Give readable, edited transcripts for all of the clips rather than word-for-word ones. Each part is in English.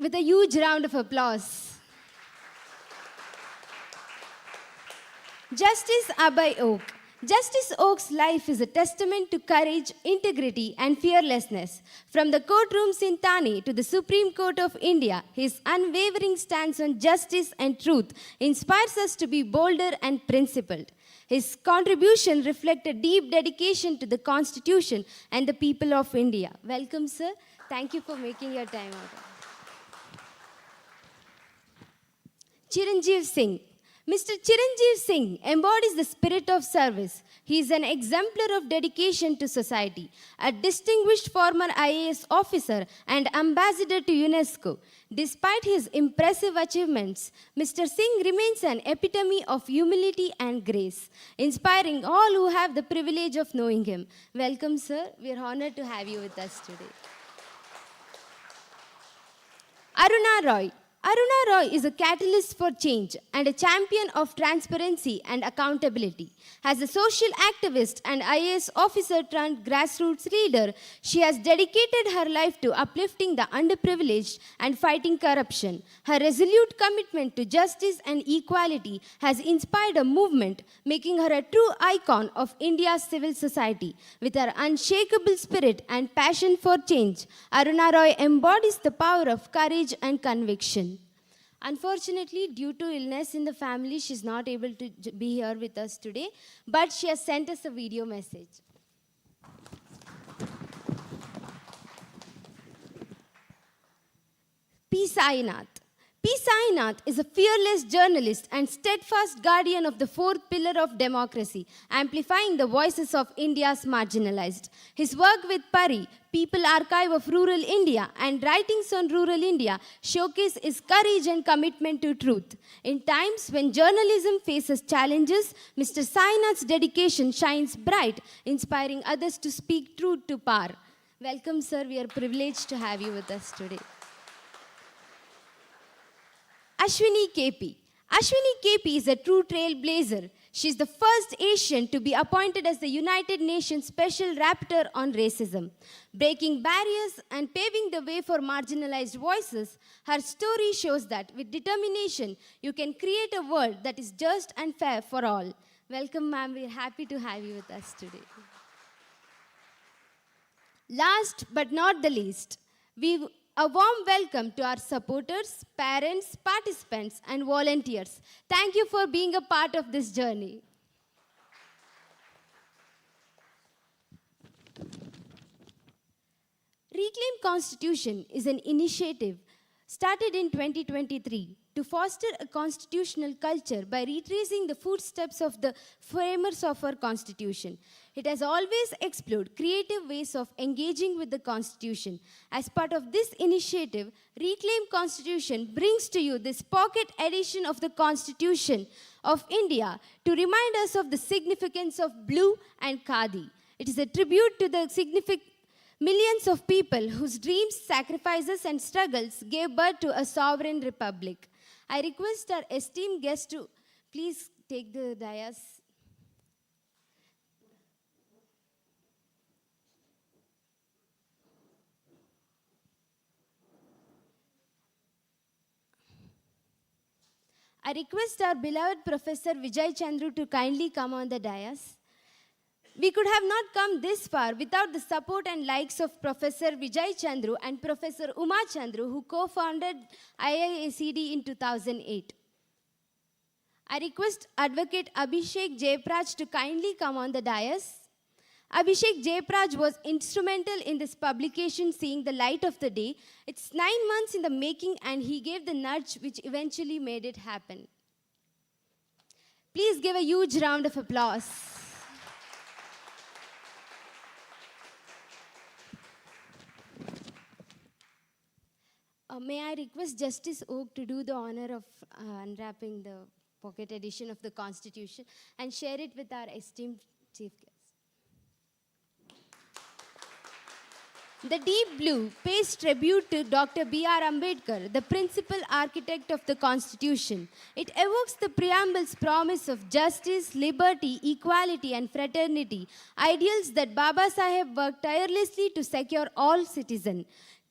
with a huge round of applause. Justice Abhay Oak. Justice Oak's life is a testament to courage, integrity, and fearlessness. From the courtrooms in Thane to the Supreme Court of India, his unwavering stance on justice and truth inspires us to be bolder and principled. His contribution reflects a deep dedication to the Constitution and the people of India. Welcome, sir. Thank you for making your time out. Chiranjeev Singh. Mr. Chiranjeev Singh embodies the spirit of service. He is an exemplar of dedication to society, a distinguished former IAS officer and ambassador to UNESCO. Despite his impressive achievements, Mr. Singh remains an epitome of humility and grace, inspiring all who have the privilege of knowing him. Welcome, sir. We are honored to have you with us today. Aruna Roy. Aruna Roy is a catalyst for change and a champion of transparency and accountability. As a social activist and IAS officer turned grassroots leader, she has dedicated her life to uplifting the underprivileged and fighting corruption. Her resolute commitment to justice and equality has inspired a movement, making her a true icon of India's civil society. With her unshakable spirit and passion for change, Aruna Roy embodies the power of courage and conviction. Unfortunately, due to illness in the family, she's not able to be here with us today, but she has sent us a video message. P. Sainath. P. Sainath is a fearless journalist and steadfast guardian of the fourth pillar of democracy, amplifying the voices of India's marginalized. His work with Pari, People Archive of Rural India, and Writings on Rural India showcase his courage and commitment to truth. In times when journalism faces challenges, Mr. Sainath's dedication shines bright, inspiring others to speak truth to power. Welcome, sir. We are privileged to have you with us today. Ashwini KP. Ashwini KP is a true trailblazer. She is the first Asian to be appointed as the United Nations Special Rapporteur on Racism. Breaking barriers and paving the way for marginalized voices, her story shows that with determination, you can create a world that is just and fair for all. Welcome, ma'am. We're happy to have you with us today. Last but not the least, a warm welcome to our supporters, parents, participants, and volunteers. Thank you for being a part of this journey. Reclaim Constitution is an initiative started in 2023 to foster a constitutional culture by retracing the footsteps of the framers of our Constitution. It has always explored creative ways of engaging with the Constitution. As part of this initiative, Reclaim Constitution brings to you this pocket edition of the Constitution of India to remind us of the significance of blue and khadi. It is a tribute to the millions of people whose dreams, sacrifices, and struggles gave birth to a sovereign republic. I request our esteemed guests to please take the dais. I request our beloved Professor Vijay Chandru to kindly come on the dais. We could have not come this far without the support and likes of Professor Vijay Chandru and Professor Uma Chandru, who co-founded IIACD in 2008. I request Advocate Abhishek Jaipraj to kindly come on the dais. Abhishek Jaipraj was instrumental in this publication seeing the light of the day. It's 9 months in the making, and he gave the nudge which eventually made it happen. Please give a huge round of applause. May I request Justice Oak to do the honor of unwrapping the pocket edition of the Constitution and share it with our esteemed chief guest. The deep blue pays tribute to Dr. B.R. Ambedkar, the principal architect of the Constitution. It evokes the preamble's promise of justice, liberty, equality, and fraternity, ideals that Baba Saheb worked tirelessly to secure all citizens.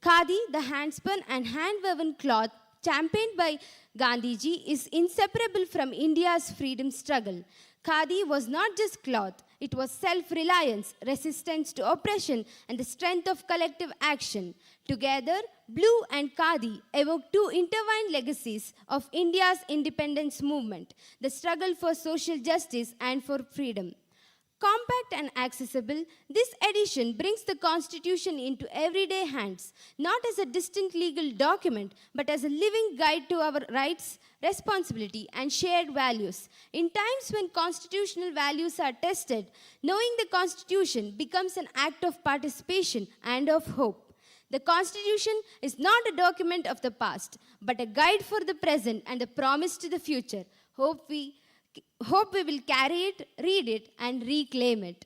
Khadi, the handspun and hand-woven cloth championed by Gandhiji, is inseparable from India's freedom struggle. Khadi was not just cloth, it was self-reliance, resistance to oppression, and the strength of collective action. Together, blue and khadi evoke two intertwined legacies of India's independence movement, the struggle for social justice and for freedom. Compact and accessible, this edition brings the Constitution into everyday hands, not as a distant legal document, but as a living guide to our rights, responsibility, and shared values. In times when constitutional values are tested, knowing the Constitution becomes an act of participation and of hope. The Constitution is not a document of the past, but a guide for the present and a promise to the future. Hope we will carry it, read it, and reclaim it.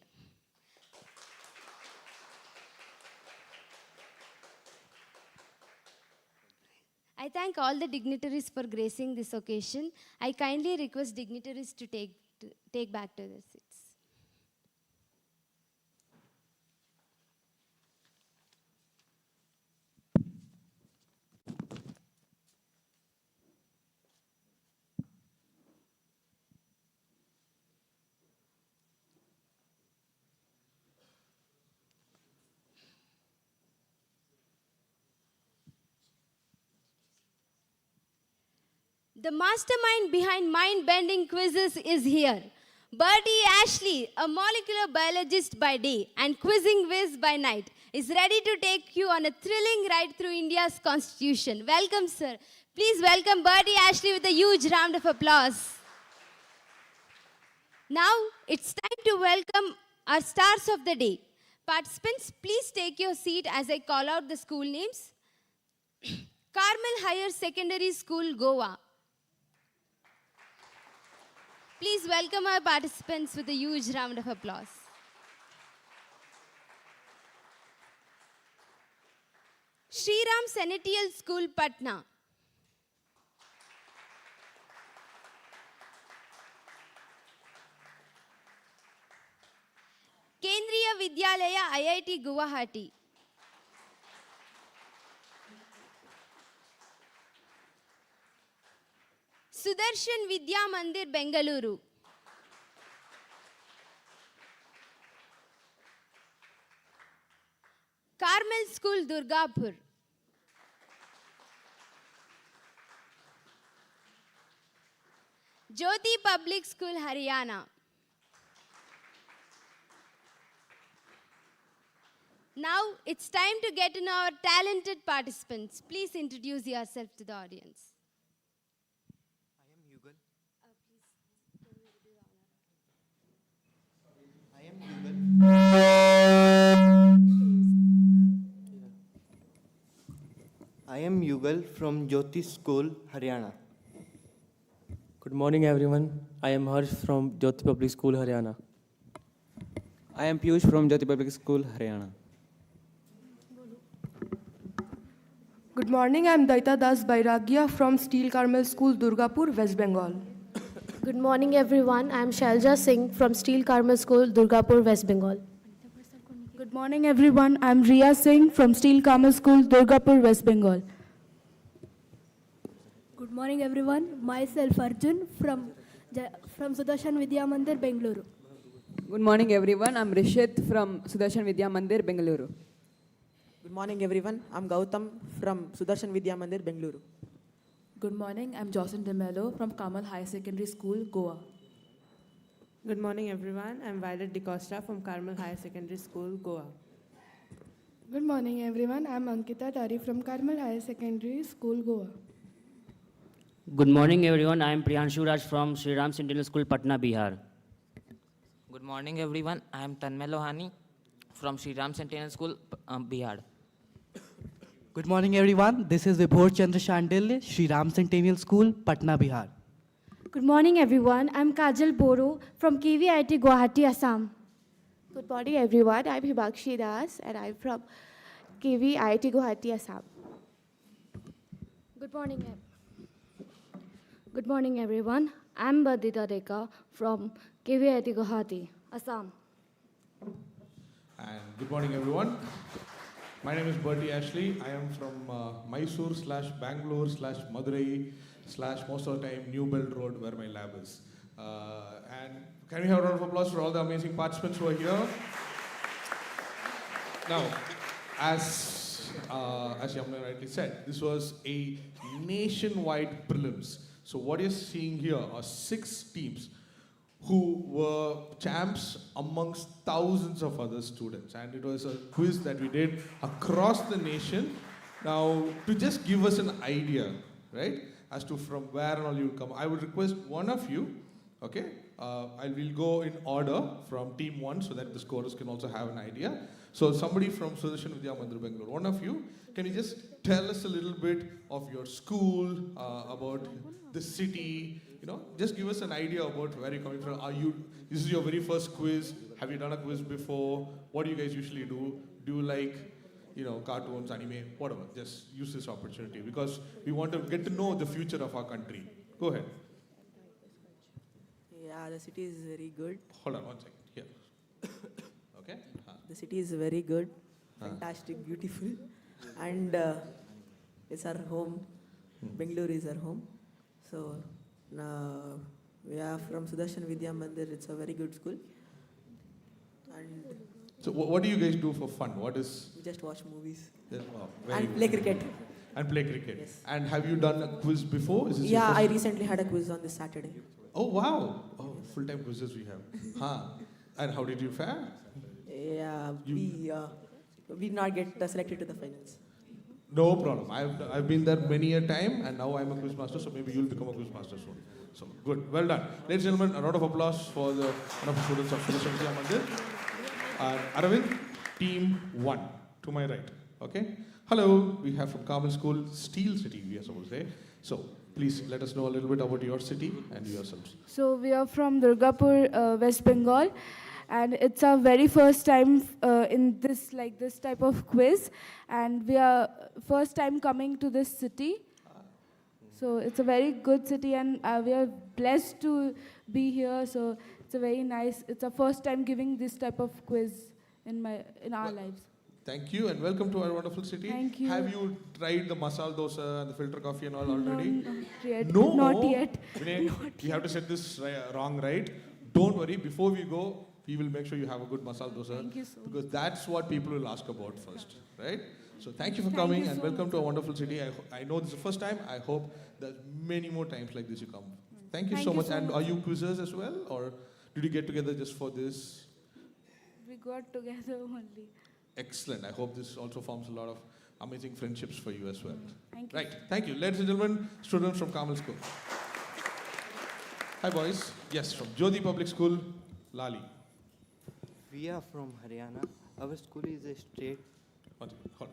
I thank all the dignitaries for gracing this occasion. I kindly request dignitaries to take back to their seats. The mastermind behind mind-bending quizzes is here. Bertie Ashley, a molecular biologist by day and quizzing whiz by night, is ready to take you on a thrilling ride through India's Constitution. Welcome, sir. Please welcome Bertie Ashley with a huge round of applause. Now, it's time to welcome our stars of the day. Participants, please take your seat as I call out the school names. Carmel Higher Secondary School, Goa. Please welcome our participants with a huge round of applause. Shriram Senatorial School, Patna. Kendriya Vidyalaya, IIT Guwahati. Sudarshan Vidya Mandir, Bengaluru. Carmel School, Durgapur. Jyoti Public School, Haryana. Now it's time to get to know our talented participants. Please introduce yourself to the audience. I am Yugal from Jyoti School, Haryana. Good morning, everyone. I am Harsh from Jyoti Public School, Haryana. I am Piyush from Jyoti Public School, Haryana. Good morning, I am Daita Das Bairagya from Steel Carmel School, Durgapur, West Bengal. Good morning, everyone. I am Shailja Singh from Steel Carmel School, Durgapur, West Bengal. Good morning, everyone. I am Riya Singh from Steel Carmel School, Durgapur, West Bengal. Good morning, everyone. Myself Arjun from Sudarshan Vidya Mandir, Bengaluru. Good morning, everyone. I'm Rishit from Sudarshan Vidya Mandir, Bengaluru. Good morning, everyone. I'm Gautam from Sudarshan Vidya Mandir, Bengaluru. Good morning. I'm Jocelyn DeMello from Carmel High Secondary School, Goa. Good morning, everyone. I'm Violet DeCosta from Carmel High Secondary School, Goa. Good morning, everyone. I'm Ankita Tari from Carmel High Secondary School, Goa. Good morning, everyone. I am Priyanshu Raj from Shriram Sentinel School, Patna, Bihar. Good morning, everyone. I am Tanmay Lohani from Shriram Sentinel School, Bihar. Good morning, everyone. This is Vibhor Chandra Shandil, Shriram Centennial School, Patna, Bihar. Good morning, everyone. I'm Kajal Boro from KVIT Guwahati, Assam. Good morning, everyone. I'm Himakshi Das and I'm from KVIT Guwahati, Assam. Good morning. Good morning, everyone. I'm Badita Deka from KVIT Guwahati, Assam. And good morning, everyone. My name is Bertie Ashley. I am from Mysore / Bangalore / Madurai / most of the time New Belt Road, where my lab is. And can we have a round of applause for all the amazing participants who are here? Now, as Yamuna rightly said, this was a nationwide prelims. So what you're seeing here are 6 teams who were champs amongst thousands of other students. And it was a quiz that we did across the nation. Now, to just give us an idea, right, as to from where and all you come, I would request one of you, okay, I will go in order from team 1 so that the scorers can also have an idea. So somebody from Sudarshan Vidya Mandir, Bangalore, one of you, can you just tell us a little bit of your school, about the city, you know, just give us an idea about where you're coming from. This is your very first quiz? Have you done a quiz before? What do you guys usually do? Do you like, you know, cartoons, anime, whatever? Just use this opportunity because we want to get to know the future of our country. Go ahead. Yeah, the city is very good. Hold on one second. Here. Okay. The city is very good, fantastic, beautiful, and it's our home. Bangalore is our home. So we are from Sudarshan Vidya Mandir. It's a very good school. And so what do you guys do for fun? What is? We just watch movies. Yes, wow, and play cricket. And play cricket. Yes. And have you done a quiz before? Is this your Yeah, first? I recently had a quiz on this Saturday. Oh wow! Oh, full-time quizzes we have. And how did you fare? Yeah, we not get selected to the finals. No problem. I've been there many a time, and now I'm a quiz master. So maybe you'll become a quiz master soon. So good, well done, ladies and gentlemen. A round of applause for the wonderful students of Sudarshan Vidya Mandir. Aravind, team 1 to my right. Okay. Hello, we have from Carmel School, Steel City. We are supposed to say. So please let us know a little bit about your city and yourselves. So we are from Durgapur, West Bengal, and it's our very first time in this type of quiz, and we are first time coming to this city. So it's a very good city, and we are blessed to be here. So it's a very nice. It's our first time giving this type of quiz in our lives. Thank you and welcome to our wonderful city. Thank you. Have you tried the masala dosa and the filter coffee and all already? Not yet. No? Not yet. Vinay, we have to set this wrong, right? Don't worry, before we go, we will make sure you have a good masala dosa. Thank you so because that's what people will ask about first, right? So thank you for coming and welcome to our wonderful city. I know this is the first time. I hope that many more times like this you come. Thank you so much. And are you quizzers as well? Or did you get together just for this? We got together only. Excellent. I hope this also forms a lot of amazing friendships for you as well. Thank you. Right. Thank you. Ladies and gentlemen, students from Carmel School. Hi, boys. Yes, from Jyoti Public School, Lali. We are from Haryana. Our school is a state. Hold on.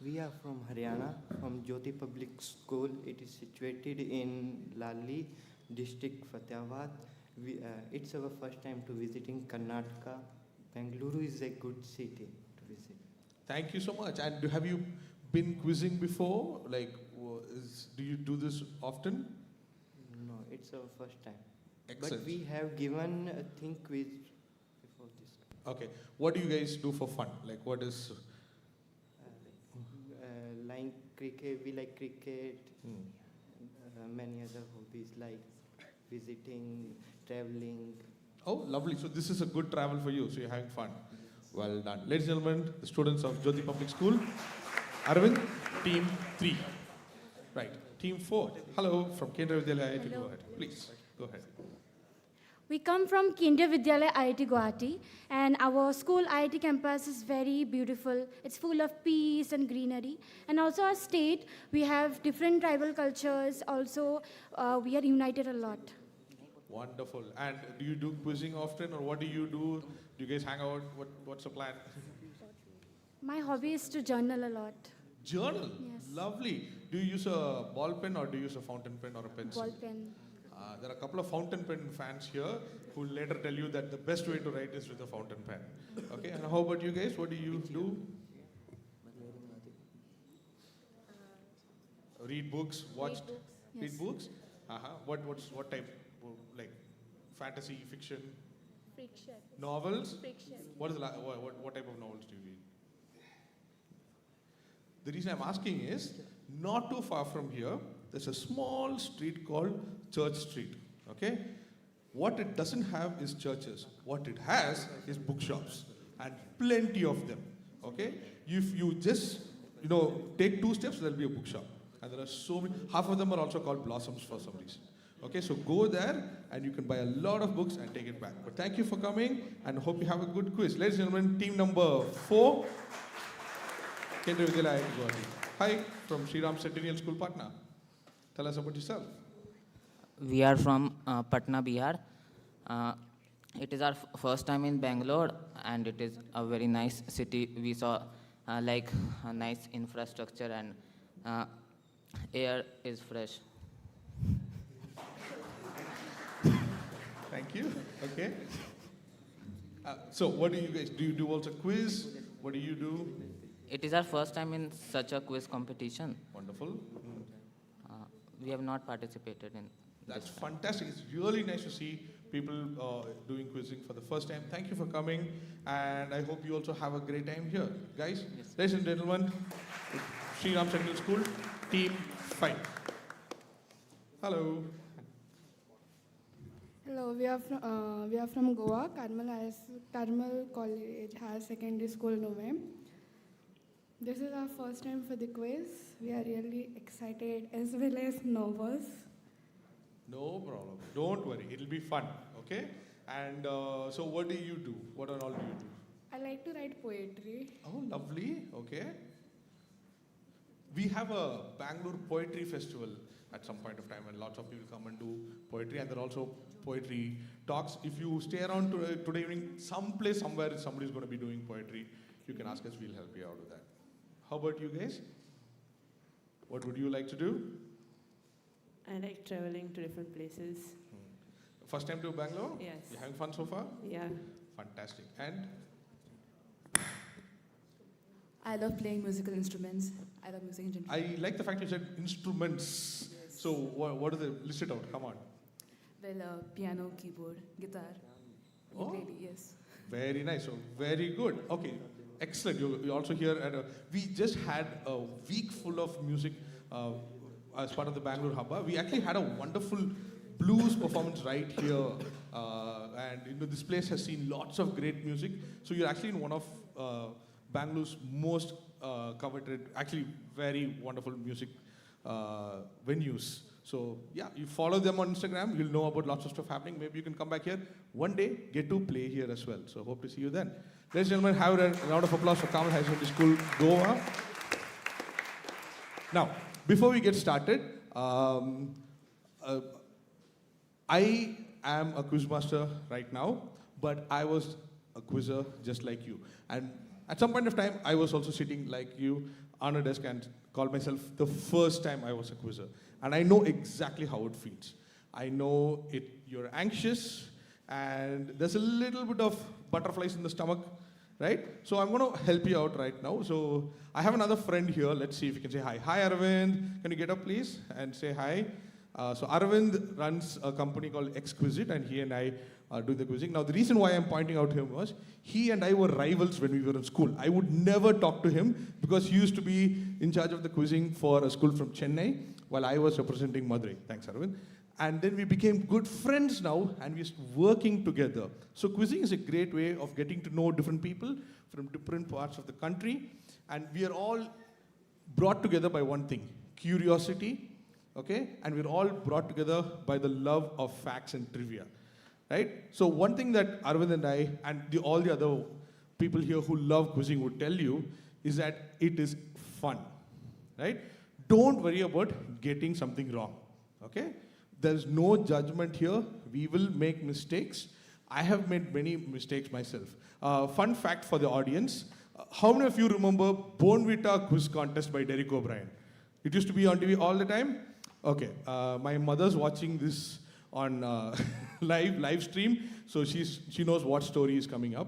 We are from Haryana, from Jyoti Public School. It is situated in Lali district, Fatehpur. It's our first time to visiting Karnataka. Bangalore is a good city to visit. Thank you so much. And have you been quizzing before? Like, do you do this often? No, it's our first time. Excellent. But we have given a quiz before this. Okay. What do you guys do for fun? Like, what is? Like cricket, we like cricket. Many other hobbies like visiting, traveling. Oh, lovely. So this is a good travel for you. So you're having fun. Well done. Ladies and gentlemen, the students of Jyoti Public School. Aravind, team 3. Right. Team 4. Hello, from Kendriya Vidyalaya IIT. Go ahead. Please, go ahead. We come from Kendriya Vidyalaya IIT Guwahati, and our school IIT campus is very beautiful. It's full of peace and greenery. And also our state, we have different tribal cultures. Also, we are united a lot. Wonderful. And do you do quizzing often, or what do you do? Do you guys hang out? What's the plan? My hobby is to journal a lot. Journal? Yes. Lovely. Do you use a ball pen or do you use a fountain pen or a pencil? Ball pen. There are a couple of fountain pen fans here who will later tell you that the best way to write is with a fountain pen. Okay, and how about you guys? What do you do? Read books, watch, read books. What type? Like fantasy, fiction? Friction. Novels? Friction. What type of novels do you read? The reason I'm asking is, not too far from here, there's a small street called Church Street, okay? What it doesn't have is churches. What it has is bookshops, and plenty of them, okay? If you just, take 2 steps, there'll be a bookshop. And there are so many, half of them are also called Blossoms for some reason. Okay, so go there and you can buy a lot of books and take it back. But thank you for coming and hope you have a good quiz. Ladies and gentlemen, team number 4, Kendra Vidyalaya Guwahati. Hi, from Shriram Centennial School, Patna. Tell us about yourself. We are from Patna, Bihar. It is our first time in Bangalore, and it is a very nice city. We saw a nice infrastructure, and air is fresh. Thank you. Okay. So what do you guys do? You do also quiz? What do you do? It is our first time in such a quiz competition. Wonderful. We have not participated in. That's fantastic. It's really nice to see people doing quizzing for the first time. Thank you for coming, and I hope you also have a great time here. Guys, ladies and gentlemen, Shriram Central School, Team 5. Hello. Hello, we are from Goa, Carmel College Higher Secondary School, Novem. This is our first time for the quiz. We are really excited as well as nervous. No problem. Don't worry. It'll be fun. Okay? And so what do you do? What all do you do? I like to write poetry. Oh, lovely. Okay. We have a Bangalore Poetry Festival at some point of time, and lots of people come and do poetry, and there are also poetry talks. If you stay around today evening, somewhere somebody's going to be doing poetry, you can ask us, we'll help you out with that. How about you guys? What would you like to do? I like traveling to different places. First time to Bangalore? Yes. You having fun so far? Yeah. Fantastic. And? I love playing musical instruments. I love music in general. I like the fact you said instruments. Yes. So what are they? List it out. Come on. Well, piano, keyboard, guitar, ukulele, yes. Very nice. So very good. Okay. Excellent. You're also here at we just had a week full of music as part of the Bangalore Hubba. We actually had a wonderful blues performance right here. And this place has seen lots of great music. So you're actually in one of Bangalore's most coveted, actually very wonderful music venues. So yeah, you follow them on Instagram, you'll know about lots of stuff happening. Maybe you can come back here one day, get to play here as well. So hope to see you then. Ladies and gentlemen, have a round of applause for Carmel High Secondary School, Goa. Now, before we get started, I am a quizmaster right now, but I was a quizzer just like you. And at some point of time, I was also sitting like you on a desk and called myself the first time I was a quizzer. And I know exactly how it feels. I know you're anxious, and there's a little bit of butterflies in the stomach, right? So I'm going to help you out right now. So I have another friend here. Let's see if you can say hi. Hi, Arvind. Can you get up, please, and say hi? So Arvind runs a company called Exquisite, and he and I do the quizzing. Now, the reason why I'm pointing out him was he and I were rivals when we were in school. I would never talk to him because he used to be in charge of the quizzing for a school from Chennai while I was representing Madurai. Thanks, Arvind. And then we became good friends now, and we're working together. So quizzing is a great way of getting to know different people from different parts of the country. And we are all brought together by one thing, curiosity, okay? And we're all brought together by the love of facts and trivia, right? So one thing that Arvind and I, and all the other people here who love quizzing would tell you is that it is fun, right? Don't worry about getting something wrong, okay? There's no judgment here. We will make mistakes. I have made many mistakes myself. Fun fact for the audience, how many of you remember Bonvita quiz contest by Derek O'Brien? It used to be on TV all the time? Okay, my mother's watching this on live stream, so she knows what story is coming up.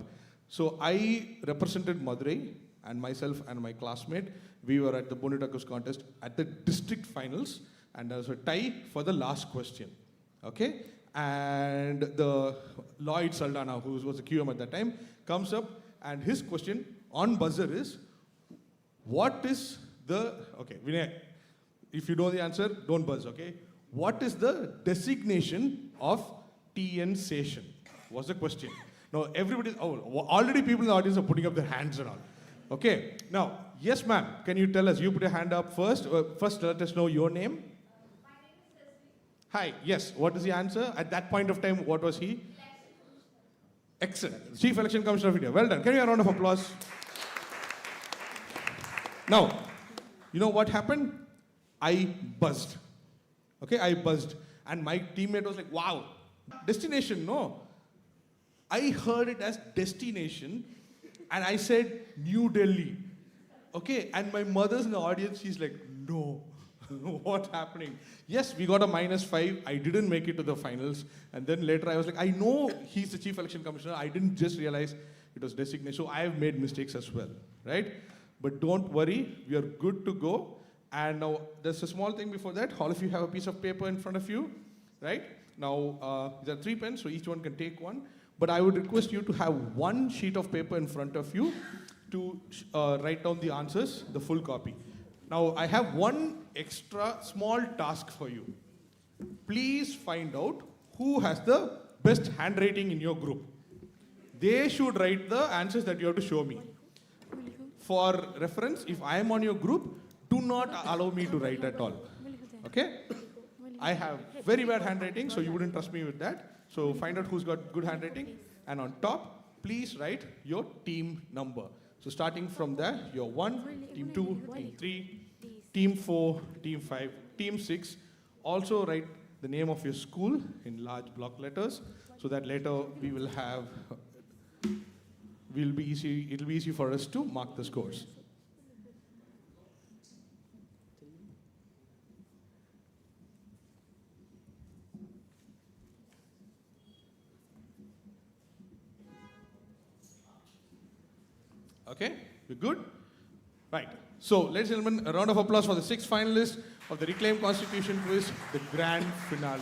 So I represented Madurai, and myself and my classmate, we were at the Bonvita quiz contest at the district finals, and there was a tie for the last question, okay? And the Lloyd Saldana, who was a QM at that time, comes up, and his question on buzzer is, what is the, okay, Vinay, if you know the answer, don't buzz, okay? What is the designation of TN session? Was the question. Now, everybody, already people in the audience are putting up their hands and all. Okay, now, yes ma'am, can you tell us, you put your hand up first. First, let us know your name. Hi, yes, what is the answer? At that point of time, what was he? Excellent. Chief Election Commissioner of India. Well done. Can we have a round of applause? Now, you know what happened? I buzzed. Okay, I buzzed. And my teammate was like, wow, destination, no. I heard it as destination, and I said New Delhi. Okay, and my mother's in the audience, she's like, no. What's happening? Yes, we got a -5. I didn't make it to the finals. And then later I was like, I know he's the Chief Election Commissioner. I didn't just realize it was designation. So I have made mistakes as well, right? But don't worry, we are good to go. And now there's a small thing before that. All of you have a piece of paper in front of you, right? Now, there are 3 pens, so each one can take one. But I would request you to have one sheet of paper in front of you to write down the answers, the full copy. Now, I have one extra small task for you. Please find out who has the best handwriting in your group. They should write the answers that you have to show me. For reference, if I am on your group, do not allow me to write at all. Okay? I have very bad handwriting, so you wouldn't trust me with that. So find out who's got good handwriting. And on top, please write your team number. So starting from there, you're 1, team 2, team 3, team 4, team 5, team 6. Also write the name of your school in large block letters, so that later we will have, it'll be easy for us to mark the scores. Okay, we're good? Right. So, ladies and gentlemen, a round of applause for the 6 finalists of the Reclaim Constitution quiz, the grand finale.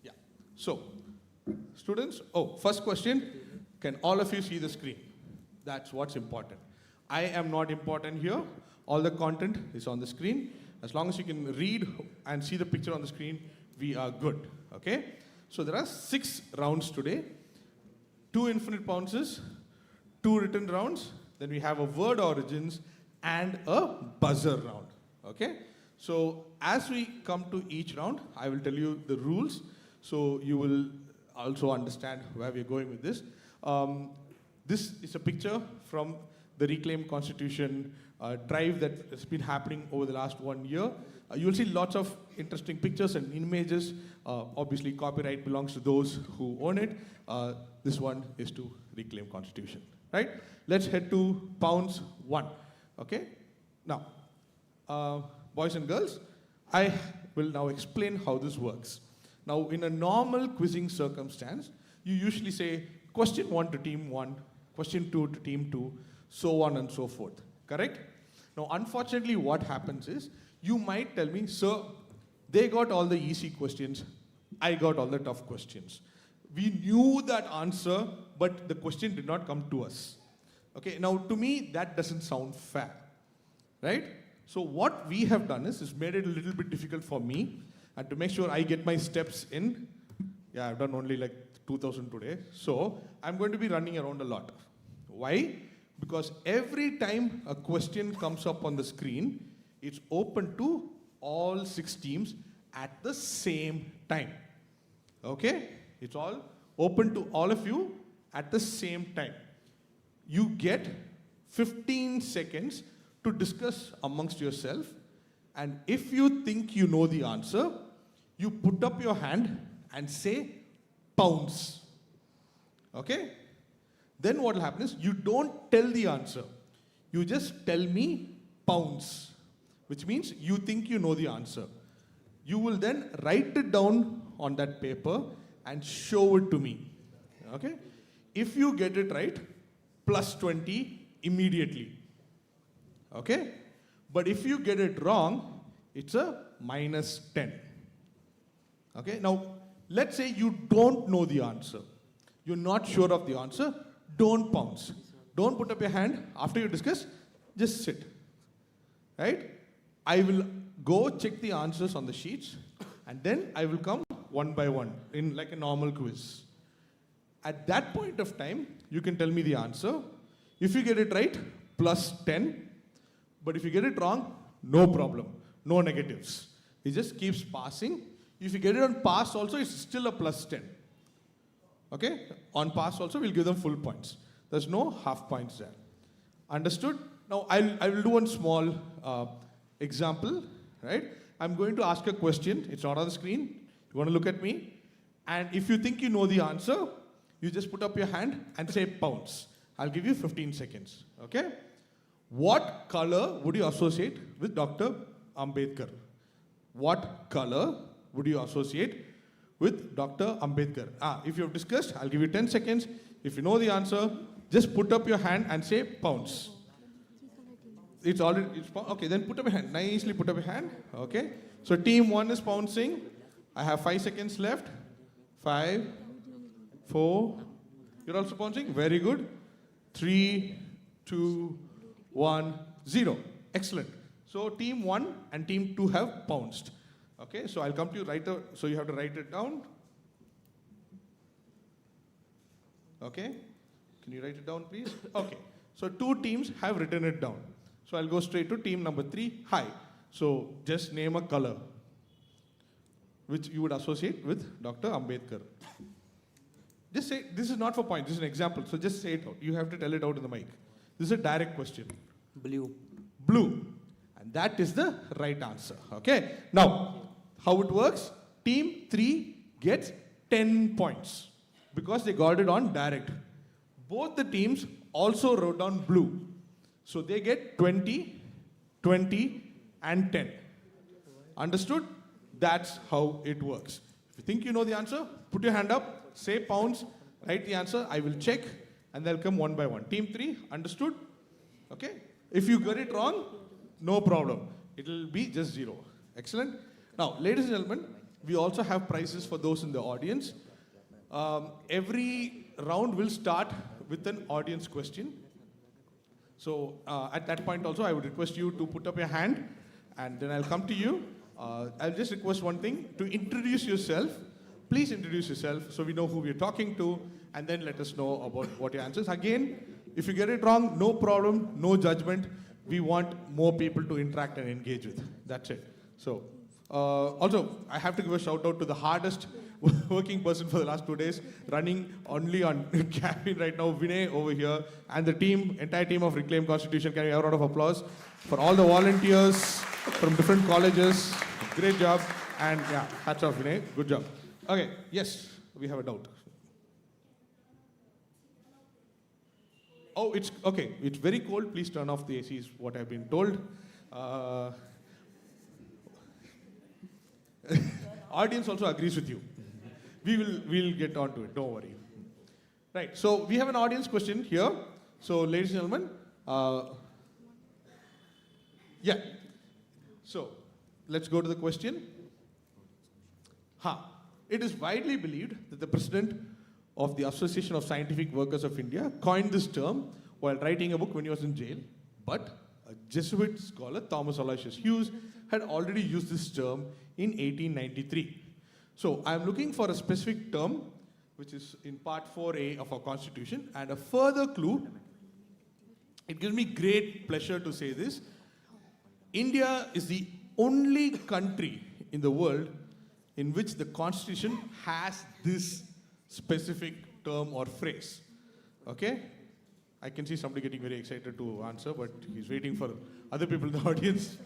Yeah. So, students, first question, can all of you see the screen? That's what's important. I am not important here. All the content is on the screen. As long as you can read and see the picture on the screen, we are good, okay? So there are 6 rounds today, 2 infinite bounces, 2 written rounds, then we have a word origins and a buzzer round, okay? So as we come to each round, I will tell you the rules, so you will also understand where we're going with this. This is a picture from the Reclaim Constitution drive that has been happening over the last 1 year. You will see lots of interesting pictures and images. Obviously, copyright belongs to those who own it. This one is to Reclaim Constitution, right? Let's head to Pounds 1, okay? Now, boys and girls, I will now explain how this works. Now, in a normal quizzing circumstance, you usually say question 1 to team 1, question 2 to team 2, so on and so forth, correct? Now, unfortunately, what happens is, you might tell me, sir, they got all the easy questions, I got all the tough questions. We knew that answer, but the question did not come to us. Okay, now to me, that doesn't sound fair, right? So what we have done is made it a little bit difficult for me, and to make sure I get my steps in, yeah, I've done only like 2,000 today, so I'm going to be running around a lot. Why? Because every time a question comes up on the screen, it's open to all 6 teams at the same time. Okay? It's all open to all of you at the same time. You get 15 seconds to discuss amongst yourself, and if you think you know the answer, you put up your hand and say pounds. Okay? Then what will happen is, you don't tell the answer. You just tell me pounds, which means you think you know the answer. You will then write it down on that paper and show it to me. Okay? If you get it right, plus 20, immediately. Okay? But if you get it wrong, it's a -10. Okay? Now, let's say you don't know the answer. You're not sure of the answer. Don't pounce. Don't put up your hand after you discuss. Just sit. Right? I will go check the answers on the sheets, and then I will come one by one in like a normal quiz. At that point of time, you can tell me the answer. If you get it right, +10. But if you get it wrong, no problem. No negatives. It just keeps passing. If you get it on pass also, it's still a +10. Okay? On pass also, we'll give them full points. There's no half points there. Understood? Now, I will do one small example. Right? I'm going to ask a question. It's not on the screen. You want to look at me? And if you think you know the answer, you just put up your hand and say pounce. I'll give you 15 seconds. Okay? What color would you associate with Dr. Ambedkar? What color would you associate with Dr. Ambedkar? If you have discussed, I'll give you 10 seconds. If you know the answer, just put up your hand and say pounce. It's already, okay, then put up your hand. Nicely put up your hand. Okay. So team 1 is pouncing. I have 5 seconds left. 5, 4. You're also pouncing? Very good. 3, 2, 1, 0. Excellent. So team 1 and team 2 have pounced. Okay, so I'll come to you so you have to write it down. Okay, can you write it down, please? Okay, so 2 teams have written it down. So I'll go straight to team number 3. Hi. So just name a color which you would associate with Dr. Ambedkar. Just say, this is not for points, this is an example. So just say it out. You have to tell it out in the mic. This is a direct question. Blue. Blue. And that is the right answer. Okay. Now, how it works? Team 3 gets 10 points because they got it on direct. Both the teams also wrote down blue. So they get 20, 20, and 10. Understood? That's how it works. If you think you know the answer, put your hand up, say pounds, write the answer, I will check, and they'll come one by one. Team 3, understood? Okay? If you get it wrong, no problem. It will be just 0. Excellent? Now, ladies and gentlemen, we also have prizes for those in the audience. Every round will start with an audience question. So at that point also, I would request you to put up your hand, and then I'll come to you. I'll just request one thing, to introduce yourself. Please introduce yourself so we know who we're talking to, and then let us know about what your answers. Again, if you get it wrong, no problem, no judgment. We want more people to interact and engage with. That's it. So also, I have to give a shout out to the hardest working person for the last 2 days, running only on cabin right now, Vinay over here, and the team, entire team of Reclaim Constitution. Can we have a round of applause for all the volunteers from different colleges? Great job. And yeah, hats off, Vinay. Good job. Okay, yes, we have a doubt. Oh, it's okay. It's very cold. Please turn off the AC is what I've been told. Audience also agrees with you. We'll get on to it. Don't worry. Right. So we have an audience question here. So, ladies and gentlemen, yeah. So let's go to the question. It is widely believed that the president of the Association of Scientific Workers of India coined this term while writing a book when he was in jail. But a Jesuit scholar, Thomas Aloysius Hughes, had already used this term in 1893. So I'm looking for a specific term, which is in part 4A of our Constitution, and a further clue. It gives me great pleasure to say this. India is the only country in the world in which the Constitution has this specific term or phrase. Okay? I can see somebody getting very excited to answer, but he's waiting for other people in the audience.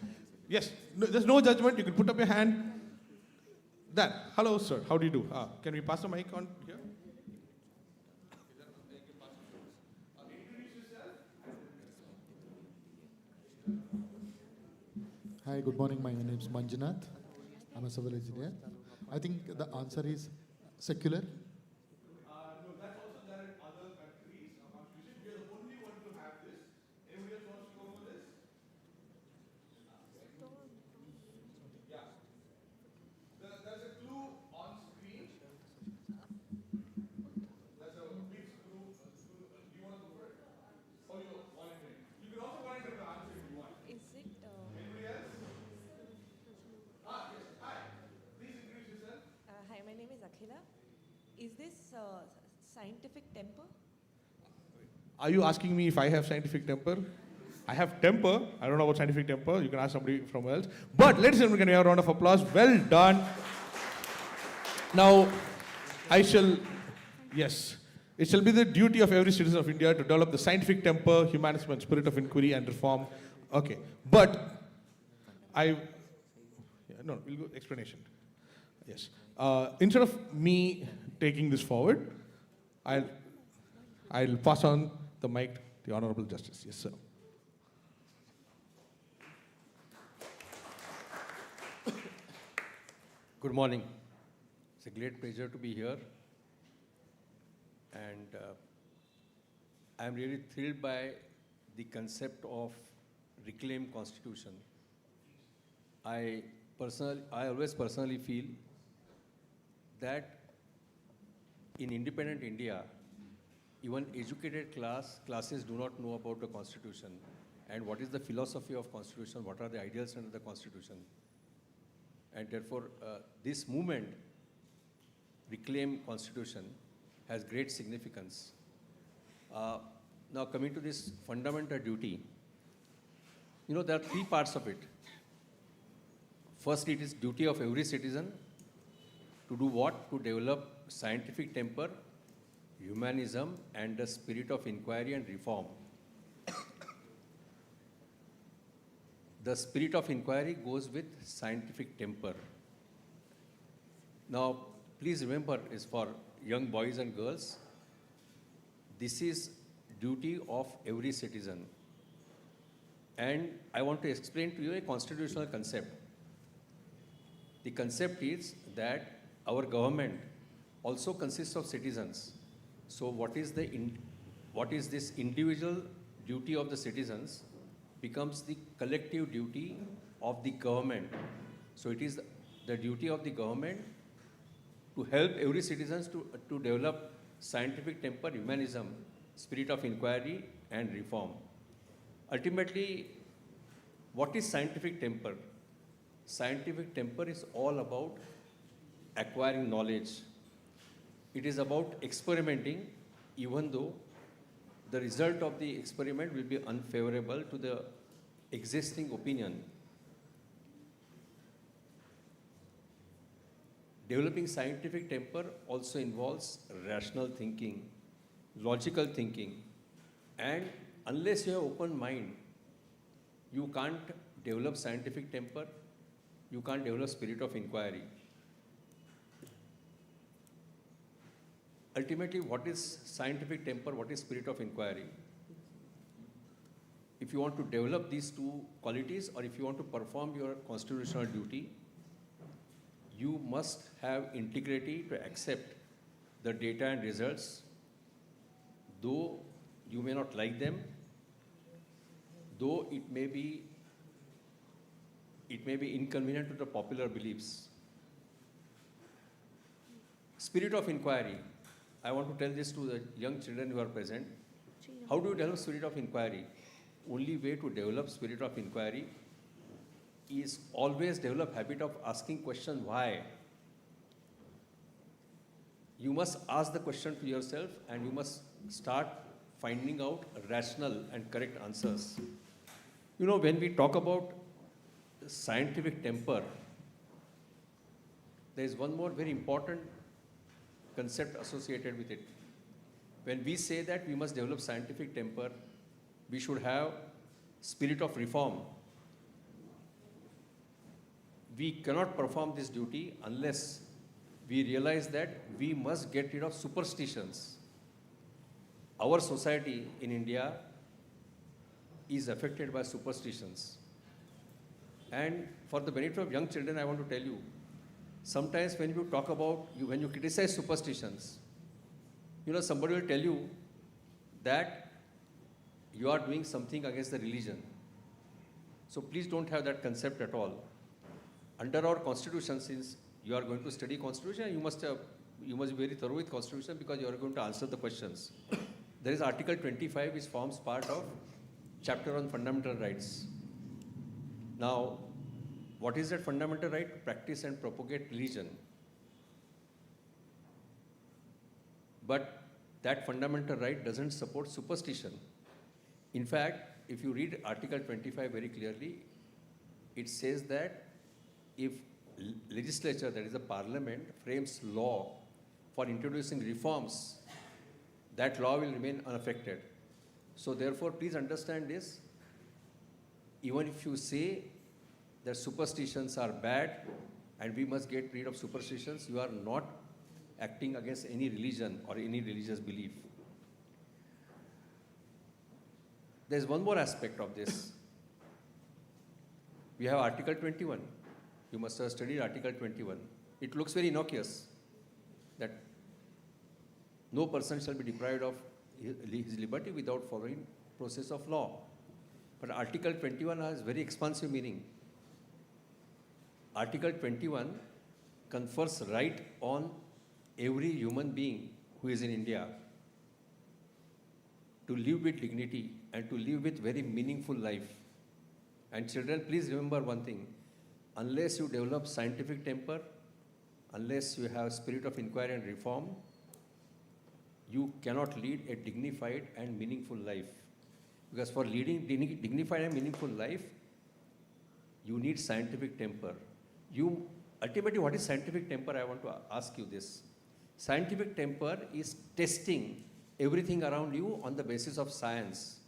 Yes, no, there's no judgment. You can put up your hand. That. Hello, sir. How do you do? Can we pass the mic on here? Hi, good morning. My name is Manjunath. I'm a civil engineer. I think the answer is secular. No, that's also there in other countries. We are the only one to have this. this scientific temper? Are you asking me if I have scientific temper? I have temper. I don't know about scientific temper. You can ask somebody from else. But ladies and gentlemen, can we have a round of applause? Well done. Now, yes, it shall be the duty of every citizen of India to develop the scientific temper, humanism, and spirit of inquiry and reform. Okay, but no, we'll go explanation. Yes. Instead of me taking this forward, I'll pass on the mic to the Honorable Justice. Yes, sir. Good morning. It's a great pleasure to be here. And I'm really thrilled by the concept of reclaimed constitution. I always personally feel that in independent India, even educated classes do not know about the constitution and what is the philosophy of constitution, what are the ideals under the constitution. And therefore, this movement, Reclaim Constitution, has great significance. Now coming to this fundamental duty, there are three parts of it. First, it is duty of every citizen to do what? To develop scientific temper, humanism, and the spirit of inquiry and reform. The spirit of inquiry goes with scientific temper. Now, please remember, is for young boys and girls, this is duty of every citizen. And I want to explain to you a constitutional concept. The concept is that our government also consists of citizens. So what is this individual duty of the citizens becomes the collective duty of the government. So it is the duty of the government to help every citizen to develop scientific temper, humanism, spirit of inquiry, and reform. Ultimately, what is scientific temper? Scientific temper is all about acquiring knowledge. It is about experimenting, even though the result of the experiment will be unfavorable to the existing opinion. Developing scientific temper also involves rational thinking, logical thinking, and unless you have open mind, you can't develop scientific temper, you can't develop spirit of inquiry. Ultimately, what is scientific temper, what is spirit of inquiry? If you want to develop these two qualities, or if you want to perform your constitutional duty, you must have integrity to accept the data and results, though you may not like them, though it may be inconvenient to the popular beliefs. Spirit of inquiry. I want to tell this to the young children who are present. How do you develop spirit of inquiry? Only way to develop spirit of inquiry is always develop habit of asking question why. You must ask the question to yourself and you must start finding out rational and correct answers. When we talk about scientific temper, there is one more very important concept associated with it. When we say that we must develop scientific temper, we should have spirit of reform. We cannot perform this duty unless we realize that we must get rid of superstitions. Our society in India is affected by superstitions. And for the benefit of young children, I want to tell you, sometimes when you talk about, when you criticize superstitions, somebody will tell you that you are doing something against the religion. So please don't have that concept at all. Under our constitution, since you are going to study constitution, you must be very thorough with constitution because you are going to answer the questions. There is Article 25 which forms part of chapter on fundamental rights. Now, what is that fundamental right? To practice and propagate religion. but that fundamental right doesn't support superstition. In fact, if you read Article 25 very clearly, it says that if legislature, that is the parliament, frames law for introducing reforms, that law will remain unaffected. So therefore, please understand this. Even if you say that superstitions are bad and we must get rid of superstitions, you are not acting against any religion or any religious belief. There's one more aspect of this. We have Article 21. You must have studied Article 21. It looks very innocuous, that no person shall be deprived of his liberty without following process of law. But Article 21 has very expansive meaning. Article 21 confers right on every human being who is in India to live with dignity and to live with very meaningful life. And children, please remember one thing. Unless you develop scientific temper, unless you have spirit of inquiry and reform, you cannot lead a dignified and meaningful life. Because for leading dignified and meaningful life, you need scientific temper. Ultimately, what is scientific temper? I want to ask you this. Scientific temper is testing everything around you on the basis of science.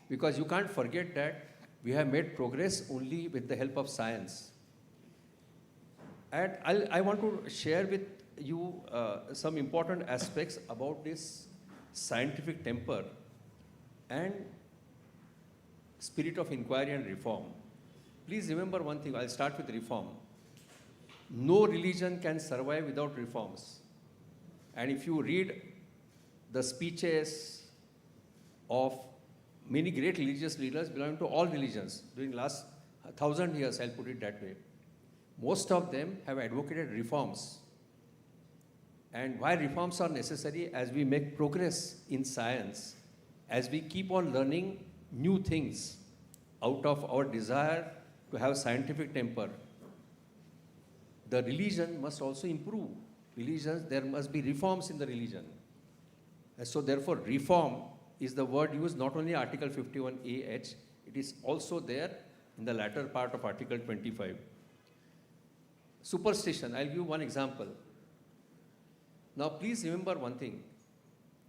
Because you can't forget that we have made progress only with the help of science. And I want to share with you some important aspects about this scientific temper and spirit of inquiry and reform. Please remember one thing. I'll start with reform. No religion can survive without reforms. And if you read the speeches of many great religious leaders belonging to all religions during last 1,000 years, I'll put it that way, most of them have advocated reforms. And why reforms are necessary? As we make progress in science, as we keep on learning new things out of our desire to have scientific temper, the religion must also improve. There must be reforms in the religion. And so therefore, reform is the word used not only Article 51AH, it is also there in the latter part of Article 25. Superstition, I'll give you one example. Now please remember one thing.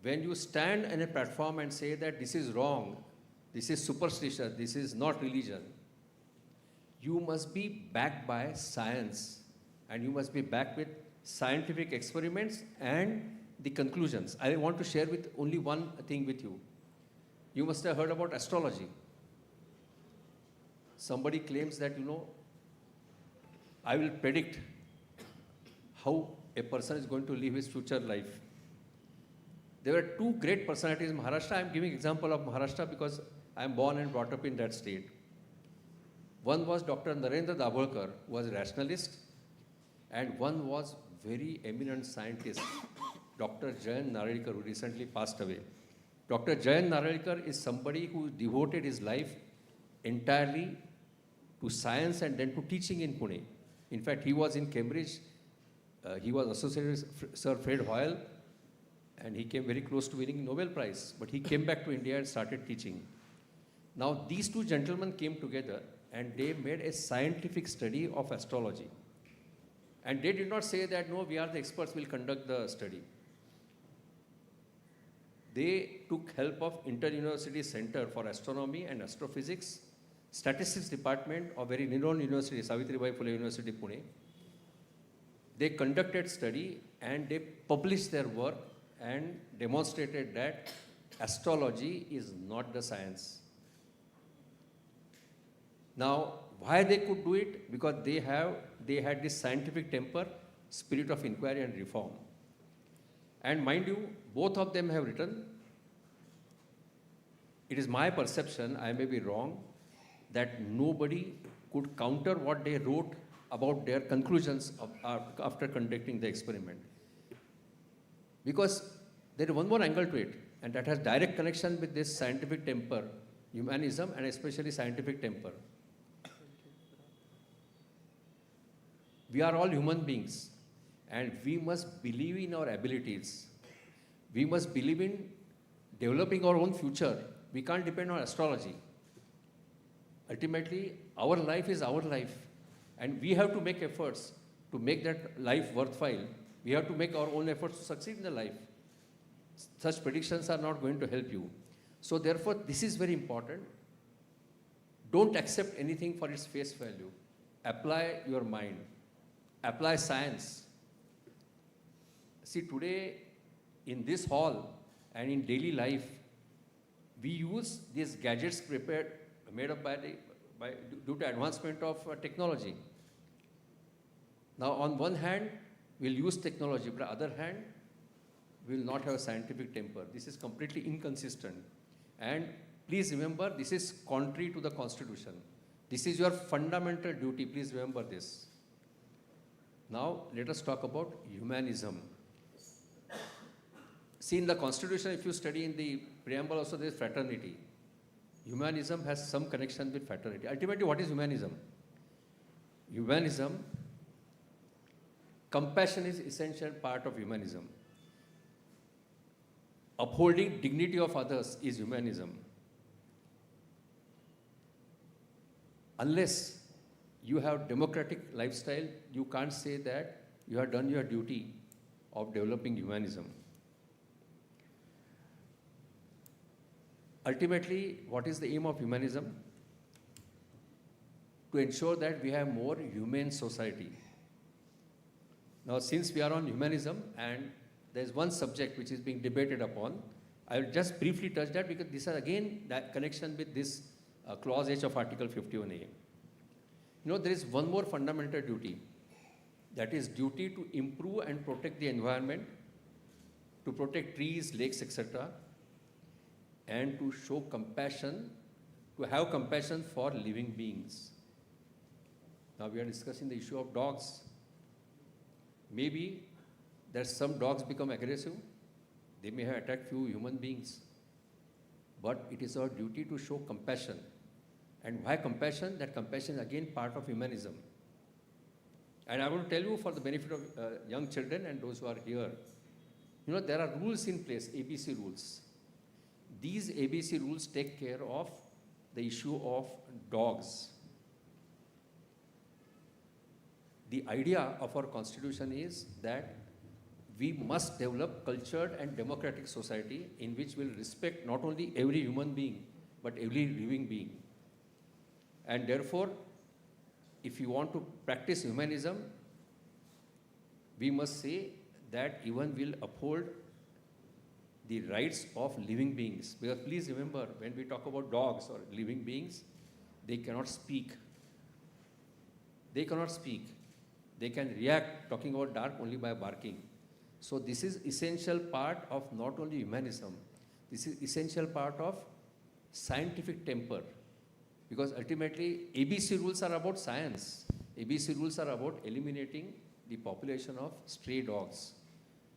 When you stand in a platform and say that this is wrong, this is superstition, this is not religion, you must be backed by science, and you must be backed with scientific experiments and the conclusions. I want to share with only one thing with you. You must have heard about astrology. Somebody claims that, I will predict how a person is going to live his future life. There were two great personalities in Maharashtra. I am giving example of Maharashtra because I am born and brought up in that state. One was Dr. Narendra Dabholkar, who was a rationalist, and one was very eminent scientist, Dr. Jayant Naralkar, who recently passed away. Dr. Jayant Naralkar is somebody who devoted his life entirely to science and then to teaching in Pune. In fact, he was in Cambridge. He was associated with Sir Fred Hoyle, and he came very close to winning Nobel Prize. But he came back to India and started teaching. Now, these two gentlemen came together and they made a scientific study of astrology. And they did not say that, no, we are the experts, we'll conduct the study. They took help of Inter-University Center for Astronomy and Astrophysics, Statistics Department of very renowned university, Savitribai Phule University, Pune. They conducted study and they published their work and demonstrated that astrology is not the science. Now, why they could do it? Because they had this scientific temper, spirit of inquiry and reform. And mind you, both of them have written, it is my perception, I may be wrong, that nobody could counter what they wrote about their conclusions after conducting the experiment. Because there is one more angle to it, and that has direct connection with this scientific temper, humanism, and especially scientific temper. We are all human beings, and we must believe in our abilities. We must believe in developing our own future. We can't depend on astrology. Ultimately, our life is our life. And we have to make efforts to make that life worthwhile. We have to make our own efforts to succeed in the life. Such predictions are not going to help you. So therefore, this is very important. Don't accept anything for its face value. Apply your mind. Apply science. See, today, in this hall and in daily life, we use these gadgets made up due to advancement of technology. Now, on one hand, we'll use technology, but on the other hand, we will not have a scientific temper. This is completely inconsistent. And please remember, this is contrary to the Constitution. This is your fundamental duty. Please remember this. Now, let us talk about humanism. See, in the Constitution, if you study in the preamble also, there is fraternity. Humanism has some connection with fraternity. Ultimately, what is humanism? Humanism, compassion is essential part of humanism. Upholding dignity of others is humanism. Unless you have democratic lifestyle, you can't say that you have done your duty of developing humanism. Ultimately, what is the aim of humanism? To ensure that we have more humane society. Now, since we are on humanism and there is one subject which is being debated upon, I will just briefly touch that because this is again that connection with this clause H of Article 51A. You know, there is one more fundamental duty, that is duty to improve and protect the environment, to protect trees, lakes, etc., and to show compassion, to have compassion for living beings. Now we are discussing the issue of dogs. Maybe that some dogs become aggressive. They may have attacked few human beings. But it is our duty to show compassion. And why compassion? That compassion is again part of humanism. And I want to tell you for the benefit of young children and those who are here, you know, there are rules in place, ABC rules. These ABC rules take care of the issue of dogs. The idea of our constitution is that we must develop cultured and democratic society in which we'll respect not only every human being, but every living being. And therefore, if you want to practice humanism, we must say that even we'll uphold the rights of living beings. Because please remember, when we talk about dogs or living beings, they cannot speak. They cannot speak. They can react, talking about dog, only by barking. So this is essential part of not only humanism, this is essential part of scientific temper. Because ultimately, ABC rules are about science. ABC rules are about eliminating the population of stray dogs.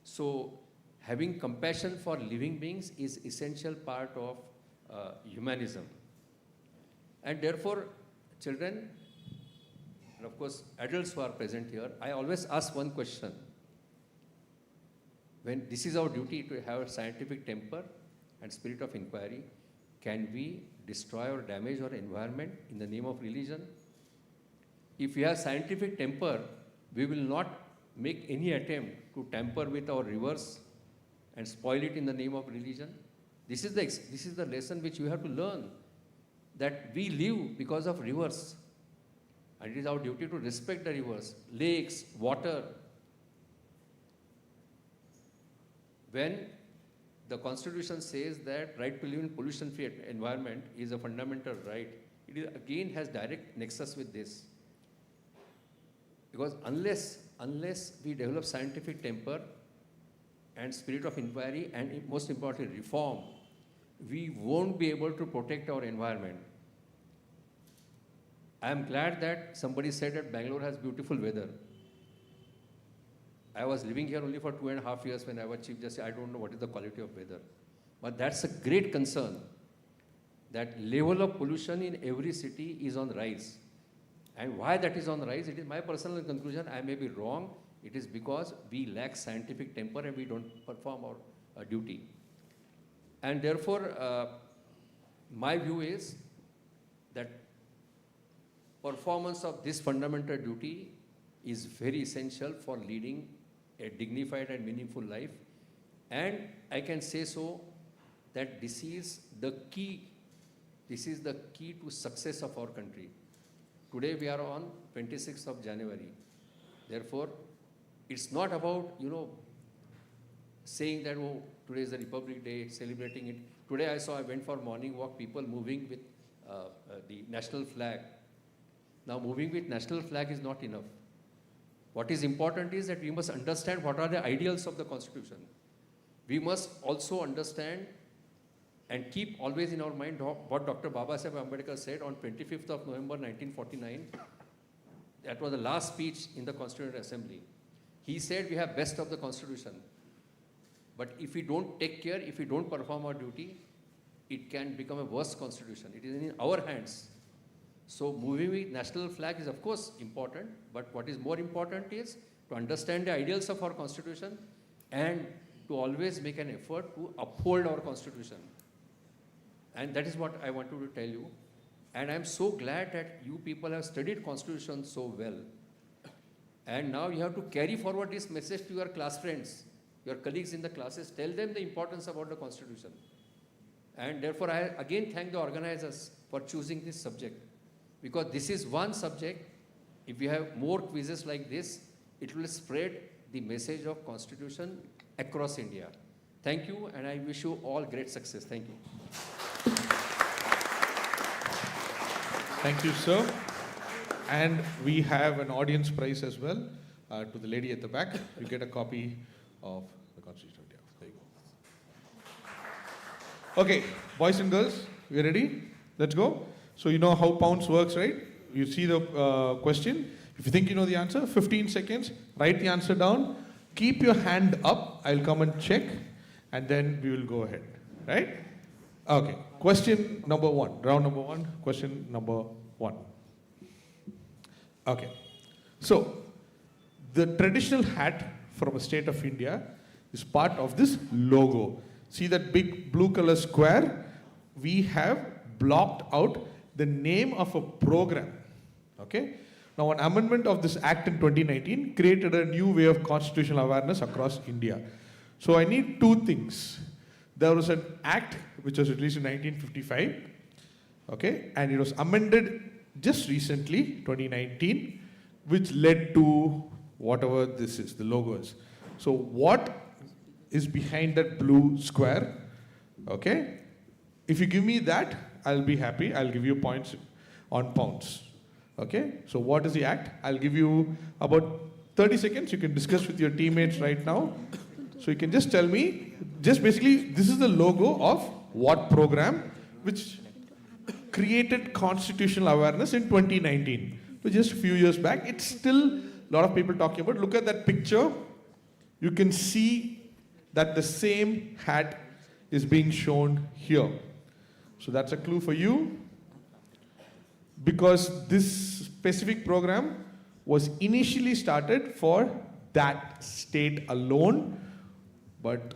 So having compassion for living beings is essential part of humanism. And therefore, children, and of course, adults who are present here, I always ask one question. When this is our duty to have a scientific temper and spirit of inquiry, can we destroy or damage our environment in the name of religion? If we have scientific temper, we will not make any attempt to tamper with our rivers and spoil it in the name of religion. This is the lesson which you have to learn, that we live because of rivers. And it is our duty to respect the rivers, lakes, water. When the Constitution says that right to live in pollution-free environment is a fundamental right, it is, again has direct nexus with this. Because unless we develop scientific temper and spirit of inquiry and most importantly reform, we won't be able to protect our environment. I am glad that somebody said that Bangalore has beautiful weather. I was living here only for 2.5 years when I was Chief Justice. I don't know what is the quality of weather. But that's a great concern, that level of pollution in every city is on rise. And why that is on rise, it is my personal conclusion, I may be wrong, it is because we lack scientific temper and we don't perform our duty. And therefore, my view is that performance of this fundamental duty is very essential for leading a dignified and meaningful life. And I can say so that this is the key to success of our country. Today we are on 26th of January. Therefore, it's not about, saying that, oh, today is the Republic Day, celebrating it. Today I went for morning walk, people moving with the national flag. Now, moving with national flag is not enough. What is important is that we must understand what are the ideals of the Constitution. We must also understand and keep always in our mind what Dr. Babasaheb Ambedkar said on 25th of November 1949. That was the last speech in the Constituent Assembly. He said we have best of the Constitution. But if we don't take care, if we don't perform our duty, it can become a worse Constitution. It is in our hands. So moving with national flag is of course important, but what is more important is to understand the ideals of our Constitution and to always make an effort to uphold our Constitution. And that is what I wanted to tell you. And I'm so glad that you people have studied Constitution so well. And now you have to carry forward this message to your class friends, your colleagues in the classes. Tell them the importance about the Constitution. And therefore, I again thank the organizers for choosing this subject. Because this is one subject, if we have more quizzes like this, it will spread the message of Constitution across India. Thank you, and I wish you all great success. Thank you. Thank you, sir. And we have an audience prize as well to the lady at the back. You get a copy of the Constitution. There you go. Okay, boys and girls, we ready? Let's go. So you know how pounds works, right? You see the question. If you think you know the answer, 15 seconds, write the answer down. Keep your hand up. I'll come and check. And then we will go ahead, right? Okay, question number one, round number one, question number one. Okay, so the traditional hat from a state of India is part of this logo. See that big blue color square? We have blocked out the name of a program, okay? Now, an amendment of this act in 2019 created a new way of constitutional awareness across India. So I need two things. There was an act which was released in 1955, okay, and it was amended just recently, 2019, which led to whatever this is, the logo is. So what is behind that blue square, okay? If you give me that, I'll be happy. I'll give you points on pounds, okay? So what is the act? I'll give you about 30 seconds. You can discuss with your teammates right now. So you can just tell me, just basically, this is the logo of what program which created constitutional awareness in 2019. So just a few years back, it's still a lot of people talking about. Look at that picture. You can see that the same hat is being shown here. So that's a clue for you. Because this specific program was initially started for that state alone, but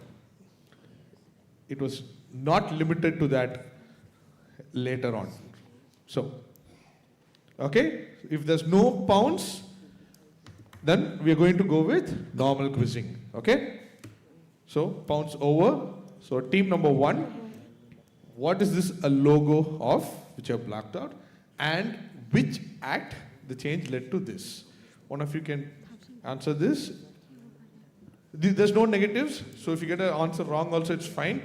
it was not limited to that later on. So, okay, if there's no pounds, then we are going to go with normal quizzing, okay? So, pounds over. So, team number one, what is this a logo of, which I have blacked out, and which act the change led to this? One of you can answer this. There's no negatives, so if you get an answer wrong also, it's fine.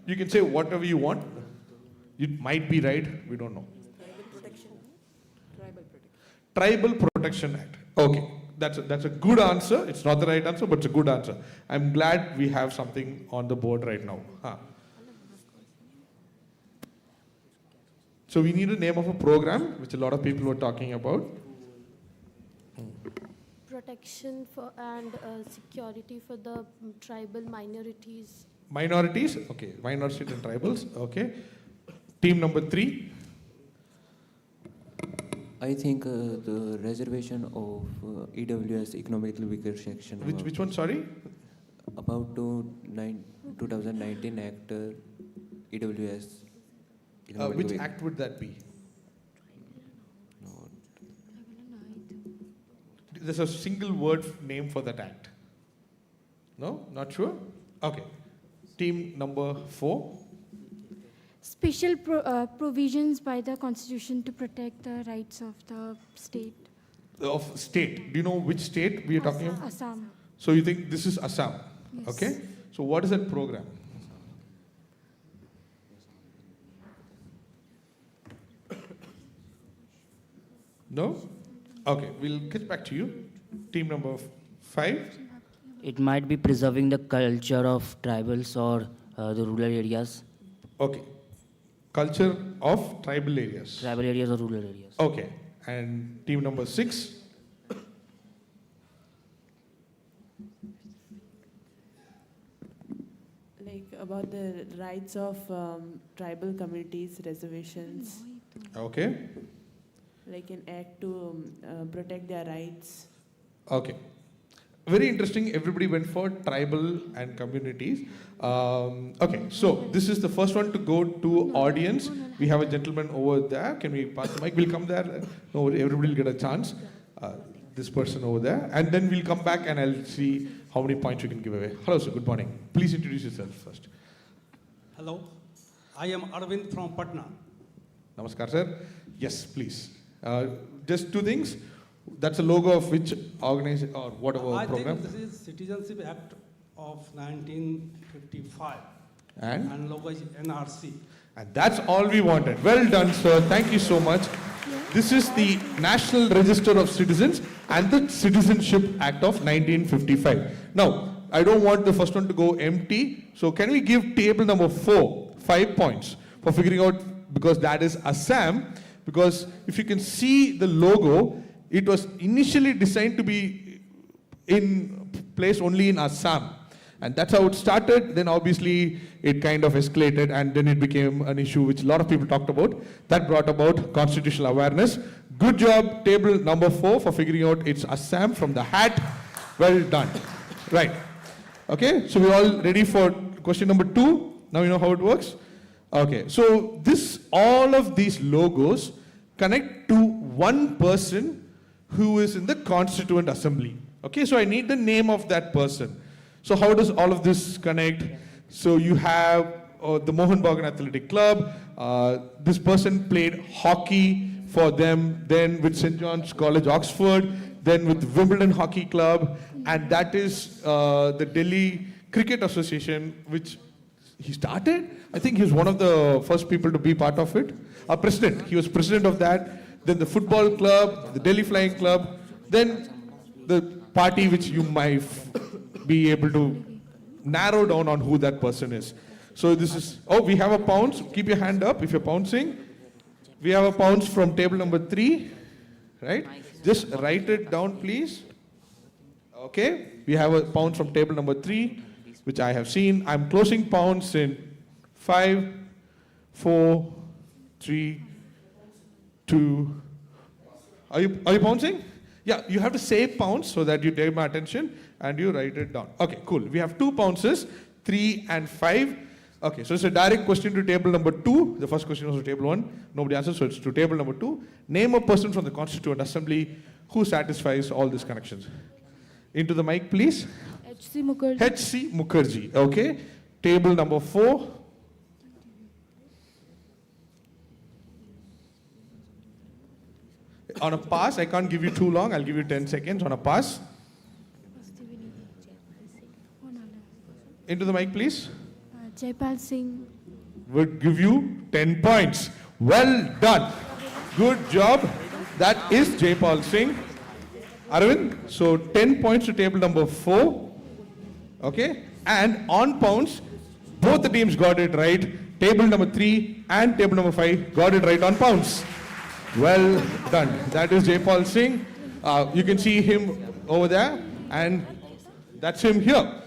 You can say whatever you want. It might be right, we don't know. Tribal Protection Act. Okay, that's a good answer. It's not the right answer, but it's a good answer. I'm glad we have something on the board right now. So we need a name of a program, which a lot of people were talking about. Protection for and security for the tribal minorities. Minorities? Okay, minorities and tribals. Okay. Team number 3. I think the reservation of EWS, economically weaker section. Which one, sorry? About 9. 2019 Act EWS. Which act would that be? There's a single word name for that act. No? Not sure? Okay. Team number 4. Special provisions by the Constitution to protect the rights of the state. Of state. Do you know which state we are talking about? Assam. So you think this is Assam? Yes. Okay. So what is that program? No? Okay, we'll get back to you. Team number 5. It might be preserving the culture of tribals or the rural areas. Okay. Culture of tribal areas. Tribal areas or rural areas. Okay. And team number 6. Like about the rights of tribal communities, reservations. Okay. Like an act to protect their rights. Okay. Very interesting. Everybody went for tribal and communities. Okay, so this is the first one to go to audience. We have a gentleman over there. Can we pass the mic? We'll come there. No, everybody will get a chance. This person over there. And then we'll come back and I'll see how many points we can give away. Hello, sir. Good morning. Please introduce yourself first. Hello. I am Arvind from Patna. Namaskar, sir. Yes, please. Just two things. That's a logo of which organization or whatever I program? think this is Citizenship Act of 1955. And logo is NRC. And that's all we wanted. Well done, sir. Thank you so much. This is the National Register of Citizens and the Citizenship Act of 1955. Now, I don't want the first one to go empty. So can we give table number 4 5 points for figuring out, because that is Assam. Because if you can see the logo, it was initially designed to be in place only in Assam. And that's how it started. Then obviously it kind of escalated and then it became an issue which a lot of people talked about. That brought about constitutional awareness. Good job, table number 4, for figuring out it's Assam from the hat. Well done. Right. Okay, so we're all ready for question number 2. Now you know how it works? Okay, so all of these logos connect to one person who is in the Constituent Assembly. Okay, so I need the name of that person. So how does all of this connect? So you have the Mohan Bagan Athletic Club. This person played hockey for them, then with St. John's College, Oxford, then with Wimbledon Hockey Club, and that is the Delhi Cricket Association, which he started. I think he was one of the first people to be part of it. President. He was president of that. Then the football club, the Delhi Flying Club, then the party which you might be able to narrow down on who that person is. So this is, we have a pounce. Keep your hand up if you're pouncing. We have a pounce from table number 3, right? Just write it down, please. Okay, we have a pounce from table number 3, which I have seen. I'm closing pounce in 5, 4, 3, 2. Are you pouncing? Yeah, you have to say pounce so that you take my attention and you write it down. Okay, cool. We have 2 pounces, 3 and 5. Okay, so it's a direct question to table number 2. The first question was to table 1. Nobody answered, so it's to table number 2. Name a person from the Constituent Assembly who satisfies all these connections. Into the mic, please. H.C. Mukherjee. H.C. Mukherjee. Okay. Table number 4. On a pass, I can't give you too long. I'll give you 10 seconds on a pass. Into the mic, please. Jaipal Singh. Would give you 10 points. Well done. Good job. That is Jaipal Singh. Arvind, so 10 points to table number 4. Okay. And on pounds, both the teams got it right. Table number 3 and table number 5 got it right on pounds. Well done. That is Jaipal Singh. You can see him over there, and that's him here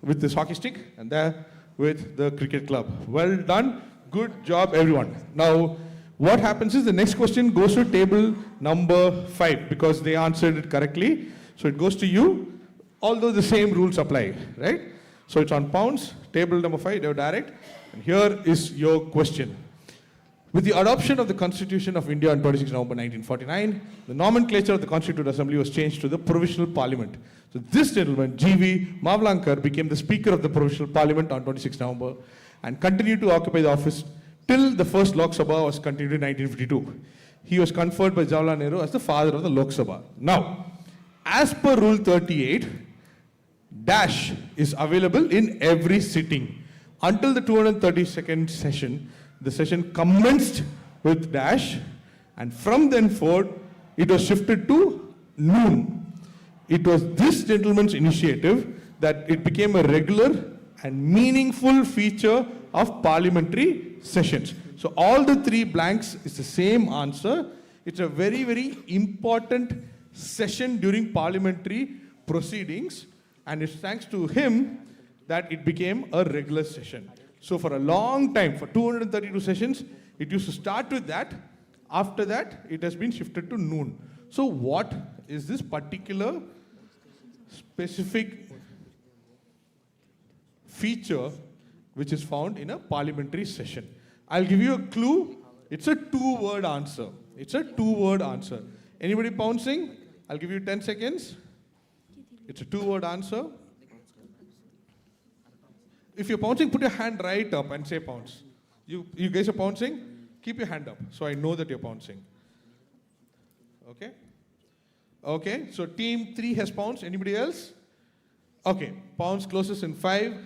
with this hockey stick, and there with the cricket club. Well done. Good job, everyone. Now, what happens is the next question goes to table number 5 because they answered it correctly. So it goes to you, although the same rules apply, right? So it's on pounds. Table number 5, they were direct. And here is your question. With the adoption of the Constitution of India on 26 November 1949, the nomenclature of the Constituent Assembly was changed to the Provisional Parliament. So this gentleman, G.V. Mavlankar, became the Speaker of the Provisional Parliament on 26 November and continued to occupy the office till the first Lok Sabha was continued in 1952. He was conferred by Jawaharlal Nehru as the father of the Lok Sabha. Now, as per Rule 38, dash is available in every sitting. Until the 232nd session, the session commenced with dash, and from then forward, it was shifted to noon. It was this gentleman's initiative that it became a regular and meaningful feature of parliamentary sessions. So all the 3 blanks is the same answer. It's a very, very important session during parliamentary proceedings, and it's thanks to him that it became a regular session. So for a long time, for 232 sessions, it used to start with that. After that, it has been shifted to noon. So what is this particular specific feature which is found in a parliamentary session? I'll give you a clue. It's a 2-word answer. It's a 2-word answer. Anybody pouncing? I'll give you 10 seconds. It's a 2-word answer. If you're pouncing, put your hand right up and say pounce. You guys are pouncing? Keep your hand up so I know that you're pouncing. Okay? Okay, so team 3 has pounced. Anybody else? Okay, pounce closes in 5,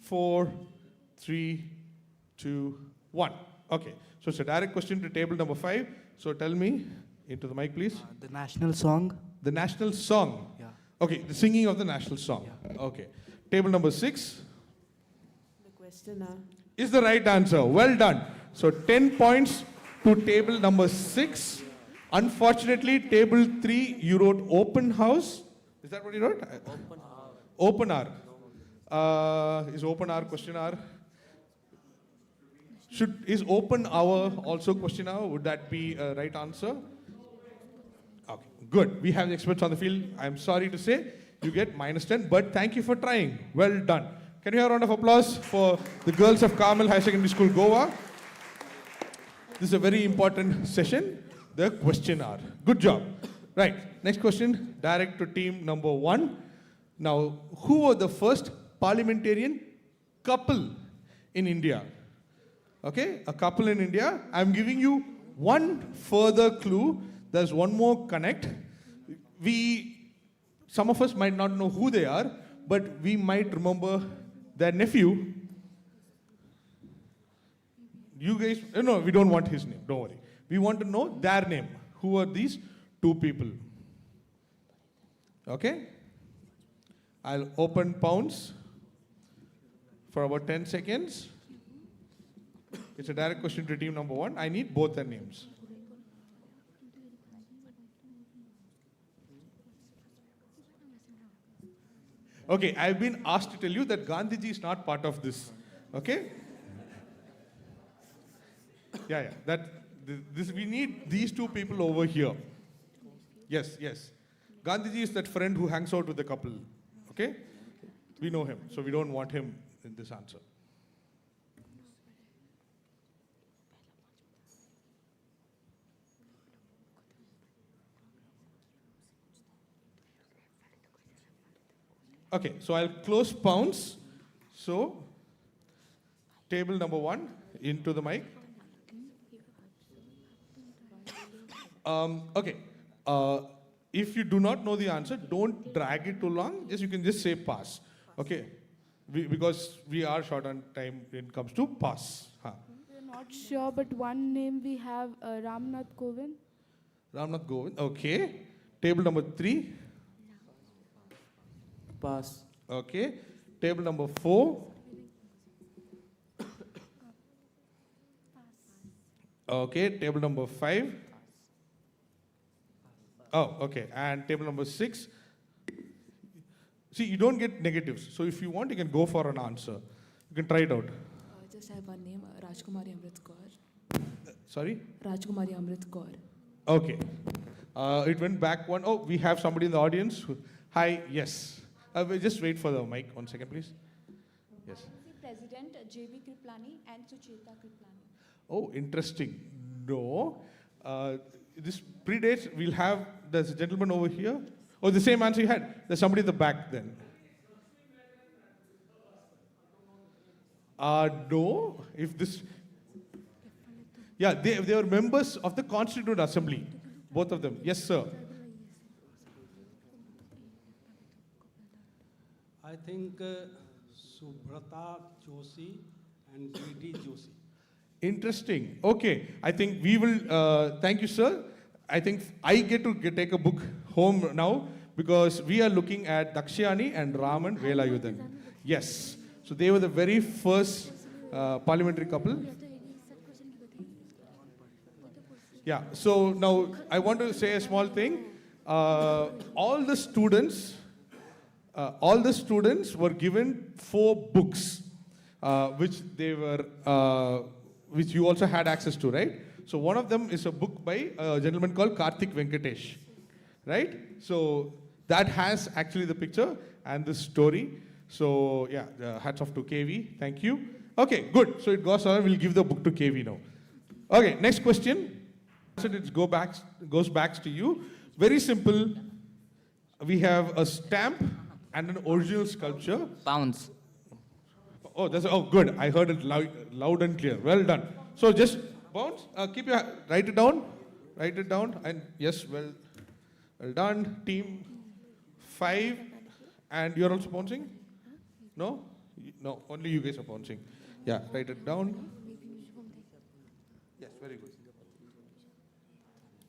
4, 3, 2, 1. Okay, so it's a direct question to table number 5. So tell me, into the mic please. The national song. The national song. Yeah. Okay, the singing of the national song. Yeah. Okay. Table number 6. The question is the right answer. Well done. So 10 points to table number 6. Unfortunately, table 3, you wrote open house. Is that what you wrote? Open hour. Is open hour question hour? Is open hour also question hour? Would that be a right answer? Okay, good. We have the experts on the field. I'm sorry to say you get -10, but thank you for trying. Well done. Can you have a round of applause for the girls of Carmel High Secondary School, Goa? This is a very important session, the question hour. Good job. Right, next question, direct to team number 1. Now, who were the first parliamentarian couple in India? Okay, a couple in India. I'm giving you one further clue. There's one more connect. Some of us might not know who they are, but we might remember their nephew. You guys, no, we don't want his name, don't worry. We want to know their name. Who are these 2 people? Okay? I'll open pounds for about 10 seconds. It's a direct question to team number 1. I need both their names. Okay, I've been asked to tell you that Gandhiji is not part of this. Okay? Yeah. We need these 2 people over here. Yes. Gandhiji is that friend who hangs out with the couple. Okay? We know him, so we don't want him in this answer. Okay, so I'll close pounds. So, table number 1, into the mic. Okay, if you do not know the answer, don't drag it too long. You can just say pass. Okay, because we are short on time when it comes to pass. We're not sure, but one name we have, Ramnath Kovind. Ramnath Kovind, okay. Table number 3. Pass. Okay. Table number 4. Okay. Table number 5. Oh, okay. And table number 6. See, you don't get negatives. So if you want, you can go for an answer. You can try it out. Just have one name, Rajkumari Amrit Kaur. Sorry? Rajkumari Amrit Kaur. Okay. It went back one. Oh, we have somebody in the audience. Hi, yes. Just wait for the mic. 1 second, please. Yes. President J.B. Kriplani and Sucheta Kriplani. Oh, interesting. No. This predates. We'll have, there's a gentleman over here. Oh, the same answer you had. There's somebody in the back then. No. If this... Yeah, they were members of the Constituent Assembly. Both of them. Yes, sir. I think Subrata Joshi and G.D. Joshi. Interesting. Okay. I think we will, thank you, sir. I think I get to take a book home now because we are looking at Dakshayani and Raman Velayudan. Yes. So they were the very first parliamentary couple. Yeah. So now I want to say a small thing. All the students were given 4 books, which they were, which you also had access to, right? So one of them is a book by a gentleman called Karthik Venkatesh, right? So that has actually the picture and the story. So yeah, hats off to KV. Thank you. Okay, good. So it goes on. We'll give the book to KV now. Okay, next question. So it goes back to you. Very simple. We have a stamp and an original sculpture. Pounds. Oh, good. I heard it loud and clear. Well done. So just bounce. Write it down. Write it down. And yes, well done. Team 5. And you're also bouncing? No? No, only you guys are bouncing. Yeah, write it down. Yes, very good.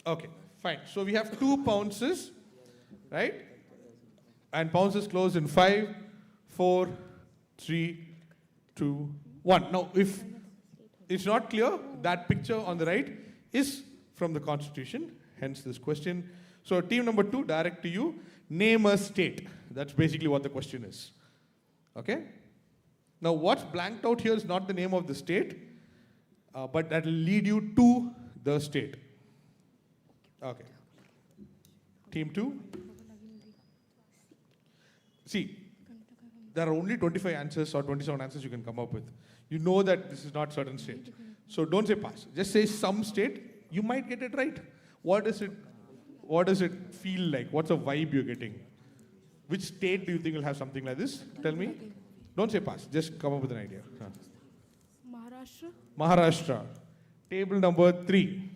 Okay, fine. So we have 2 bounces, right? And bounces close in 5, 4, 3, 2, 1. Now, if it's not clear, that picture on the right is from the Constitution, hence this question. So team number 2, direct to you. Name a state. That's basically what the question is. Okay? Now, what's blanked out here is not the name of the state, but that will lead you to the state. Okay. Team 2. See, there are only 25 answers or 27 answers you can come up with. You know that this is not certain state. So don't say pass. Just say some state. You might get it right. What does it feel like? What's the vibe you're getting? Which state do you think will have something like this? Tell me. Don't say pass. Just come up with an idea. Maharashtra. Maharashtra. Table number 3.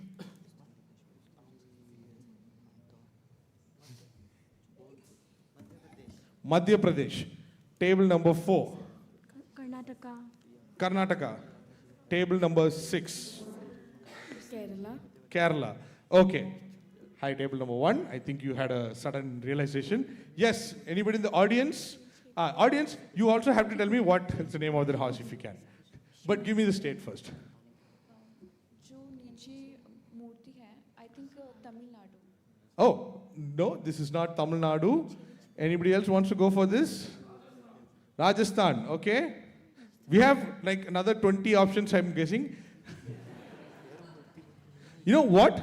Madhya Pradesh. Table number 4. Karnataka. Karnataka. Table number 6. Kerala. Kerala. Okay. Hi, table number 1. I think you had a sudden realization. Yes, anybody in the audience? Audience, you also have to tell me what is the name of the house if you can. But give me the state first. जो नीचे मूर्ति है, I think Tamil Nadu. Oh, no, this is not Tamil Nadu. Anybody else wants to go for this? Rajasthan, okay. We have like another 20 options, I'm guessing. You know what?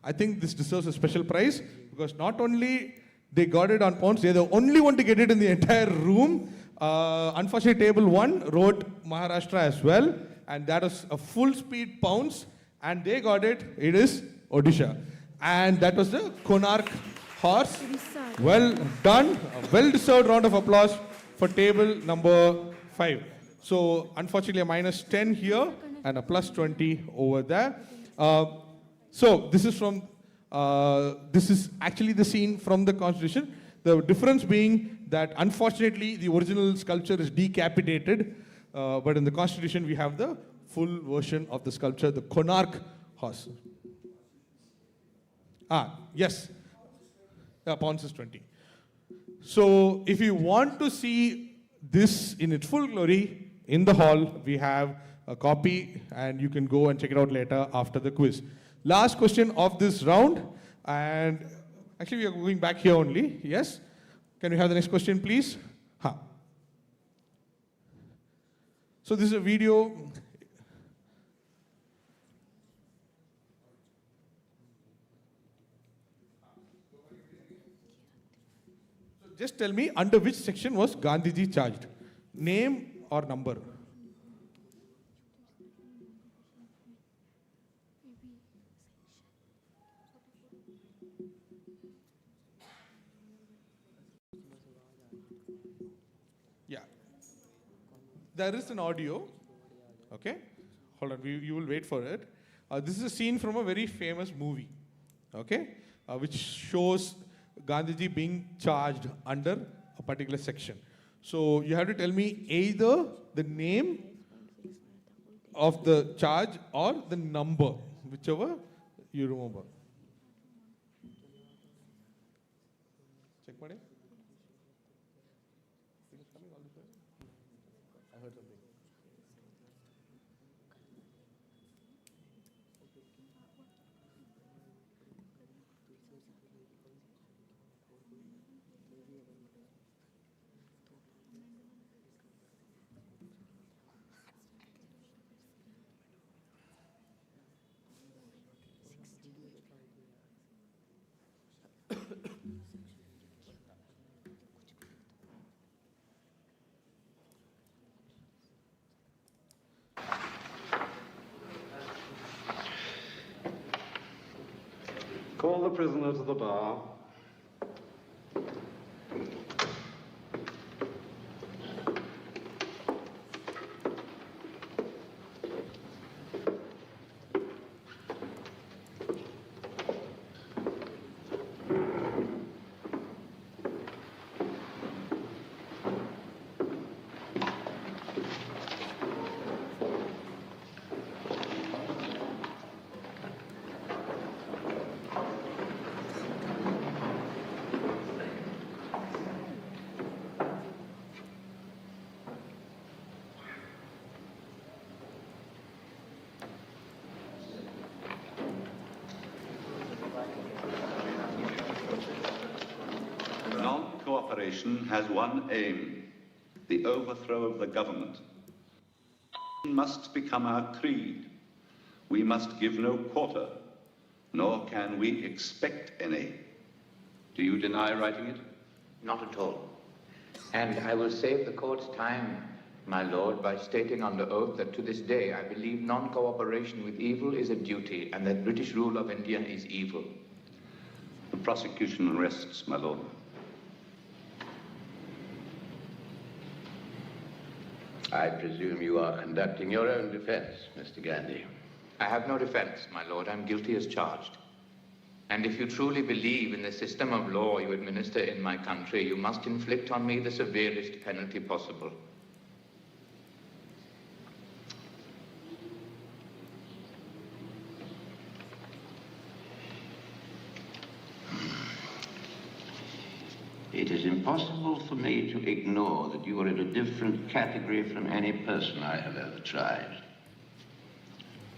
I think this deserves a special prize because not only they got it on pounds, they're the only one to get it in the entire room. Unfortunately, table 1 wrote Maharashtra as well, and that was a full speed pounds, and they got it. It is Odisha. And that was the Konark horse. Well done. A well-deserved round of applause for table number 5. So, unfortunately, a minus 10 here and a plus 20 over there. So, this is actually the scene from the Constitution. The difference being that, unfortunately, the original sculpture is decapitated. But in the Constitution, we have the full version of the sculpture, the Konark horse. Yes. Pounds is 20. So, if you want to see this in its full glory, in the hall, we have a copy, and you can go and check it out later after the quiz. Last question of this round, and actually we are going back here only, yes? Can we have the next question, please? So this is a video. So just tell me, under which section was Gandhiji charged? Name or number? Yeah. There is an audio. Okay. Hold on. You will wait for it. This is a scene from a very famous movie. Okay. Which shows Gandhiji being charged under a particular section. So you have to tell me either the name of the charge or the number, whichever you remember. Check my name. I heard something. Call the prisoner to the bar. Non-cooperation has one aim, the overthrow of the government. It must become our creed. We must give no quarter, nor can we expect any. Do you deny writing it? Not at all. And I will save the court's time, my lord, by stating under oath that to this day I believe non-cooperation with evil is a duty and that British rule of India is evil. The prosecution rests, my lord. I presume you are conducting your own defense, Mr. Gandhi. I have no defense, my lord. I'm guilty as charged. And if you truly believe in the system of law you administer in my country, you must inflict on me the severest penalty possible. It is impossible for me to ignore that you are in a different category from any person I have ever tried,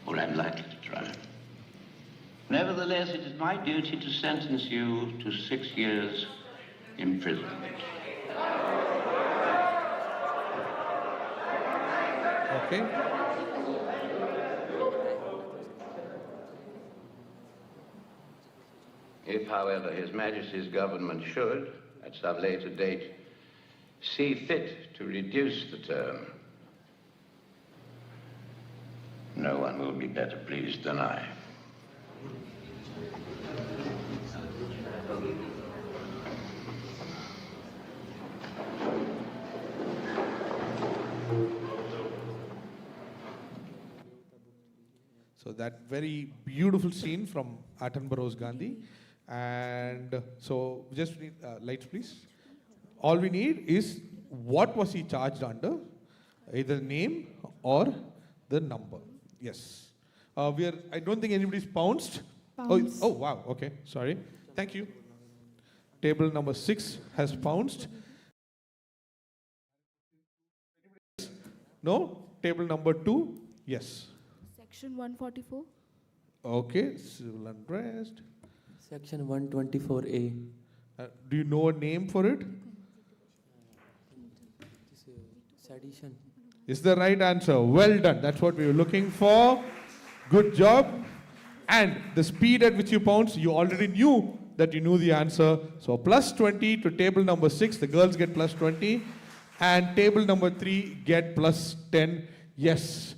or am likely to try. Nevertheless, it is my duty to sentence you to 6 years imprisonment. Okay. If, however, His Majesty's government should, at some later date, see fit to reduce the term, no one will be better pleased than I. So that very beautiful scene from Attenborough's Gandhi. And so just need lights, please. All we need is what was he charged under, either name or the number. Yes. I don't think anybody's pounced. Oh, wow. Okay. Sorry. Thank you. Table number 6 has pounced. No? Table number 2? Yes. Section 144. Okay. Civil unrest. Section 124A. Do you know a name for it? Sedition. Is the right answer. Well done. That's what we were looking for. Good job. And the speed at which you pounced, you already knew that you knew the answer. So plus 20 to table number 6. The girls get plus 20. And table number 3, get plus 10. Yes,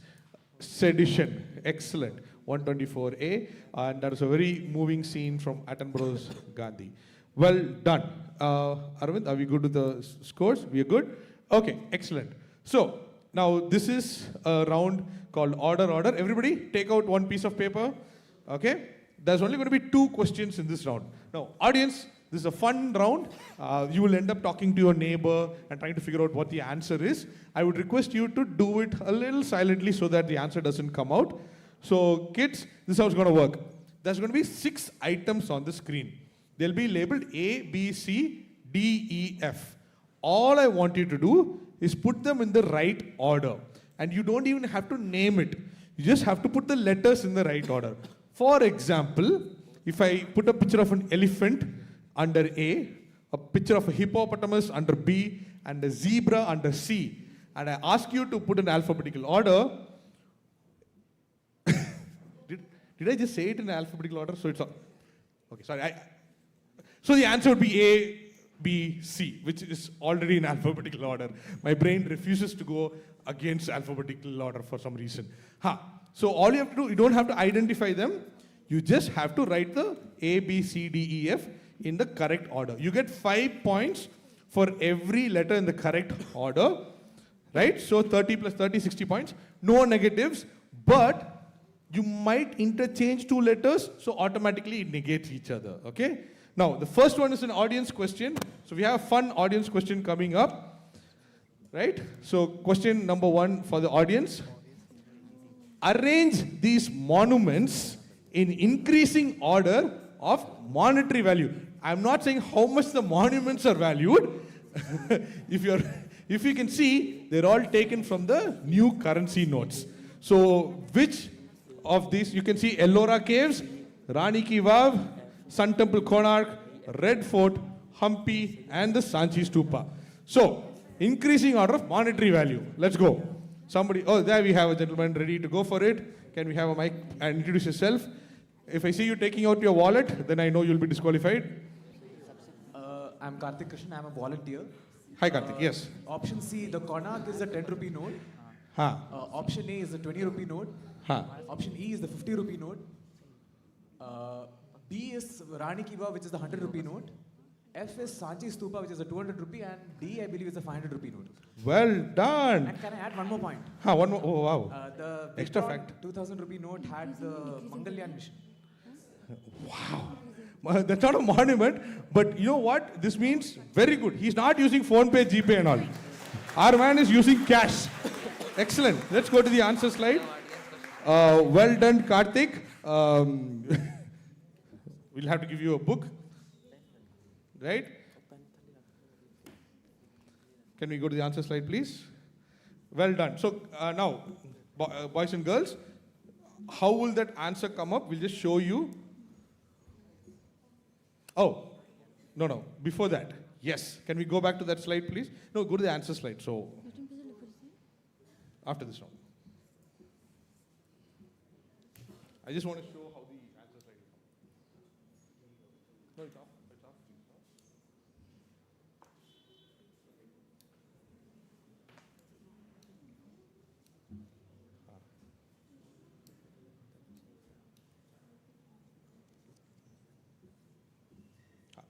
sedition. Excellent. 124A. And that is a very moving scene from Attenborough's Gandhi. Well done. Arvind, are we good with the scores? We are good? Okay, excellent. So, now this is a round called order. Everybody take out one piece of paper. Okay? There's only going to be 2 questions in this round. Now, audience, this is a fun round. You will end up talking to your neighbor and trying to figure out what the answer is. I would request you to do it a little silently so that the answer doesn't come out. So, kids, this is how it's going to work. There's going to be 6 items on the screen. They'll be labeled A, B, C, D, E, F. All I want you to do is put them in the right order. And you don't even have to name it. You just have to put the letters in the right order. For example, if I put a picture of an elephant under A, a picture of a hippopotamus under B, and a zebra under C, and I ask you to put in alphabetical order, did I just say it in alphabetical order? So it's okay, sorry. So the answer would be A, B, C, which is already in alphabetical order. My brain refuses to go against alphabetical order for some reason. So all you have to do, you don't have to identify them. You just have to write the A, B, C, D, E, F in the correct order. You get 5 points for every letter in the correct order, right? So 30 plus 30, 60 points. No negatives, but you might interchange 2 letters, so automatically it negates each other, okay? Now, the first one is an audience question. So we have a fun audience question coming up, right? So question number 1 for the audience. Arrange these monuments in increasing order of monetary value. I'm not saying how much the monuments are valued. If you can see, they're all taken from the new currency notes. So which of these, you can see Ellora Caves, Rani Ki Vav, Sun Temple Konark, Red Fort, Hampi, and the Sanchi Stupa. So, increasing order of monetary value. Let's go. Somebody, oh, there we have a gentleman ready to go for it. Can we have a mic and introduce yourself? If I see you taking out your wallet, then I know you'll be disqualified. I'm Karthik Krishnan, I'm a volunteer. Hi Karthik, yes. Option C, the Konark is the 10 rupee note. Option A is the 20 rupee note. Option E is the 50 rupee note. B is Rani Ki Vav, which is the 100 rupee note. F is Sanchi Stupa, which is the 200 rupee. And D, I believe, is the 500 rupee note. Well done. And can I add one more point? One more, oh wow. The extra fact. 2000 rupee note had the Mangalyan mission. Wow. That's not a monument, but you know what? This means very good. He's not using PhonePe, GPay and all. Our man is using cash. Excellent. Let's go to the answer slide. Well done, Karthik. We'll have to give you a book. Right? Can we go to the answer slide, please? Well done. So now, boys and girls, how will that answer come up? We'll just show you. Oh, no. Before that, yes. Can we go back to that slide, please? No, go to the answer slide. So, after this round. I just want to show how the answer slide is. No, it's off. It's off.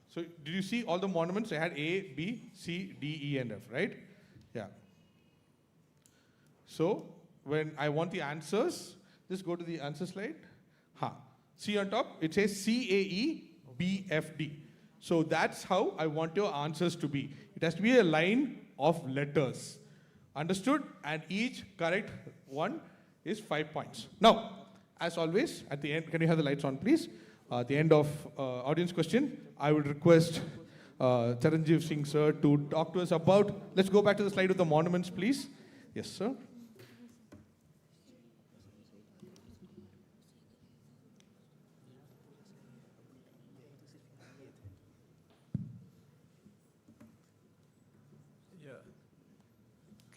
So, did you see all the monuments? I had A, B, C, D, E, and F, right? Yeah. So, when I want the answers, just go to the answer slide. See on top, it says CAEBFD. So that's how I want your answers to be. It has to be a line of letters. Understood? And each correct one is 5 points. Now, as always, at the end, can you have the lights on, please? At the end of audience question, I would request Charanjeev Singh, sir, to talk to us about, let's go back to the slide with the monuments, please. Yes, sir.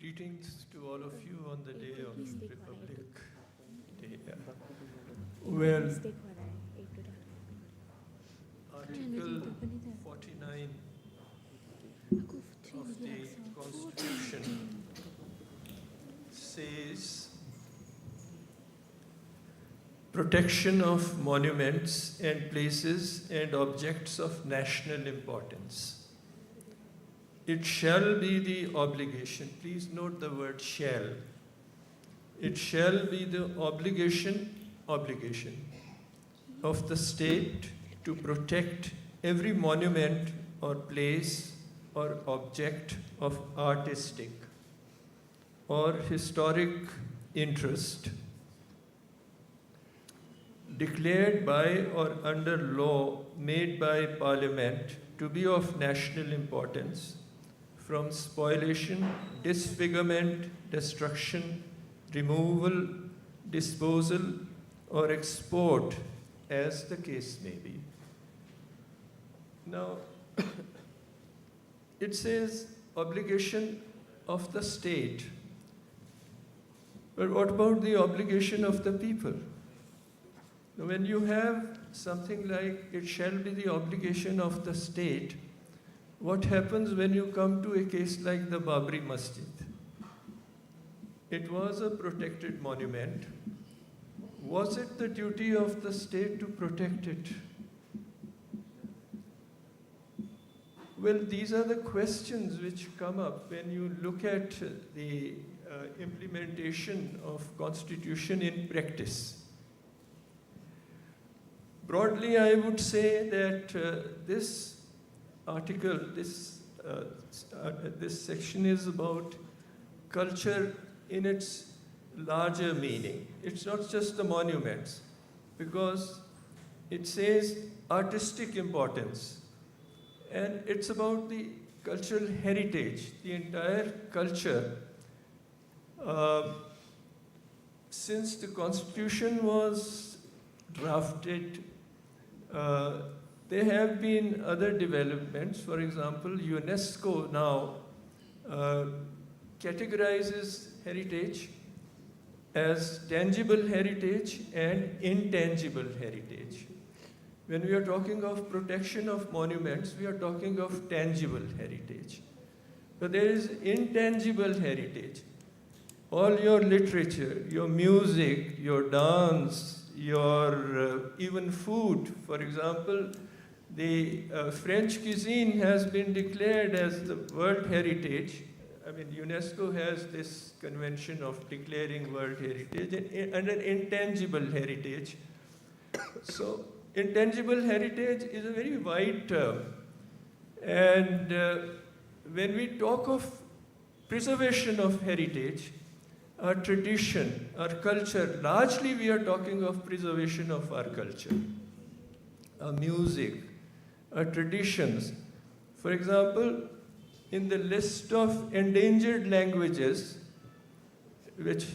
Greetings to all of you on the day of Republic Day. Well, Article 49 of the Constitution says protection of monuments and places and objects of national importance. It shall be the obligation, please note the word shall. It shall be the obligation of the state to protect every monument or place or object of artistic or historic interest declared by or under law made by Parliament to be of national importance from spoliation, disfigurement, destruction, removal, disposal, or export, as the case may be. Now, it says obligation of the state. But what about the obligation of the people? When you have something like it shall be the obligation of the state, what happens when you come to a case like the Babri Masjid? It was a protected monument. Was it the duty of the state to protect it? Well, these are the questions which come up when you look at the implementation of Constitution in practice. Broadly, I would say that this article, this section is about culture in its larger meaning. It's not just the monuments, because it says artistic importance, and it's about the cultural heritage, the entire culture. Since the Constitution was drafted, there have been other developments. For example, UNESCO now categorizes heritage as tangible heritage and intangible heritage. When we are talking of protection of monuments, we are talking of tangible heritage. But there is intangible heritage. All your literature, your music, your dance, your even food. For example, the French cuisine has been declared as the World Heritage. I mean, UNESCO has this convention of declaring World Heritage under intangible heritage. So, intangible heritage is a very wide term. And when we talk of preservation of heritage, our tradition, our culture, largely we are talking of preservation of our culture, our music, our traditions. For example, in the list of endangered languages, which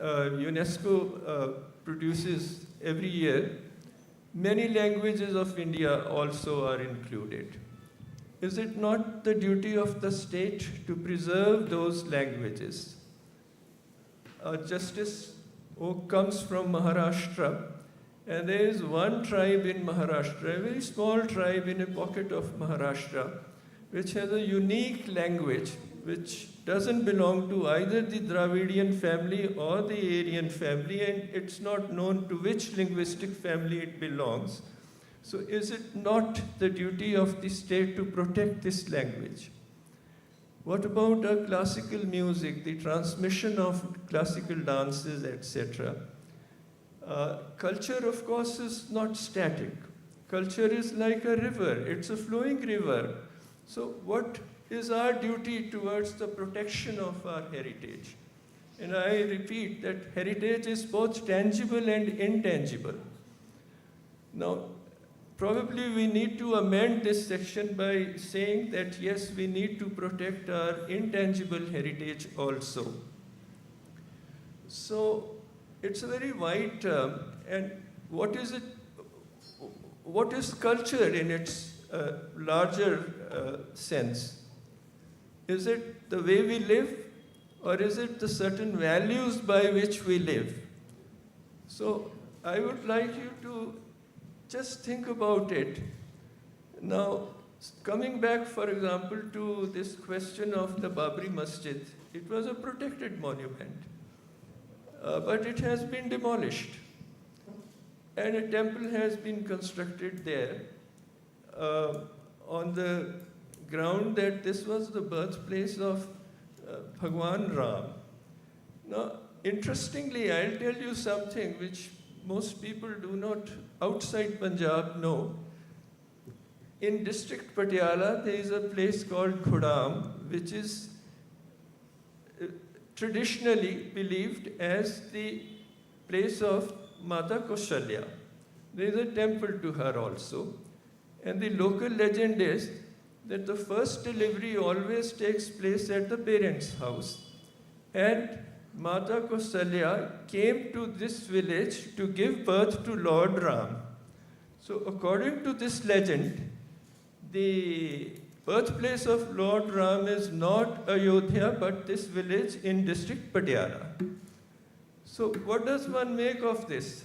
UNESCO produces every year, many languages of India also are included. Is it not the duty of the state to preserve those languages? Justice Oak comes from Maharashtra, and there is one tribe in Maharashtra, a very small tribe in a pocket of Maharashtra, which has a unique language which doesn't belong to either the Dravidian family or the Aryan family, and it's not known to which linguistic family it belongs. So is it not the duty of the state to protect this language? What about our classical music, the transmission of classical dances, etc.? Culture, of course, is not static. Culture is like a river. It's a flowing river. So what is our duty towards the protection of our heritage? And I repeat that heritage is both tangible and intangible. Now, probably we need to amend this section by saying that yes, we need to protect our intangible heritage also. So it's a very wide term, and what is it? What is culture in its larger sense? Is it the way we live, or is it the certain values by which we live? So I would like you to just think about it. Now, coming back, for example, to this question of the Babri Masjid, it was a protected monument. but it has been demolished. And a temple has been constructed there on the ground that this was the birthplace of Bhagwan Ram. Now, interestingly, I'll tell you something which most people do not outside Punjab know. In district Patiala, there is a place called Khudam, which is traditionally believed as the place of Mata Kaushalya. There is a temple to her also. And the local legend is that the first delivery always takes place at the parents' house. And Mata Kaushalya came to this village to give birth to Lord Ram. So according to this legend, the birthplace of Lord Ram is not Ayodhya, but this village in district Patiala. So what does one make of this?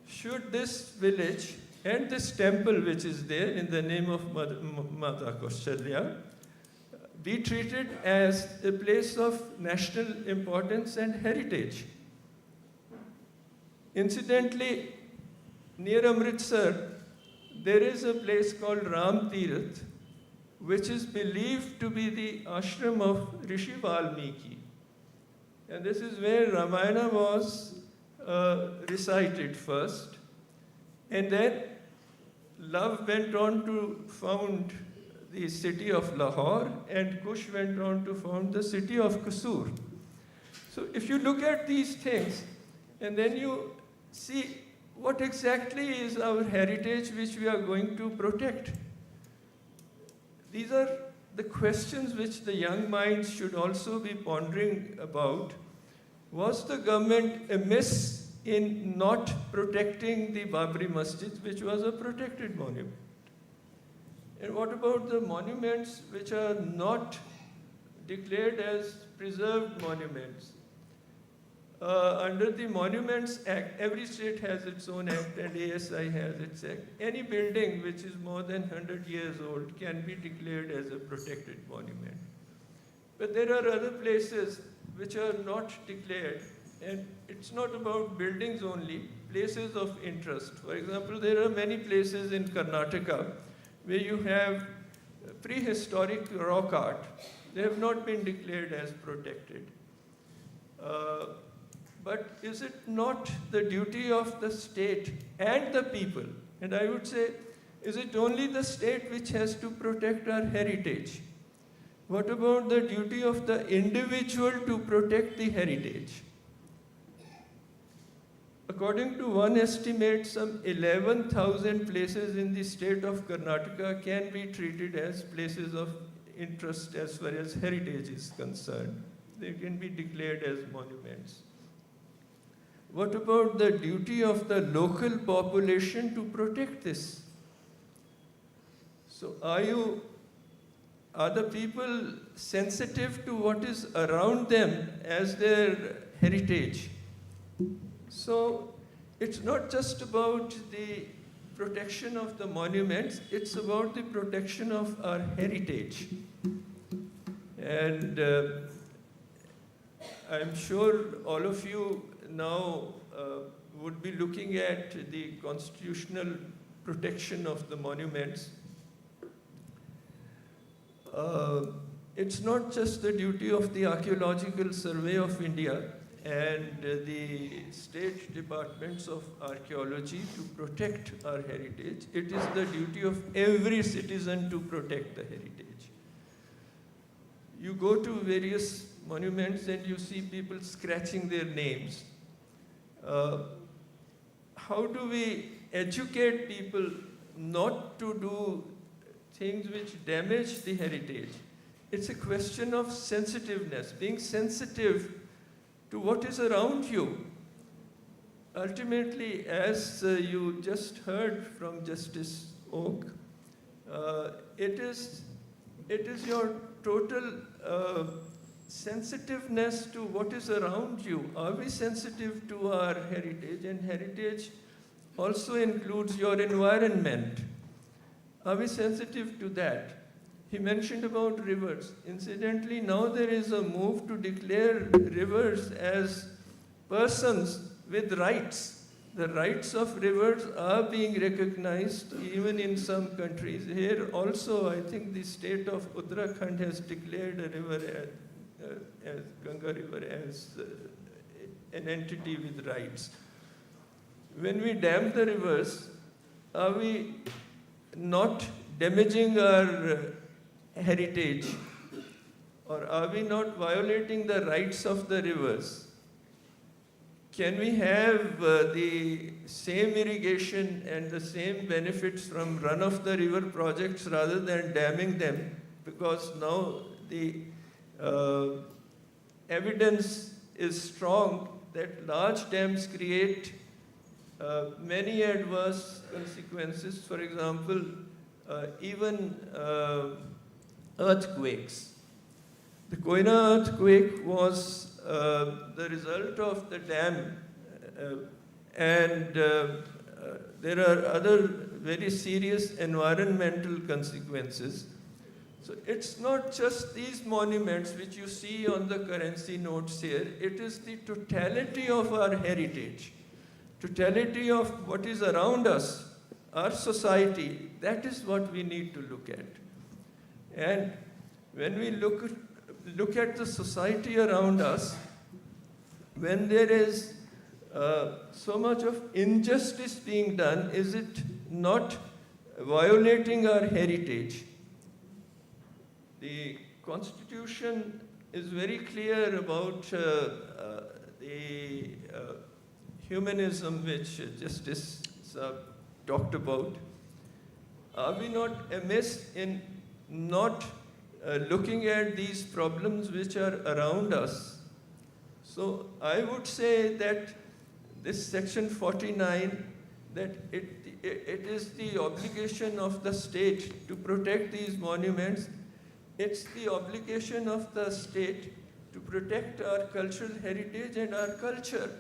Should this village and this temple which is there in the name of Mata Kaushalya be treated as a place of national importance and heritage? Incidentally, near Amritsar, there is a place called Ram Tirath, which is believed to be the ashram of Rishi Valmiki. And this is where Ramayana was recited first. And then Love went on to found the city of Lahore, and Kush went on to found the city of Kasur. So if you look at these things, and then you see what exactly is our heritage which we are going to protect. These are the questions which the young minds should also be pondering about. Was the government amiss in not protecting the Babri Masjid, which was a protected monument? And what about the monuments which are not declared as preserved monuments? Under the Monuments Act, every state has its own act and ASI has its act. Any building which is more than 100 years old can be declared as a protected monument. But there are other places which are not declared, and it's not about buildings only, places of interest. For example, there are many places in Karnataka where you have prehistoric rock art. They have not been declared as protected. But is it not the duty of the state and the people? And I would say, is it only the state which has to protect our heritage? What about the duty of the individual to protect the heritage? According to one estimate, some 11,000 places in the state of Karnataka can be treated as places of interest as far as heritage is concerned. They can be declared as monuments. What about the duty of the local population to protect this? So are the people sensitive to what is around them as their heritage? So it's not just about the protection of the monuments, it's about the protection of our heritage. And I'm sure all of you now would be looking at the constitutional protection of the monuments. It's not just the duty of the Archaeological Survey of India and the state departments of archaeology to protect our heritage. It is the duty of every citizen to protect the heritage. You go to various monuments and you see people scratching their names. How do we educate people not to do things which damage the heritage? It's a question of sensitiveness, being sensitive to what is around you. Ultimately, as you just heard from Justice Oak, it is your total sensitiveness to what is around you. Are we sensitive to our heritage? And heritage also includes your environment. Are we sensitive to that? He mentioned about rivers. Incidentally, now there is a move to declare rivers as persons with rights. The rights of rivers are being recognized even in some countries. Here also, I think the state of Uttarakhand has declared a river as Ganga River as an entity with rights. When we dam the rivers, are we not damaging our heritage? Or are we not violating the rights of the rivers? Can we have the same irrigation and the same benefits from run-of-the-river projects rather than damming them? Because now the evidence is strong that large dams create many adverse consequences. For example, even earthquakes. The Koina earthquake was the result of the dam, and there are other very serious environmental consequences. So it's not just these monuments which you see on the currency notes here, it is the totality of our heritage, totality of what is around us, our society. That is what we need to look at. And when we look at the society around us, when there is so much of injustice being done, is it not violating our heritage? The Constitution is very clear about the humanism which Justice talked about. Are we not amiss in not looking at these problems which are around us? So I would say that this section 49, that it is the obligation of the state to protect these monuments. It's the obligation of the state to protect our cultural heritage and our culture.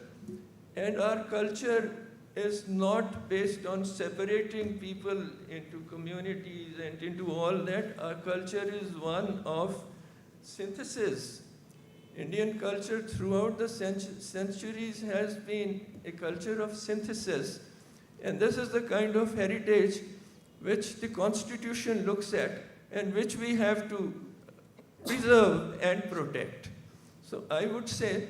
And our culture is not based on separating people into communities and into all that. Our culture is one of synthesis. Indian culture throughout the centuries has been a culture of synthesis. And this is the kind of heritage which the Constitution looks at and which we have to preserve and protect. So I would say,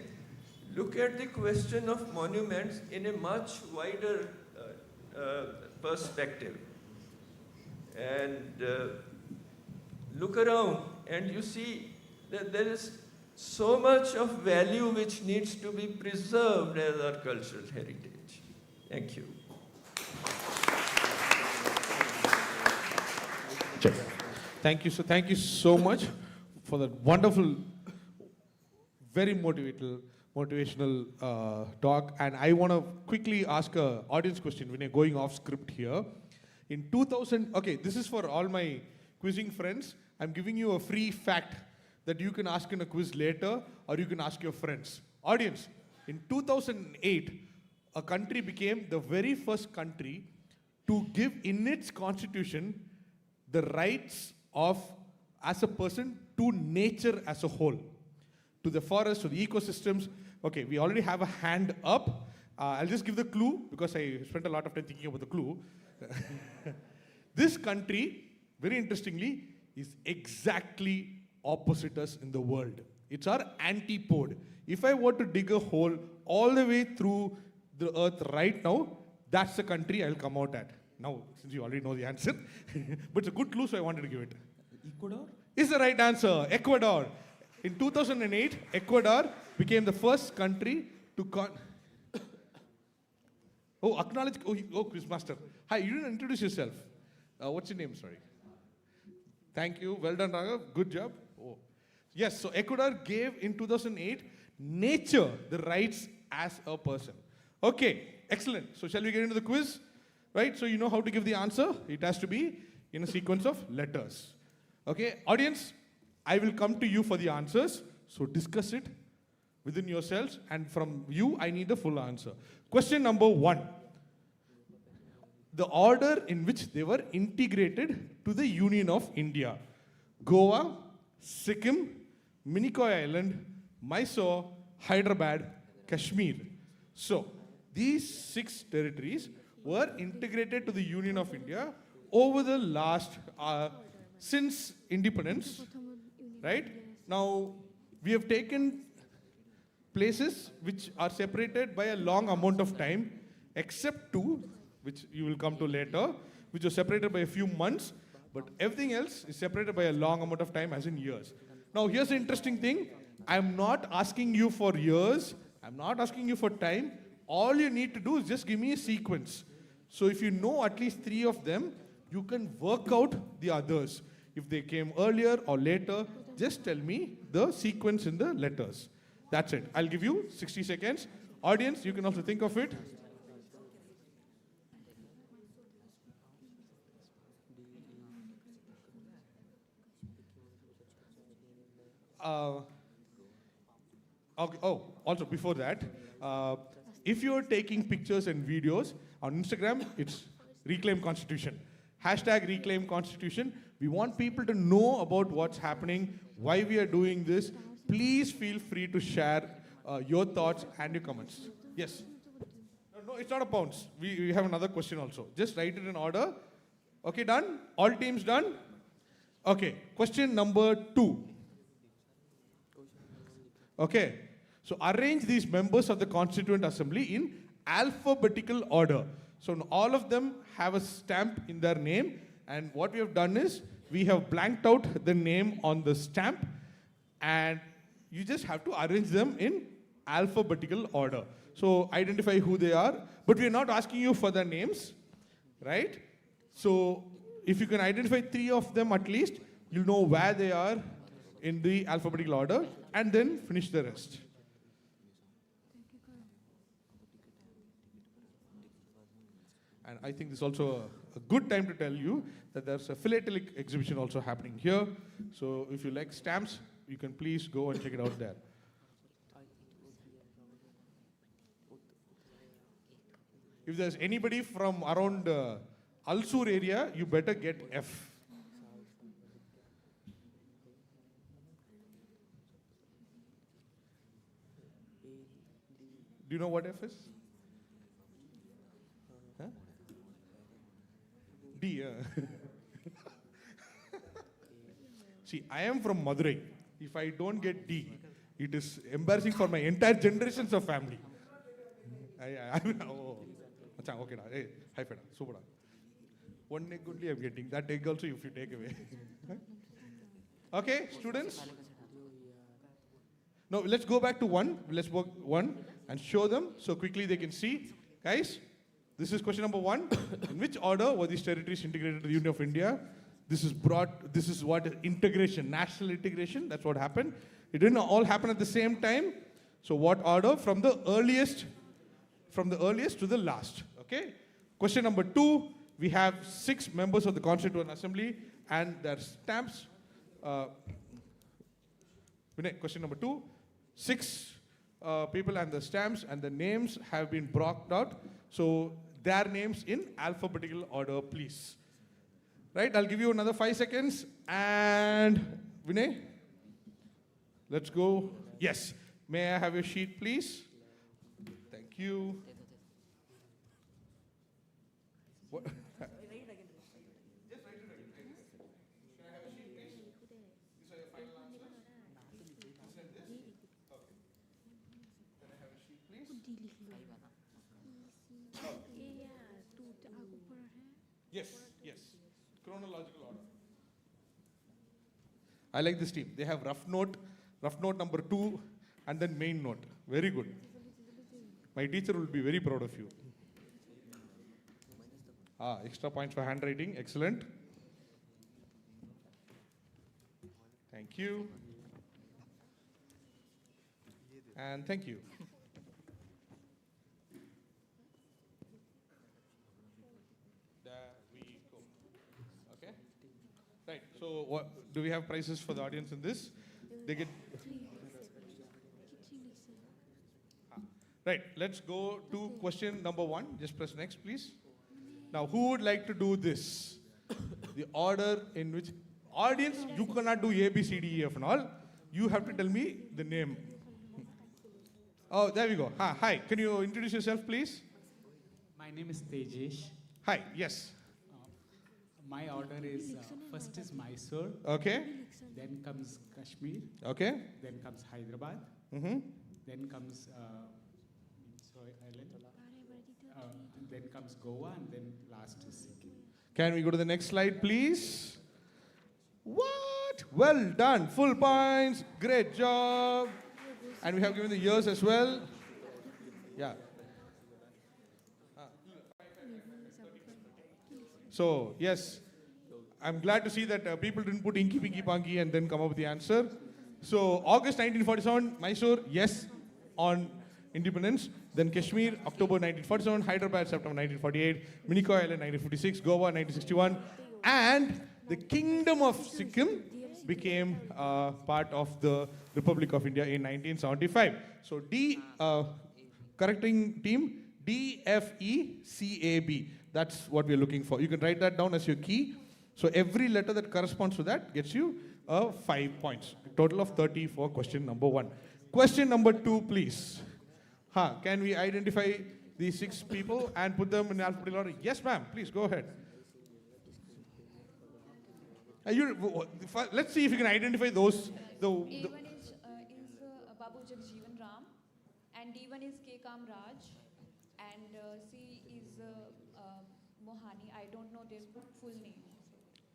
look at the question of monuments in a much wider perspective. And look around and you see that there is so much of value which needs to be preserved as our cultural heritage. Thank you. Check. Thank you so much for that wonderful, very motivational talk. And I want to quickly ask an audience question when you're going off script here. In 2000, okay, this is for all my quizzing friends. I'm giving you a free fact that you can ask in a quiz later, or you can ask your friends. Audience, in 2008, a country became the very first country to give in its constitution the rights of, as a person, to nature as a whole, to the forest, to the ecosystems. Okay, we already have a hand up. I'll just give the clue because I spent a lot of time thinking about the clue. This country, very interestingly, is exactly opposite us in the world. It's our antipode. If I were to dig a hole all the way through the earth right now, that's the country I'll come out at. Now, since you already know the answer, but it's a good clue, so I wanted to give it. Ecuador? Is the right answer. Ecuador. In 2008, Ecuador became the first country to acknowledge. Oh, Quizmaster. Hi, you didn't introduce yourself. What's your name? Sorry. Thank you. Well done, Raghav. Good job. Oh. Yes, so Ecuador gave in 2008 nature the rights as a person. Okay, excellent. So shall we get into the quiz? Right, so you know how to give the answer. It has to be in a sequence of letters. Okay, audience, I will come to you for the answers. So discuss it within yourselves, and from you, I need the full answer. Question number 1. The order in which they were integrated to the Union of India. Goa, Sikkim, Minicoy Island, Mysore, Hyderabad, Kashmir. So, these 6 territories were integrated to the Union of India over the last, since independence, right? Now, we have taken places which are separated by a long amount of time, except 2, which you will come to later, which are separated by a few months, but everything else is separated by a long amount of time, as in years. Now, here's the interesting thing. I'm not asking you for years. I'm not asking you for time. All you need to do is just give me a sequence. So if you know at least 3 of them, you can work out the others. If they came earlier or later, just tell me the sequence in the letters. That's it. I'll give you 60 seconds. Audience, you can also think of it. Okay, also before that, if you're taking pictures and videos on Instagram, it's Reclaim Constitution. Hashtag Reclaim Constitution. We want people to know about what's happening, why we are doing this. Please feel free to share your thoughts and your comments. Yes? No, it's not a bounce. We have another question also. Just write it in order. Okay, done? All teams done? Okay, question number 2. Okay, so arrange these members of the Constituent Assembly in alphabetical order. So all of them have a stamp in their name, and what we have done is we have blanked out the name on the stamp, and you just have to arrange them in alphabetical order. So identify who they are, but we are not asking you for their names, right? So if you can identify 3 of them at least, you'll know where they are in the alphabetical order, and then finish the rest. And I think this is also a good time to tell you that there's a philatelic exhibition also happening here. So if you like stamps, you can please go and check it out there. If there's anybody from around Alsur area, you better get F. Do you know what F is? Huh? D. See, I am from Madurai. If I don't get D, it is embarrassing for my entire generations of family. Okay, hey, hi, Feda, super. 1 egg only I'm getting. That egg also if you take away. Okay, students. Now let's go back to 1. Let's work 1 and show them so quickly they can see. Guys, this is question number 1. In which order were these territories integrated to the Union of India? This is what integration, national integration, that's what happened. It didn't all happen at the same time. So what order? From the earliest to the last. Okay? Question number 2, we have 6 members of the Constituent Assembly and their stamps. Question number 2, 6 people and the stamps and the names have been blocked out. So their names in alphabetical order, please. Right, I'll give you another 5 seconds. And Vinay, let's go. Yes, may I have your sheet, please? Thank you. What? Yes, chronological order. I like this team. They have rough note number 2, and then main note. Very good. My teacher will be very proud of you. Extra points for handwriting. Excellent. Thank you. And thank you. Right, so do we have prizes for the audience in this? They get... Right, let's go to question number 1. Just press next, please. Now, who would like to do this? The order in which... Audience, you cannot do A, B, C, D, E, F and all. You have to tell me the name. Oh, there we go. Hi, can you introduce yourself, please? My name is Tejesh. Hi, yes. My order is, first is Mysore. Okay. Then comes Kashmir. Okay. Then comes Hyderabad. Then comes, then comes Goa, and then last is Sikkim. Can we go to the next slide, please? What? Well done. Full points. Great job. And we have given the years as well. Yeah. So, yes, I'm glad to see that people didn't put Inky Pinky Punky and then come up with the answer. So, August 1947, Mysore, yes, on independence. Then Kashmir, October 1947, Hyderabad, September 1948, Minicoy Island, 1956, Goa, 1961, and the Kingdom of Sikkim became part of the Republic of India in 1975. So, correcting team, DFECAB. That's what we're looking for. You can write that down as your key. So every letter that corresponds to that gets you 5 points. A total of 30 for question number 1. Question number 2, please. Can we identify these 6 people and put them in alphabetical order? Yes, ma'am. Please go ahead. Let's see if you can identify those. A1 is Babu Jagjeevan Ram, and D1 is K. Kamraj, and C is Mohani. I don't know their full name.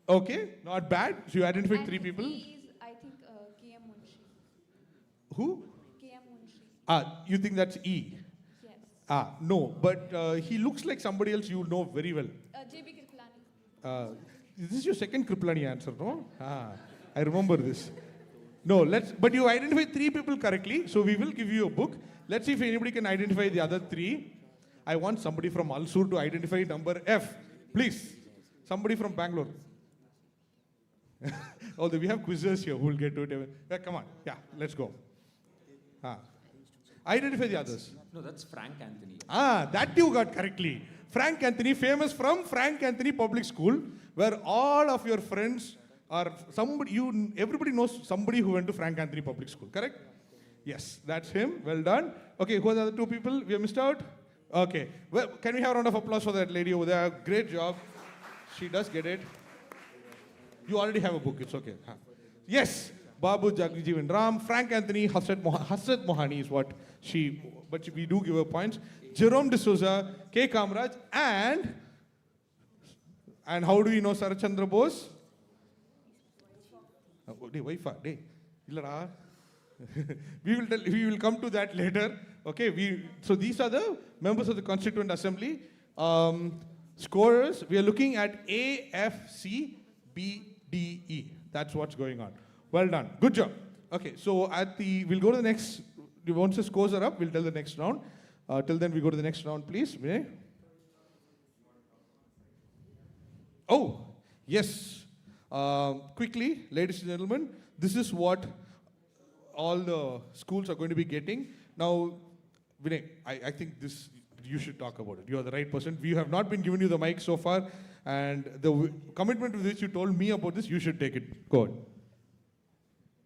Okay, not bad. So you identified 3 people. E is, I think, K.M. Munshi. Who? K.M. Munshi. You think that's E? Yes. No, but he looks like somebody else you know very well. J.B. Kriplani. This is your second Kriplani answer, no? I remember this. No, but you identified 3 people correctly, so we will give you a book. Let's see if anybody can identify the other 3. I want somebody from Alsur to identify number F. Please. Somebody from Bangalore. Although we have quizzes here who will get to it. Come on. Yeah, let's go. Identify the others. No, that's Frank Anthony. That you got correctly. Frank Anthony, famous from Frank Anthony Public School, where all of your friends are somebody, everybody knows somebody who went to Frank Anthony Public School, correct? Yes, that's him. Well done. Okay, who are the other 2 people we have missed out? Okay. Well, can we have a round of applause for that lady over there? Great job. She does get it. You already have a book. It's okay. Yes. Babu Jagjeevan Ram, Frank Anthony, Hasrat Mohani is what but we do give her points. Jerome D'Souza, K. Kamraj, and how do we know Sarachandra Bose? We will come to that later. Okay, so these are the members of the Constituent Assembly. Scorers, we are looking at A, F, C, B, D, E. That's what's going on. Well done. Good job. Okay, so we'll go to the next, once the scores are up, we'll tell the next round. Till then, we go to the next round, please. Vinay? Oh, yes. Quickly, ladies and gentlemen, this is what all the schools are going to be getting. Now, Vinay, I think you should talk about it. You are the right person. We have not been giving you the mic so far, and the commitment with which you told me about this, you should take it. Go on.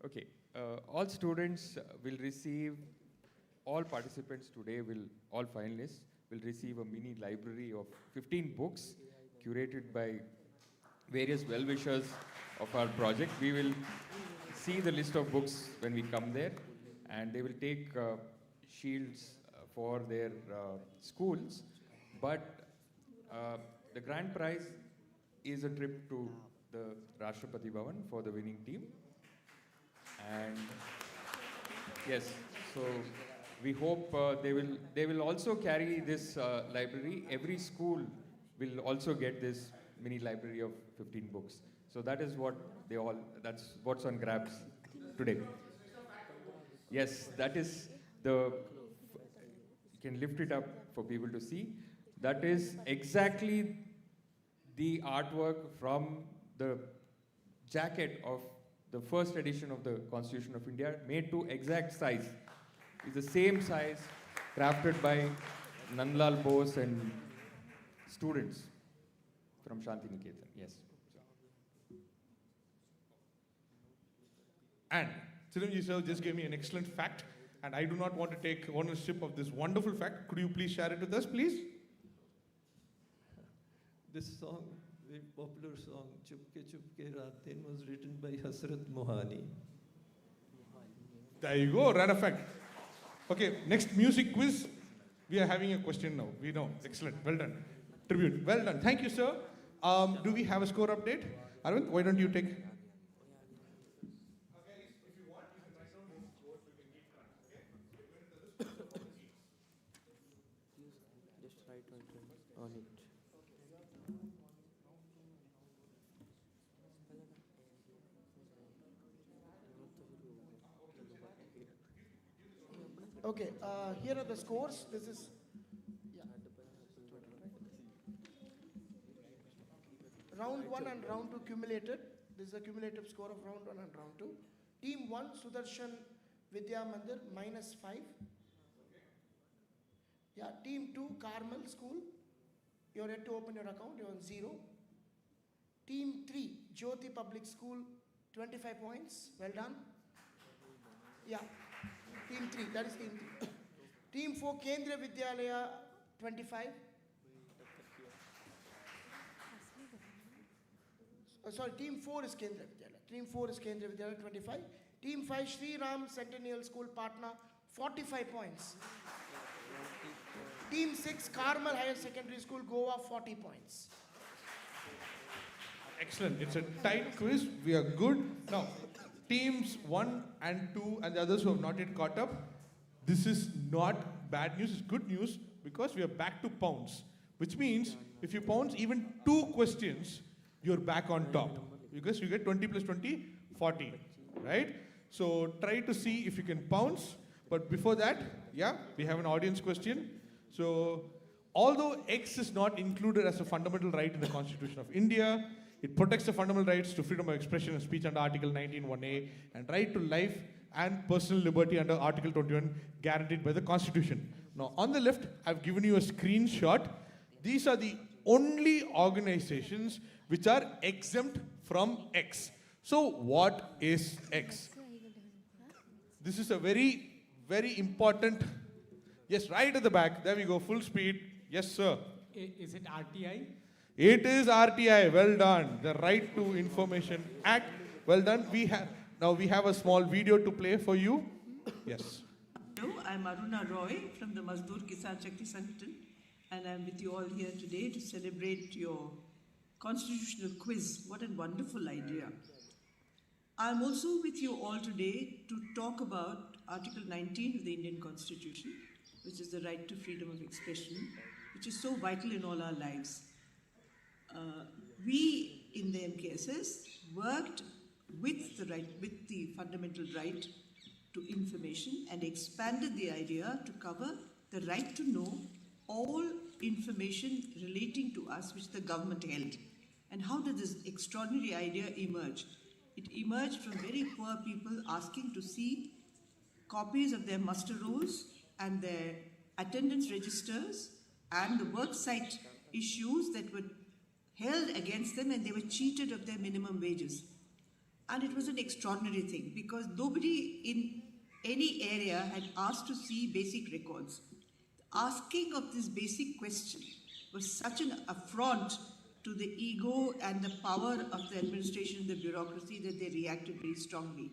Okay. All students will receive, all participants today all finalists will receive a mini library of 15 books curated by various well-wishers of our project. We will see the list of books when we come there, and they will take shields for their schools. But the grand prize is a trip to the Rashtrapati Bhavan for the winning team. And yes, so we hope they will also carry this library. Every school will also get this mini library of 15 books. So that is what that's what's on grabs today. Yes, that is you can lift it up for people to see. That is exactly the artwork from the jacket of the first edition of the Constitution of India, made to exact size. It's the same size, crafted by Nandlal Bose and students from Shantiniketan. Yes. And Chiranjeev sir just gave me an excellent fact and I do not want to take ownership of this wonderful fact. Could you please share it with us, please? This song, very popular song, Chupke Chupke Raat Din, was written by Hasrat Mohani. There you go, rare fact. Okay, next music quiz. We are having a question now. We know. Excellent. Well done. Tribute. Well done. Thank you, sir. Do we have a score update? Arvind, why don't you take? Just write on it. Okay, here are the scores. This is, round 1 and round 2 cumulated. This is a cumulative score of round 1 and round 2. Team 1, Sudarshan Vidya Mandir, -5. Yeah, team 2, Carmel School. You're yet to open your account, you're on 0. Team 3, Jyoti Public School, 25 points. Well done. Yeah. Team 3, that is team 3. Team 4, Kendriya Vidyalaya, 25. Sorry, team 4 is Kendriya Vidyalaya. Team 4 is Kendriya Vidyalaya, 25. Team 5, Sri Ram Centennial School, Patna, 45 points. Team 6, Carmel Higher Secondary School, Goa, 40 points. Excellent. It's a tight quiz. We are good. Now, teams 1 and 2 and the others who have not yet caught up, this is not bad news, it's good news because we are back to pounds. Which means if you pounds even 2 questions, you're back on top. Because you get 20 plus 20, 40. Right? So try to see if you can pounds. But before that, yeah, we have an audience question. So although X is not included as a fundamental right in the Constitution of India, it protects the fundamental rights to freedom of expression and speech under Article 19(1)(a) and right to life and personal liberty under Article 21 guaranteed by the Constitution. Now, on the left, I've given you a screenshot. These are the only organizations which are exempt from X. So, what is X? This is a very, very important. Yes, right at the back. There we go, full speed. Yes, sir. Is it RTI? It is RTI. Well done. The Right to Information Act. Well done. Now we have a small video to play for you. Yes. Hello, I'm Aruna Roy from the Mazdoor Kisan Shakti Sangathan, and I'm with you all here today to celebrate your constitutional quiz. What a wonderful idea. I'm also with you all today to talk about Article 19 of the Indian Constitution, which is the right to freedom of expression, which is so vital in all our lives. We in the MKSS worked with the fundamental right to information and expanded the idea to cover the right to know all information relating to us which the government held. And how did this extraordinary idea emerge? It emerged from very poor people asking to see copies of their muster rolls and their attendance registers and the worksite issues that were held against them, and they were cheated of their minimum wages. And it was an extraordinary thing because nobody in any area had asked to see basic records. Asking of this basic question was such an affront to the ego and the power of the administration, the bureaucracy, that they reacted very strongly.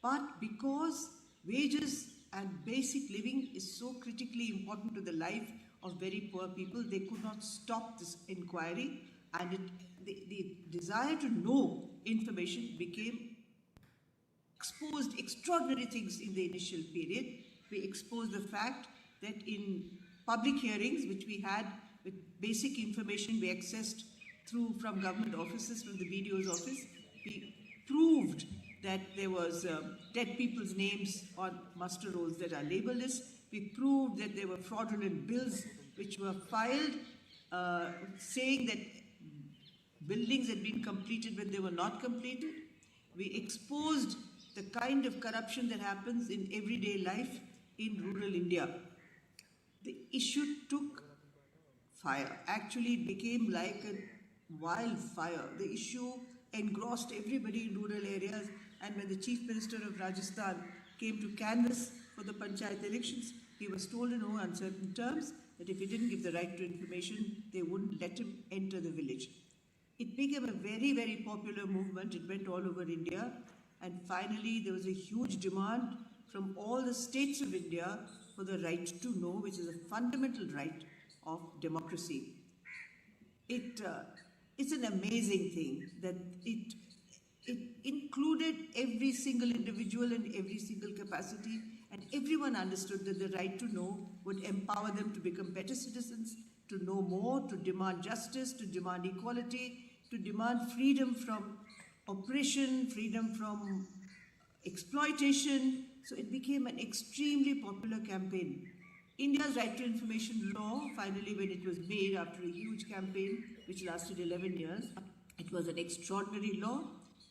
But because wages and basic living is so critically important to the life of very poor people, they could not stop this inquiry, and the desire to know information exposed extraordinary things in the initial period. We exposed the fact that in public hearings, which we had with basic information we accessed from government offices, from the BDO's office, we proved that there was dead people's names on muster rolls that are labelless. We proved that there were fraudulent bills which were filed saying that buildings had been completed when they were not completed. We exposed the kind of corruption that happens in everyday life in rural India. The issue took fire, actually became like a wildfire. The issue engrossed everybody in rural areas, and when the Chief Minister of Rajasthan came to canvass for the panchayat elections, he was told in no uncertain terms that if he didn't give the right to information, they wouldn't let him enter the village. It became a very, very popular movement. It went all over India. And finally, there was a huge demand from all the states of India for the right to know, which is a fundamental right of democracy. It's an amazing thing that it included every single individual in every single capacity, and everyone understood that the right to know would empower them to become better citizens, to know more, to demand justice, to demand equality, to demand freedom from oppression, freedom from exploitation. So it became an extremely popular campaign. India's right to information law, finally when it was made after a huge campaign which lasted 11 years, it was an extraordinary law.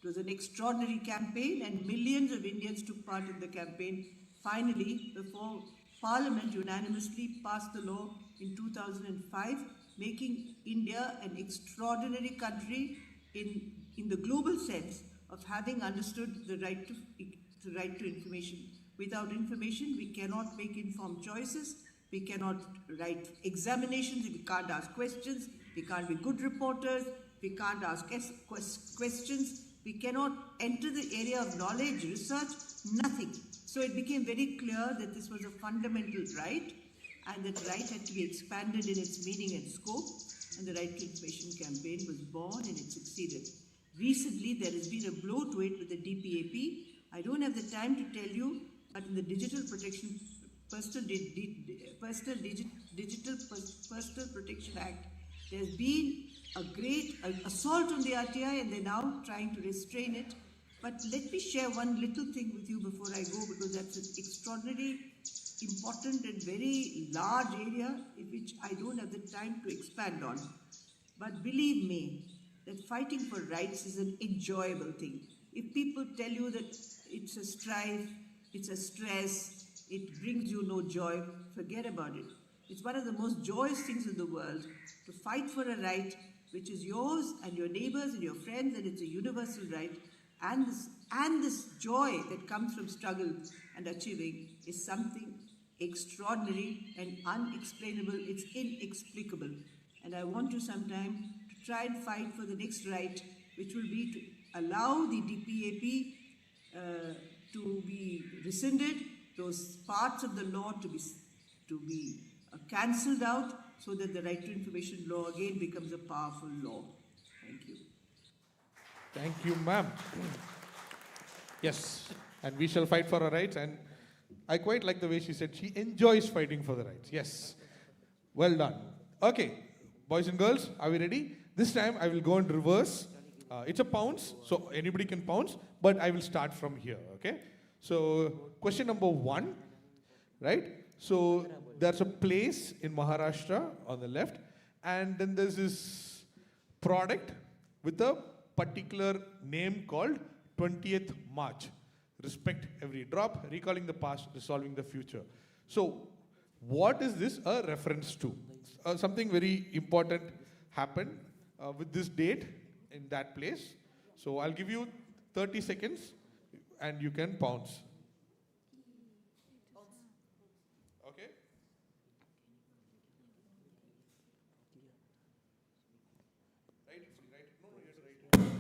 It was an extraordinary campaign, and millions of Indians took part in the campaign. Finally, before Parliament unanimously passed the law in 2005, making India an extraordinary country in the global sense of having understood the right to information. Without information, we cannot make informed choices. We cannot write examinations. We can't ask questions. We can't be good reporters. We can't ask questions. We cannot enter the area of knowledge, research, nothing. So it became very clear that this was a fundamental right, and that right had to be expanded in its meaning and scope, and the Right to Information campaign was born and it succeeded. Recently, there has been a blow to it with the DPAP. I don't have the time to tell you, but in the Digital Personal Protection Act, there's been a great assault on the RTI, and they're now trying to restrain it. But let me share one little thing with you before I go, because that's an extraordinary, important and very large area in which I don't have the time to expand on. But believe me, that fighting for rights is an enjoyable thing. If people tell you that it's a strife, it's a stress, it brings you no joy, forget about it. It's one of the most joyous things in the world to fight for a right which is yours and your neighbors and your friends, and it's a universal right. And this joy that comes from struggle and achieving is something extraordinary and unexplainable. It's inexplicable. And I want you sometime to try and fight for the next right, which will be to allow the DPAP to be rescinded, those parts of the law to be cancelled out, so that the Right to Information law again becomes a powerful law. Thank you. Thank you, ma'am. Yes, and we shall fight for our rights. And I quite like the way she said she enjoys fighting for the rights. Yes, well done. Okay, boys and girls, are we ready? This time I will go in reverse. It's a pounce, so anybody can pounce, but I will start from here, okay? So, question number 1, right? So, there's a place in Maharashtra on the left, and then there's this product with a particular name called 20th March. Respect every drop, recalling the past, resolving the future. So, what is this a reference to? Something very important happened with this date in that place. So, I'll give you 30 seconds and you can pounce. Okay? Write it, write it. No, you have to write it.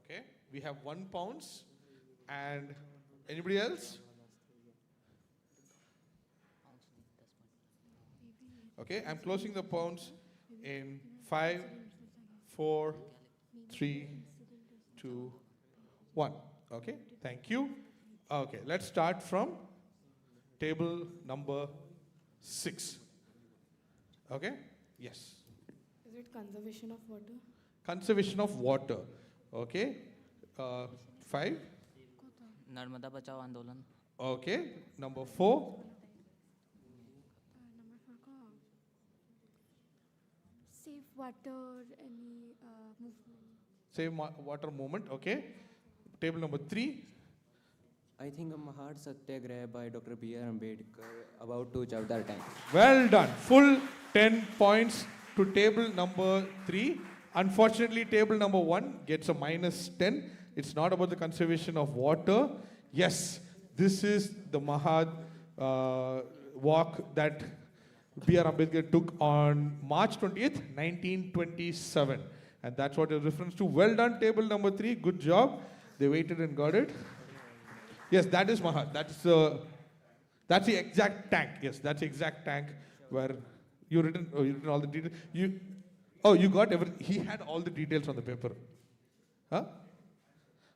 Okay, we have 1 pounce, and anybody else? Okay, I'm closing the pounce in 5, 4, 3, 2, 1. Okay, thank you. Okay, let's start from table number 6. Okay, yes. Is it conservation of water? Conservation of water. Okay, 5. Narmada Bachao Andolan. Okay, number 4. Save water, any movement. Save water movement. Okay, Table number 3. I think a Mahar Satyagraha by Dr. B.R. Ambedkar about to Chavdar tank. Well done. Full 10 points to table number 3. Unfortunately, table number 1 gets a minus 10. It's not about the conservation of water. Yes, this is the Mahad walk that B.R. Ambedkar took on March 20th, 1927. And that's what it refers to. Well done, table number 3. Good job. They waited and got it. Yes, that is Mahad. That's the exact tank. Yes, that's the exact tank where you written all the details. You got everything. He had all the details on the paper. Huh?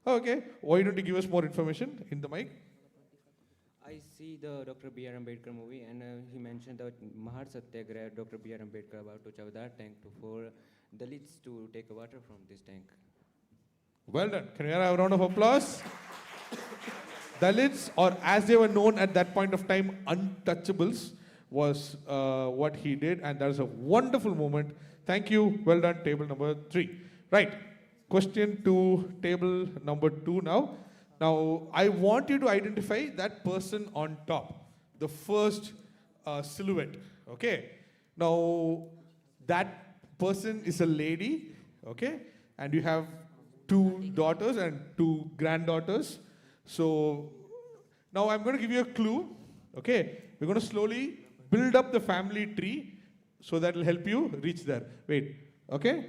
Okay. Why don't you give us more information in the mic? I see the Dr. B.R. Ambedkar movie, and he mentioned that Mahar Satyagraha, Dr. B.R. Ambedkar about to Chavdar tank for Dalits to take water from this tank. Well done. Can we have a round of applause? Dalits, or as they were known at that point of time, untouchables, was what he did, and that is a wonderful moment. Thank you. Well done, table number 3. Right. Question to table number 2 now. Now, I want you to identify that person on top, the first silhouette. Okay. Now, that person is a lady. Okay. And you have 2 daughters and 2 granddaughters. So, now I'm going to give you a clue. Okay. We're going to slowly build up the family tree, so that will help you reach there. Wait. Okay.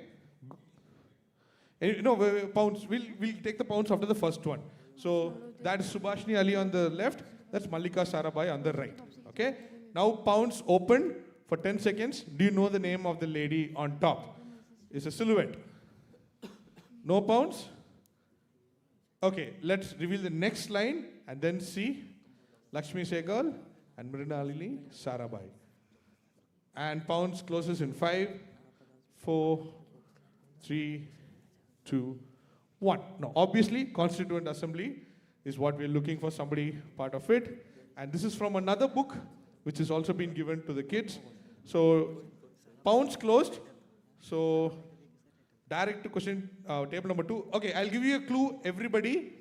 No, pounds. We'll take the pounds after the first one. So that is Subhashini Ali on the left. That's Mallika Sarabhai on the right. Okay. Now pounds open for 10 seconds. Do you know the name of the lady on top? It's a silhouette. No pounds? Okay. Let's reveal the next line and then see Lakshmi Segal and Mrinalini Sarabhai. And pounds closes in 5, 4, 3, 2, 1. Now, obviously, Constituent Assembly is what we're looking for, somebody part of it. And this is from another book, which has also been given to the kids. So, pounds closed. So, direct to question, table number 2. Okay, I'll give you a clue, everybody.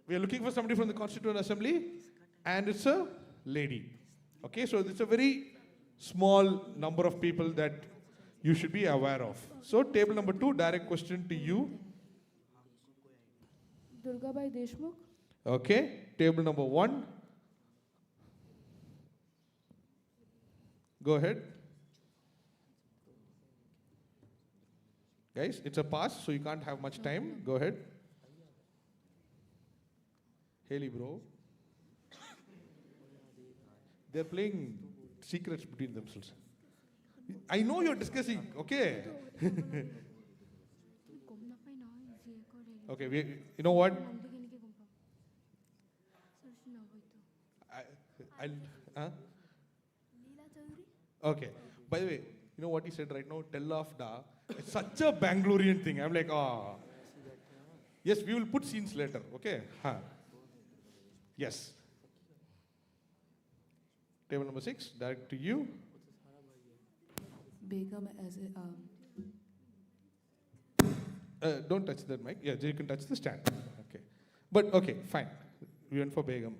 We are looking for somebody from the Constituent Assembly, and it's a lady. Okay, so it's a very small number of people that you should be aware of. So, table number 2, direct question to you. Durgabai Deshmukh. Okay, table number 1. Go ahead. Guys, it's a pass, so you can't have much time. Go ahead. Haley, bro. They're playing secrets between themselves. I know you're discussing, okay? Okay, you know what? Okay. By the way, you know what he said right now? Tell off da. It's such a Bangalorean thing. I'm like, yes, we will put scenes later, okay? Yes. Table number 6, direct to you. Begum as a... Don't touch that mic. Yeah, you can touch the stand. Okay. But, okay, fine. We went for Begum.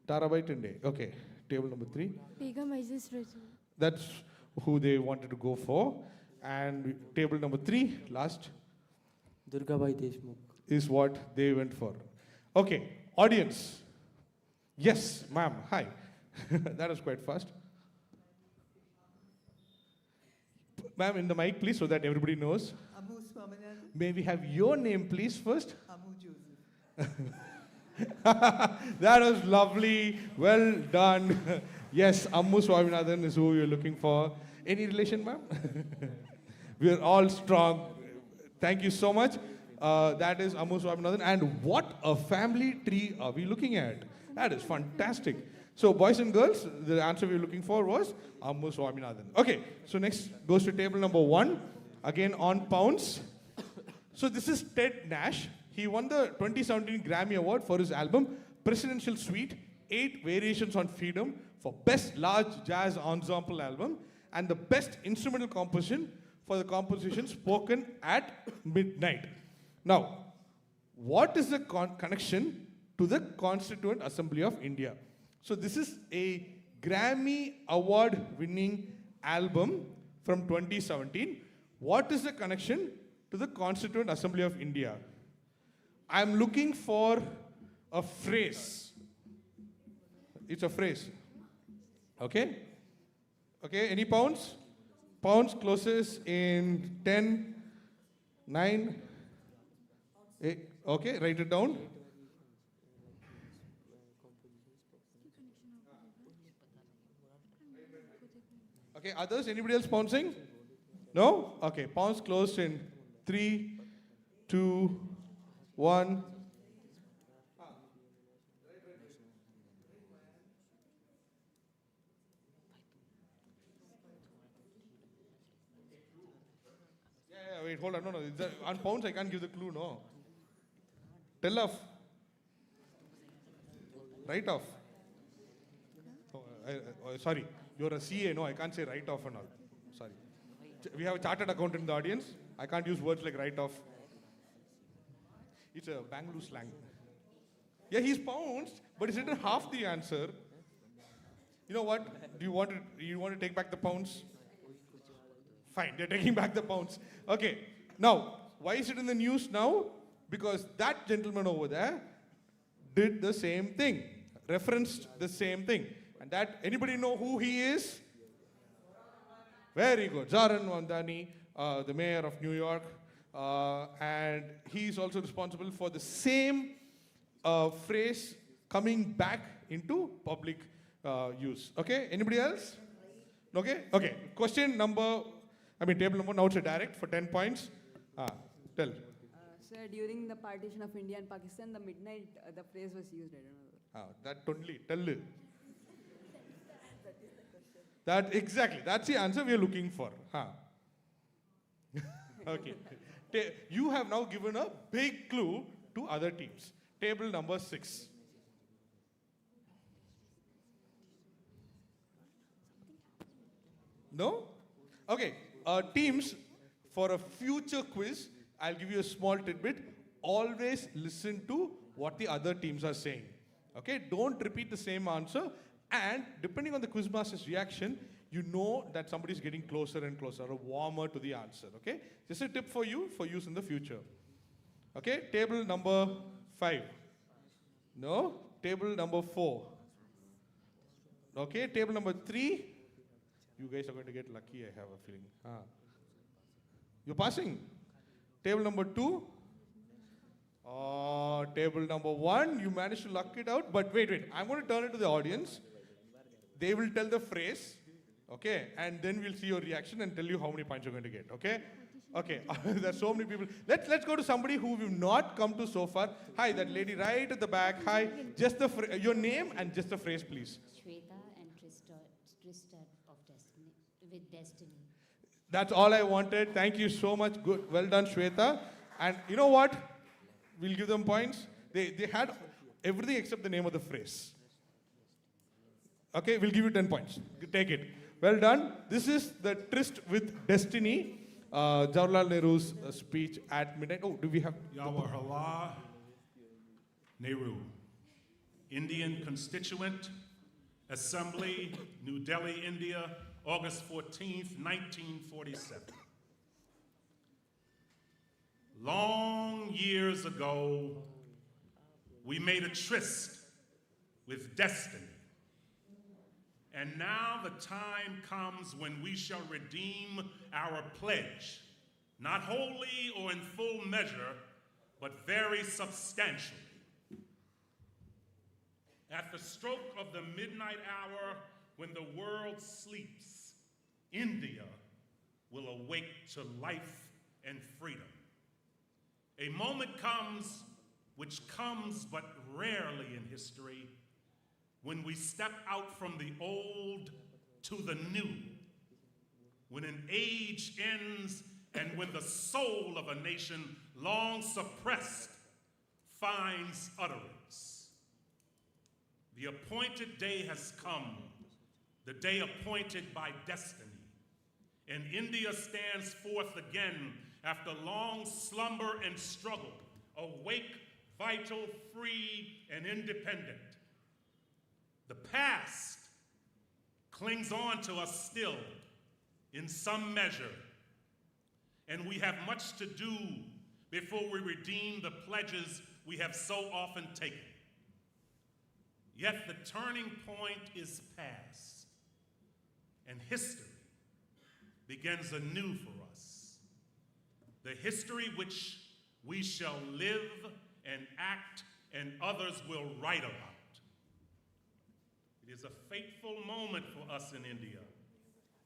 Tarabai Tinde. Okay. Table number 3. Begum Isis Raju. That's who they wanted to go for. And table number 3, last. Durgabai Deshmukh. Is what they went for. Okay. Audience. Yes, ma'am. Hi. That was quite fast. Ma'am, in the mic, please, so that everybody knows. Ammu Swaminathan. May we have your name, please, first? Ammu Joseph. That was lovely. Well done. Yes, Ammu Swaminathan is who you're looking for. Any relation, ma'am? We are all strong. Thank you so much. That is Ammu Swaminathan. And what a family tree are we looking at? That is fantastic. So, boys and girls, the answer we were looking for was Ammu Swaminathan. Okay, so next goes to table number 1. Again on pounds. So this is Ted Nash. He won the 2017 Grammy Award for his album Presidential Suite, 8 Variations on Freedom for Best Large Jazz Ensemble Album, and the Best Instrumental Composition for the composition Spoken at Midnight. Now, what is the connection to the Constituent Assembly of India? So this is a Grammy Award winning album from 2017. What is the connection to the Constituent Assembly of India? I'm looking for a phrase. It's a phrase. Okay? Okay, any pounds? Pounds closes in 10, 9, 8. Okay, write it down. Okay, others? Anybody else pouncing? No? Okay, pounds closed in 3, 2, 1. Wait, hold on. No. On pounds, I can't give the clue, no. Tell off. Write off. Sorry, you're a CA, no, I can't say write off and all. Sorry. We have a chartered accountant in the audience. I can't use words like write off. It's a Bangalore slang. Yeah, he's pounced, but he's written half the answer. You know what? Do you want to take back the pounds? Fine, they're taking back the pounds. Okay, now, why is it in the news now? Because that gentleman over there did the same thing, referenced the same thing. And that, anybody know who he is? Very good. Zoran Mamdani, the mayor of New York. And he's also responsible for the same phrase coming back into public use. Okay, anybody else? Okay, okay. Question number, table number, now it's a direct for 10 points. Tell. Sir, during the partition of India and Pakistan, the midnight, the phrase was used, I don't know. That only, tell. That, exactly, that's the answer we are looking for. Okay. You have now given a big clue to other teams. Table number 6. No? Okay. Teams, for a future quiz, I'll give you a small tidbit. Always listen to what the other teams are saying. Okay? Don't repeat the same answer. And depending on the quizmaster's reaction, you know that somebody is getting closer and closer, or warmer to the answer. Okay? Just a tip for you, for use in the future. Okay? Table number 5. No? Table number 4. Okay? Table number 3. You guys are going to get lucky, I have a feeling. You're passing. Table number 2. Table number 1. You managed to luck it out. But wait. I'm going to turn it to the audience. They will tell the phrase. Okay? And then we'll see your reaction and tell you how many points you're going to get. Okay? Okay. There's so many people. Let's go to somebody who we've not come to so far. Hi, that lady right at the back. Hi. Just the your name and just the phrase, please. Shweta and Tristan of Destiny, with Destiny. That's all I wanted. Thank you so much. Good. Well done, Shweta. And you know what? We'll give them points. They had everything except the name of the phrase. Okay, we'll give you 10 points. Take it. Well done. This is the Tryst with Destiny. Jawaharlal Nehru's speech at midnight. Oh, do we have... Jawaharlal Nehru, Indian Constituent Assembly, New Delhi, India, August 14th, 1947. Long years ago, we made a tryst with destiny. And now the time comes when we shall redeem our pledge, not wholly or in full measure, but very substantially. At the stroke of the midnight hour, when the world sleeps, India will awake to life and freedom. A moment comes, which comes but rarely in history, when we step out from the old to the new, when an age ends and when the soul of a nation long suppressed finds utterance. The appointed day has come, the day appointed by destiny, and India stands forth again after long slumber and struggle, awake vital, free, and independent. The past clings on to us still in some measure, and we have much to do before we redeem the pledges we have so often taken. Yet the turning point is past, and history begins anew for us. The history which we shall live and act and others will write about. It is a fateful moment for us in India,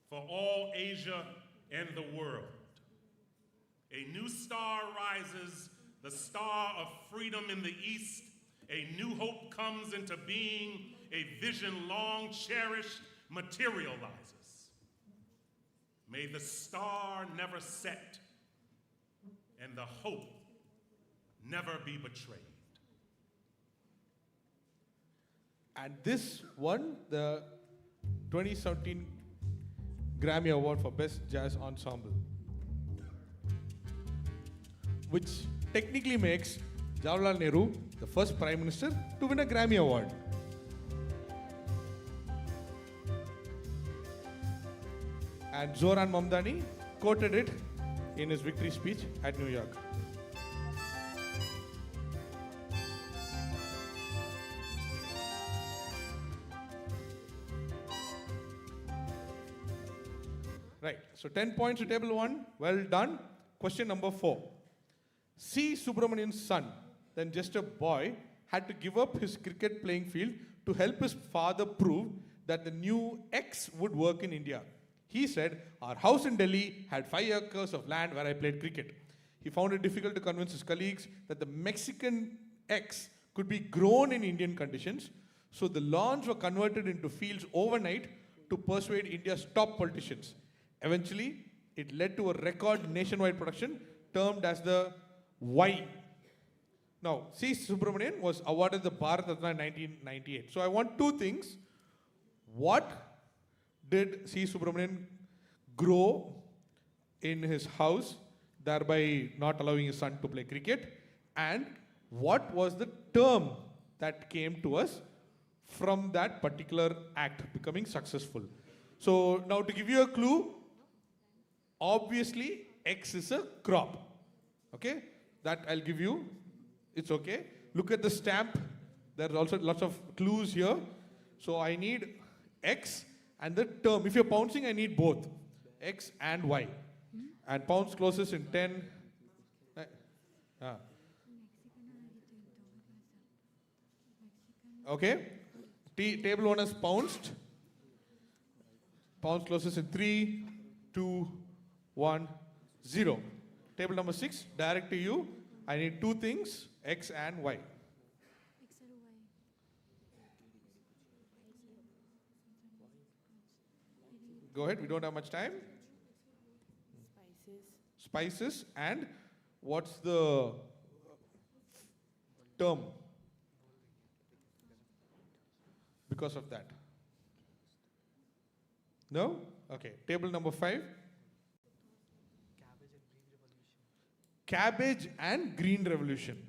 for all Asia and the world. A new star rises, the star of freedom in the east. A new hope comes into being, a vision long cherished materializes. May the star never set and the hope never be betrayed. And this won the 2017 Grammy Award for Best Jazz Ensemble, which technically makes Jawaharlal Nehru the first Prime Minister to win a Grammy Award. And Zoran Mamdani quoted it in his victory speech at New York. Right, so 10 points to table 1, well done. Question number 4. C. Subramanian's son, then just a boy, had to give up his cricket playing field to help his father prove that the new X would work in India. He said, "Our house in Delhi had 5 acres of land where I played cricket." He found it difficult to convince his colleagues that the Mexican X could be grown in Indian conditions, so the lawns were converted into fields overnight to persuade India's top politicians. Eventually, it led to a record nationwide production termed as the Y. Now, C. Subramanian was awarded the Bharat Ratna in 1998. So I want 2 things. What did C. Subramanian grow in his house, thereby not allowing his son to play cricket? And what was the term that came to us from that particular act becoming successful? So now to give you a clue, obviously X is a crop. Okay? That I'll give you. It's okay. Look at the stamp. There's also lots of clues here. So I need X and the term. If you're pouncing, I need both X and Y. And pounce closes in 10. Okay. Table 1 has pounced. Pounce closes in 3, 2, 1, 0. Table number 6, direct to you. I need 2 things, X and Y. Go ahead, we don't have much time. Spices. And what's the term because of that? No? Okay. Table number 5. Cabbage and Green Revolution.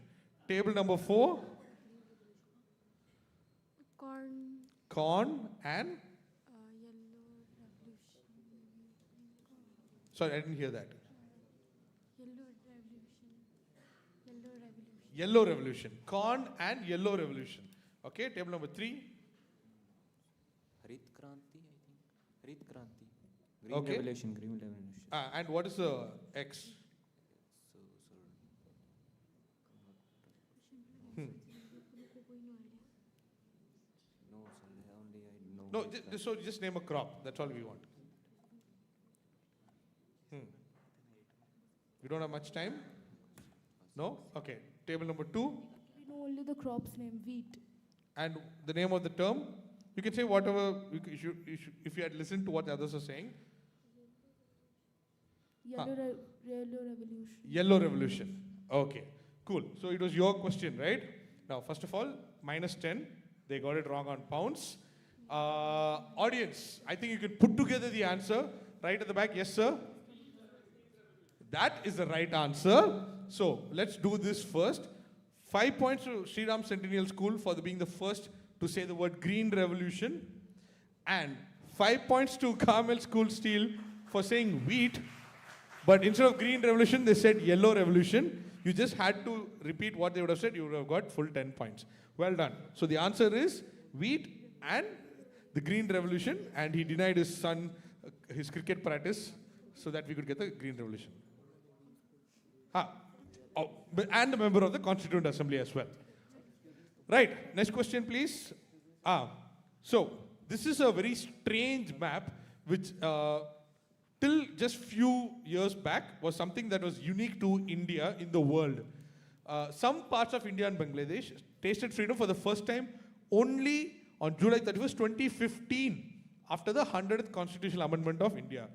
Table number 4. Corn and? Sorry, I didn't hear that. Yellow Revolution. Corn and Yellow Revolution. Okay, table number 3. Harit Kranti, I think. Harit Kranti. Green Okay. Revolution, Green Revolution. And what is the X? No, sir, only I know. No, so just name a crop. That's all we want. We don't have much time? No? Okay. Table number 2. We know only the crop's name, wheat. And the name of the term? You can say whatever, if you had listened to what the others are saying. Yellow Revolution. Yellow Revolution. Okay, cool. So it was your question, right? Now, first of all, -10. They got it wrong on pounds. Audience, I think you can put together the answer. Right at the back, yes, sir? That is the right answer. So let's do this first. 5 points to Sriram Centennial School for being the first to say the word Green Revolution. And 5 points to Carmel School Steel for saying wheat. But instead of Green Revolution, they said Yellow Revolution. You just had to repeat what they would have said. You would have got full 10 points. Well done. So the answer is wheat and the Green Revolution. And he denied his son his cricket practice so that we could get the Green Revolution. And a member of the Constituent Assembly as well. Right, next question please. So, this is a very strange map which till just few years back was something that was unique to India in the world. Some parts of India and Bangladesh tasted freedom for the first time only on July 31st, 2015, after the 100th Constitutional Amendment of India.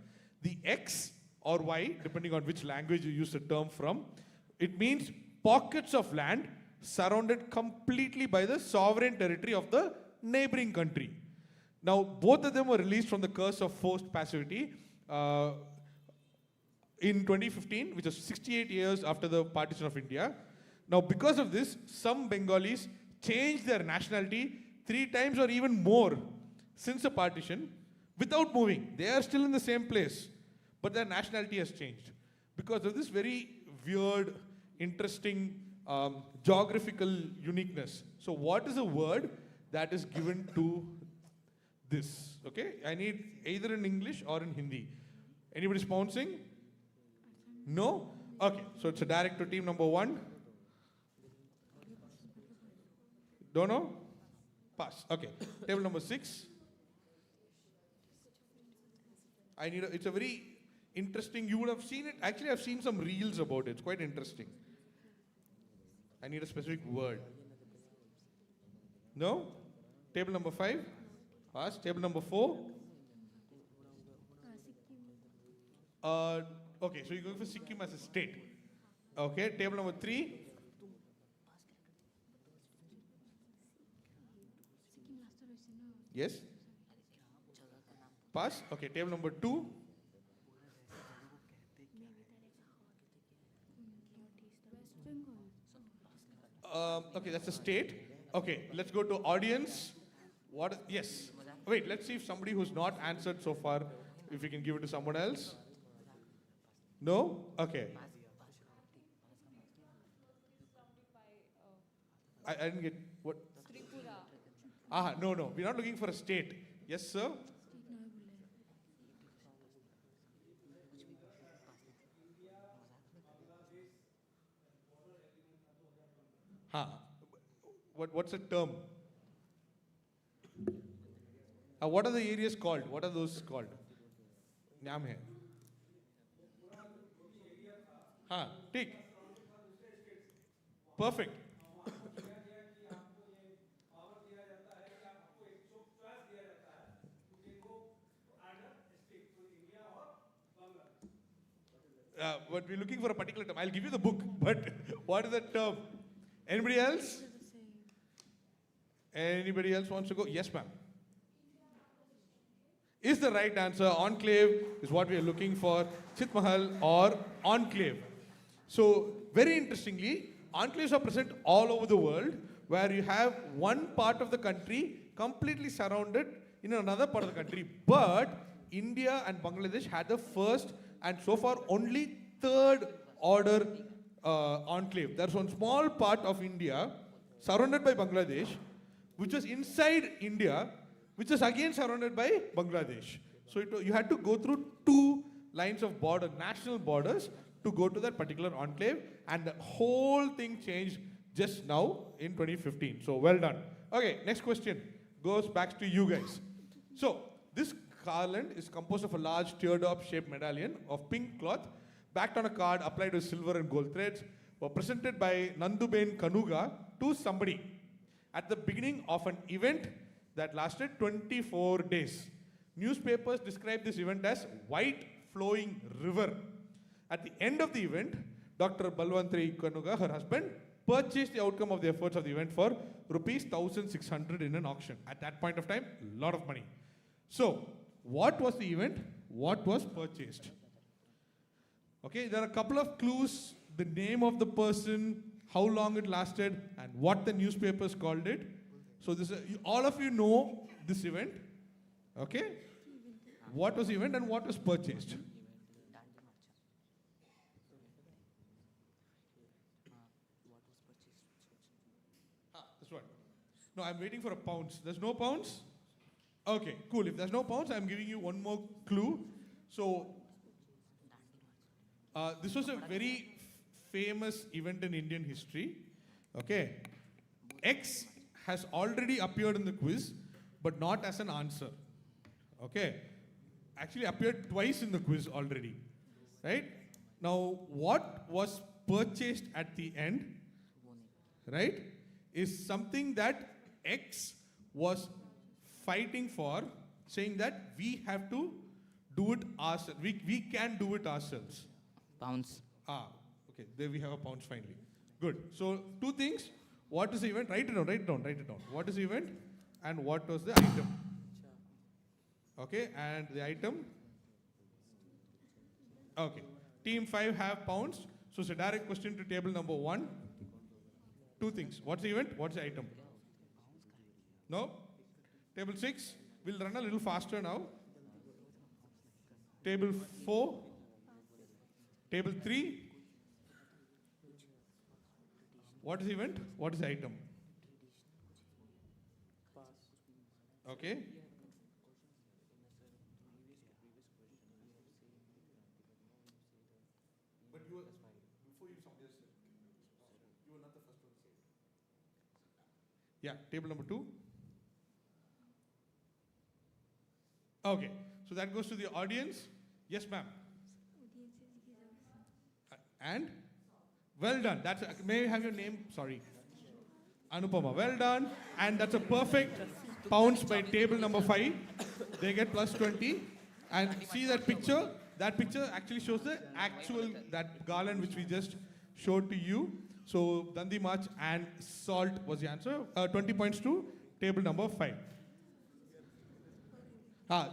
The X or Y, depending on which language you use the term from, it means pockets of land surrounded completely by the sovereign territory of the neighboring country. Now, both of them were released from the curse of forced passivity in 2015, which was 68 years after the partition of India. Now, because of this, some Bengalis changed their nationality 3 times or even more since the partition without moving. They are still in the same place, but their nationality has changed because of this very weird, interesting geographical uniqueness. So what is a word that is given to this? Okay, I need either in English or in Hindi. Anybody sponsing? No? Okay, so it's a direct to team number 1. Don't know? Pass. Okay, table number 6. It's a very interesting, you would have seen it. Actually, I've seen some reels about it. It's quite interesting. I need a specific word. No? Table number 5. Pass. Table number 4. Okay, so you're going for Sikkim as a state. Okay, table number 3. Yes? Pass. Okay, table number 2. Okay, that's a state. Okay, let's go to audience. Yes. Wait, let's see if somebody who's not answered so far, if we can give it to someone else. No? Okay. I didn't get what? Tripura. No. We're not looking for a state. Yes, sir? What's a term? What are the areas called? What are those called? Naam hai. Take. Perfect. But we're looking for a particular term. I'll give you the book, but what is the term? Anybody else? Anybody else wants to go? Yes, ma'am. Is the right answer enclave is what we are looking for, Chitmahal or enclave. So, very interestingly, enclaves are present all over the world where you have one part of the country completely surrounded in another part of the country. But India and Bangladesh had the first and so far only third order enclave. There's one small part of India surrounded by Bangladesh, which was inside India, which is again surrounded by Bangladesh. So you had to go through 2 lines of border, national borders, to go to that particular enclave, and the whole thing changed just now in 2015. So well done. Okay, next question goes back to you guys. So this garland is composed of a large teardrop shaped medallion of pink cloth, backed on a card applied with silver and gold threads, were presented by Nanduben Kanuga to somebody at the beginning of an event that lasted 24 days. Newspapers describe this event as white flowing river. At the end of the event, Dr. Balwantri Kanuga, her husband, purchased the outcome of the efforts of the event for rupees 1,600 in an auction. At that point of time, a lot of money. So, what was the event? What was purchased? Okay, there are a couple of clues. The name of the person, how long it lasted, and what the newspapers called it. So this, all of you know this event, okay? What was the event and what was purchased? This one. No, I'm waiting for a pounce. There's no pounce? Okay, cool. If there's no pounce, I'm giving you one more clue. So, this was a very famous event in Indian history. Okay. X has already appeared in the quiz, but not as an answer. Okay. Actually appeared twice in the quiz already. Right? Now, what was purchased at the end, right, is something that X was fighting for, saying that we have to do it ourselves. We can do it ourselves. Pounds. Okay, there we have a pounds finally. Good. So, two things. What is the event? Write it down. What is the event and what was the item? Okay, and the item? Okay. Team 5 have pounds. So, it's a direct question to table number 1. Two things. What's the event? What's the item? No? Table 6. We'll run a little faster now. Table 4. Table 3. What is the event? What is the item? Okay. But you were, before you somebody else said, you were not the first one to say it. Yeah, table number 2. Okay, so that goes to the audience. Yes, ma'am. And? Well done. May I have your name? Sorry. Anupama. Well done. And that's a perfect pounce by table number 5. They get plus 20. And see that picture? That picture actually shows the actual, that garland which we just showed to you. So, Dandi March and salt was the answer. 20 points to table number 5.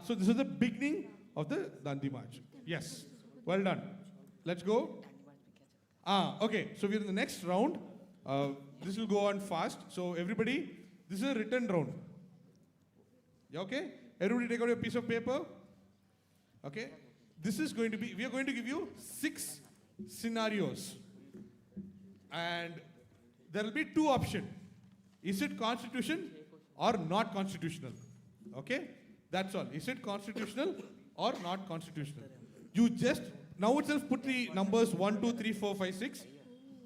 So this is the beginning of the Dandi March. Yes. Well done. Let's go. Okay, so we're in the next round. This will go on fast. So everybody, this is a written round. Yeah, okay? Everybody take out your piece of paper. Okay? This is going to be, we are going to give you 6 scenarios. And there will be 2 options. Is it constitutional or not constitutional? Okay? That's all. Is it constitutional or not constitutional? You just now itself put the numbers 1, 2, 3, 4, 5, 6.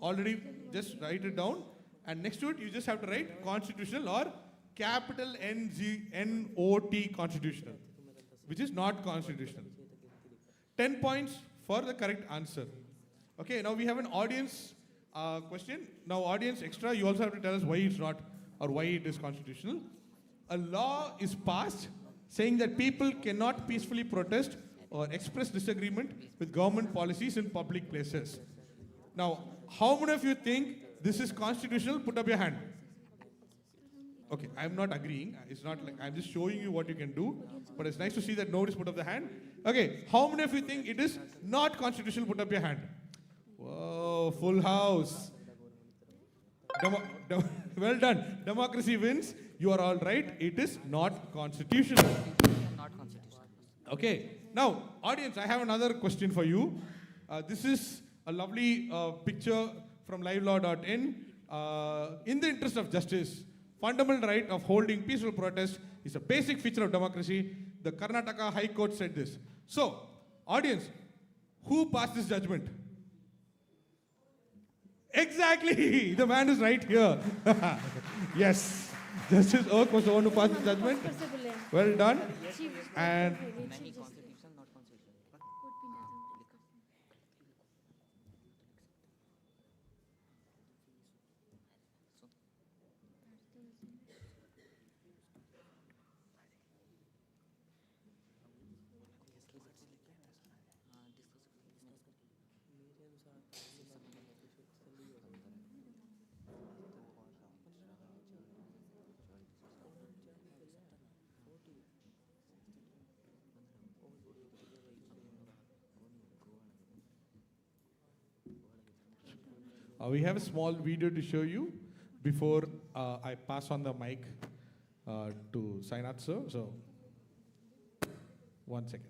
Already just write it down. And next to it, you just have to write constitutional or capital N-O-T constitutional, which is not constitutional. 10 points for the correct answer. Okay, now we have an audience question. Now audience extra, you also have to tell us why it's not or why it is constitutional. A law is passed saying that people cannot peacefully protest or express disagreement with government policies in public places. Now, how many of you think this is constitutional? Put up your hand. Okay, I'm not agreeing. It's not like, I'm just showing you what you can do. But it's nice to see that nobody's put up the hand. Okay, how many of you think it is not constitutional? Put up your hand. Whoa, full house. Well done. Democracy wins. You are all right. It is not constitutional. Okay. Now, audience, I have another question for you. This is a lovely picture from LiveLaw.in. In the interest of justice, fundamental right of holding peaceful protest is a basic feature of democracy. The Karnataka High Court said this. So, audience, who passed this judgment? Exactly! The man is right here. Yes. Justice Oak was the one who passed the judgment. Well done. And We have a small video to show you before I pass on the mic to Sainath sir. So, 1 second.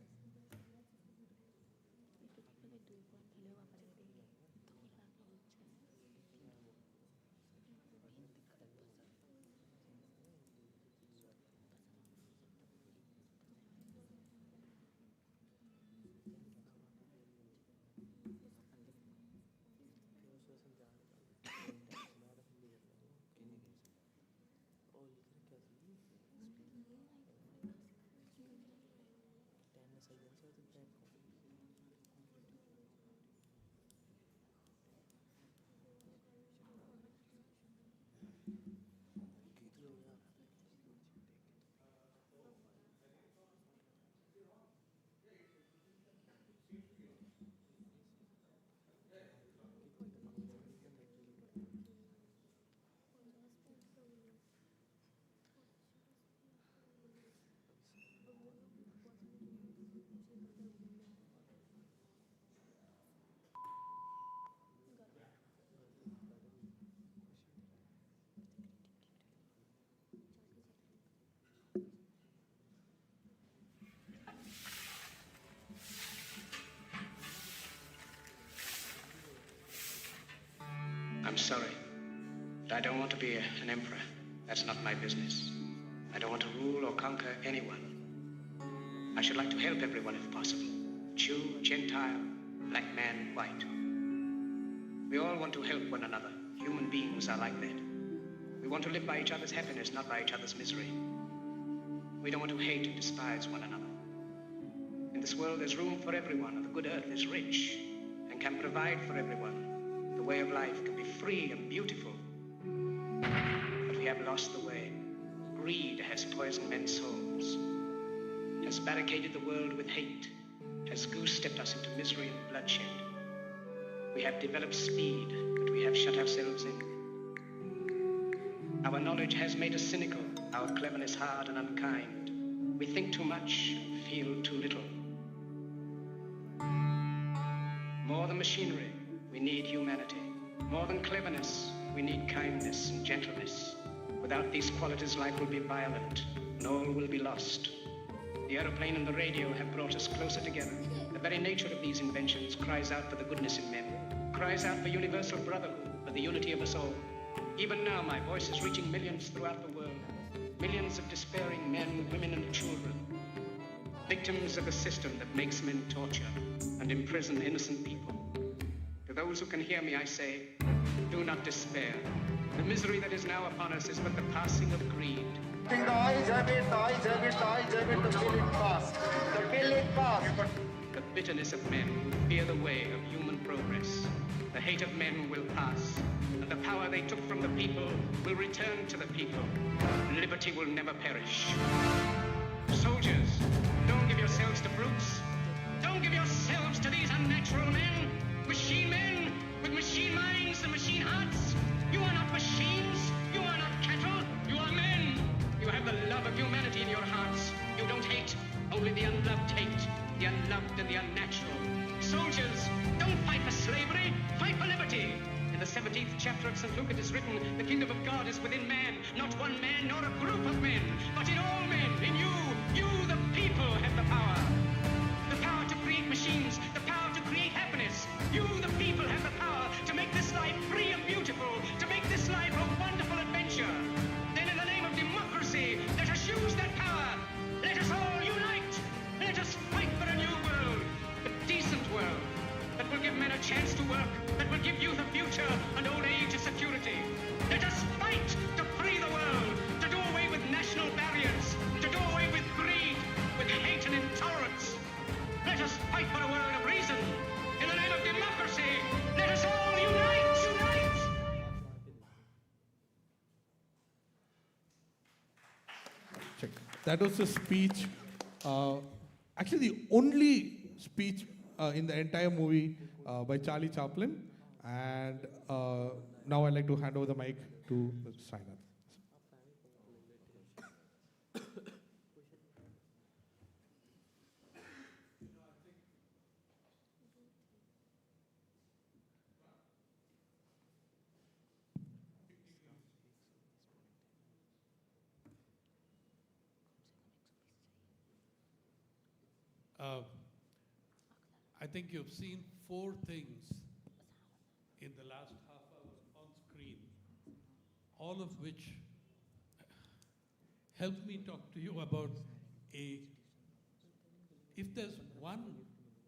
I'm sorry, but I don't want to be an emperor. That's not my business. I don't want to rule or conquer anyone. I should like to help everyone if possible. Jew, Gentile, black man, white. We all want to help one another. Human beings are like that. We want to live by each other's happiness, not by each other's misery. We don't want to hate and despise one another. In this world, there's room for everyone, and the good earth is rich and can provide for everyone. The way of life can be free and beautiful. But we have lost the way. Greed has poisoned men's souls, has barricaded the world with hate, has goose-stepped us into misery and bloodshed. We have developed speed, but we have shut ourselves in. Our knowledge has made us cynical, our cleverness hard and unkind. We think too much and feel too little. More than machinery, we need humanity. More than cleverness, we need kindness and gentleness. Without these qualities, life will be violent and all will be lost. The aeroplane and the radio have brought us closer together. The very nature of these inventions cries out for the goodness in men, cries out for universal brotherhood, for the unity of us all. Even now, my voice is reaching millions throughout the world. Millions of despairing men, women, and children. Victims of a system that makes men torture and imprison innocent people. To those who can hear me, I say, do not despair. The misery that is now upon us is but the passing of greed. The bill is passed. The bitterness of men who fear the way of human progress. The hate of men will pass, and the power they took from the people will return to the people. Liberty will never perish. Soldiers, don't give yourselves to brutes. Don't give yourselves to these unnatural men, machine men with machine minds and machine hearts. You are not machines. You are not cattle. You are men. You have the love of humanity in your hearts. You don't hate, only the unloved hate, the unloved and the unnatural. Soldiers, don't fight for slavery, fight for liberty. In the 17th chapter of St. Luke it is written, the kingdom of God is within man, not one man nor a group of men, but in all men, in you, the people, have the power. The power to create machines, the power to create happiness. You, the people, have the power to make this life free and beautiful, to make this life a wonderful adventure. Then in the name of democracy, let us use that power. Let us all unite. Let us fight for a new world, a decent world, that will give men a chance to work, that will give youth a future and old age a security. Let us fight to free the world, to do away with national barriers, to do away with greed, with hate and intolerance. Let us fight for a world of reason. In the name of democracy, let us all unite! Unite! Check. That was a speech, actually the only speech in the entire movie by Charlie Chaplin. And now I'd like to hand over the mic to Sainath. I think you've seen 4 things in the last half hour on screen, all of which help me talk to you about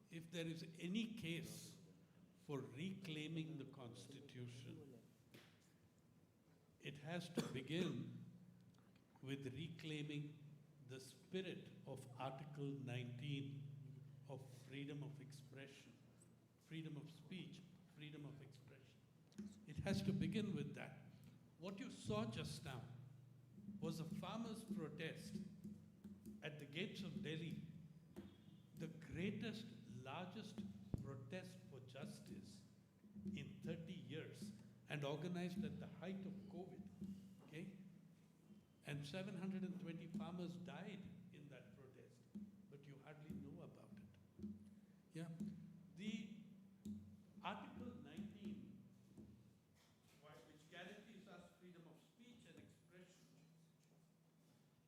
if there is any case for reclaiming the Constitution, it has to begin with reclaiming the spirit of Article 19 of freedom of expression, freedom of speech, freedom of expression. It has to begin with that. What you saw just now was a farmers' protest at the gates of Delhi, the greatest, largest protest for justice in 30 years, and organized at the height of COVID, okay? And 720 farmers died in that protest, but you hardly know about it. Yeah. The Article 19, which guarantees us freedom of speech and expression,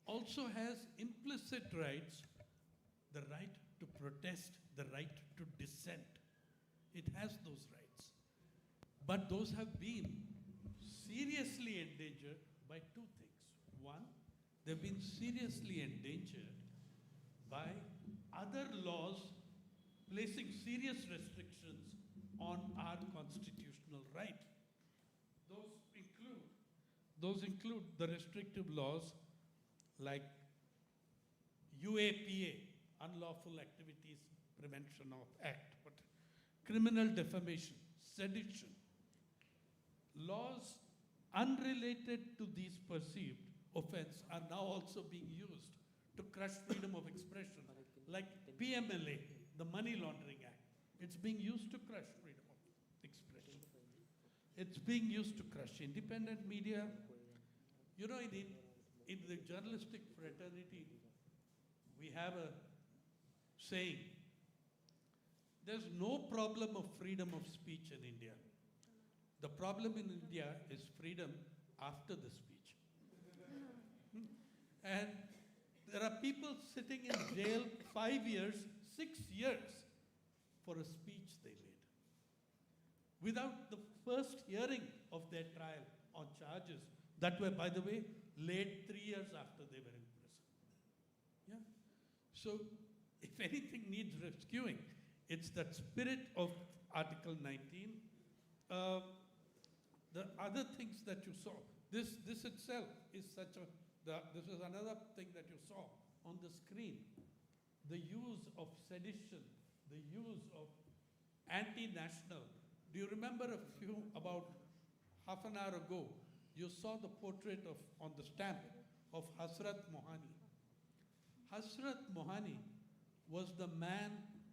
also has implicit rights, the right to protest, the right to dissent. It has those rights. But those have been seriously endangered by 2 things. One, they've been seriously endangered by other laws placing serious restrictions on our constitutional right. Those include the restrictive laws like UAPA, Unlawful Activities Prevention of Act, but criminal defamation, sedition, laws unrelated to these perceived offense are now also being used to crush freedom of expression, like PMLA, the Money Laundering Act. It's being used to crush freedom of expression. It's being used to crush independent media. You know, in the journalistic fraternity, we have a saying, there's no problem of freedom of speech in India. The problem in India is freedom after the speech. And there are people sitting in jail 5 years, 6 years for a speech they made, without the first hearing of their trial on charges that were, by the way, laid 3 years after they were in prison. Yeah. So if anything needs rescuing, it's that spirit of Article 19. The other things that you saw, this itself is this is another thing that you saw on the screen. The use of sedition, the use of anti-national. Do you remember about half an hour ago, you saw the portrait on the stamp of Hasrat Mohani. Hasrat Mohani was the man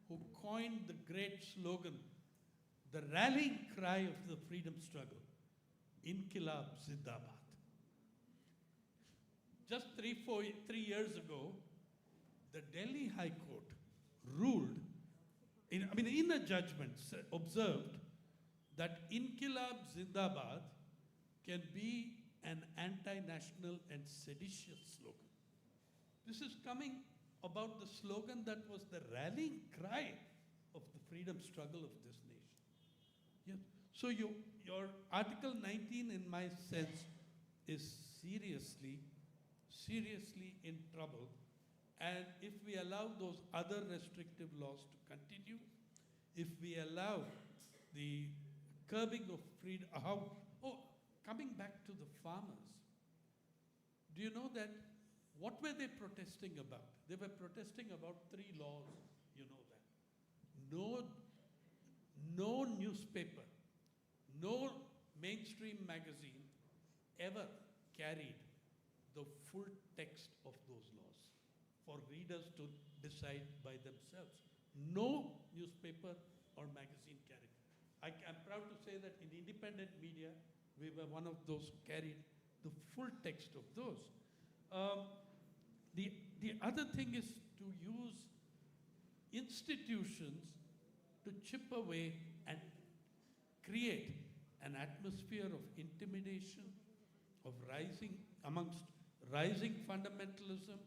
who coined the great slogan, the rallying cry of the freedom struggle, Inqilab Zindabad. Just 3 years ago, the Delhi High Court ruled, in a judgment, observed that Inqilab Zindabad can be an anti-national and seditious slogan. This is coming about the slogan that was the rallying cry of the freedom struggle of this nation. Yeah. So your Article 19, in my sense, is seriously in trouble. And if we allow those other restrictive laws to continue, if we allow the curbing of freedom, coming back to the farmers, do you know that, what were they protesting about? They were protesting about 3 laws, you know that. No newspaper, no mainstream magazine ever carried the full text of those laws for readers to decide by themselves. No newspaper or magazine carried. I'm proud to say that in independent media, we were one of those who carried the full text of those. The other thing is to use institutions to chip away and create an atmosphere of intimidation, of rising fundamentalism,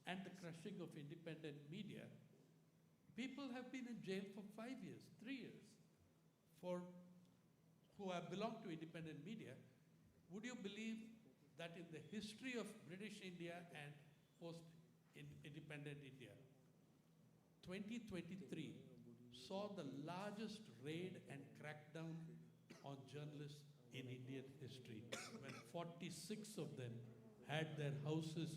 and the crushing of independent media People have been in jail for 5 years, 3 years, who have belonged to independent media. Would you believe that in the history of British India and post-independent India, 2023 saw the largest raid and crackdown on journalists in Indian history, when 46 of them had their houses,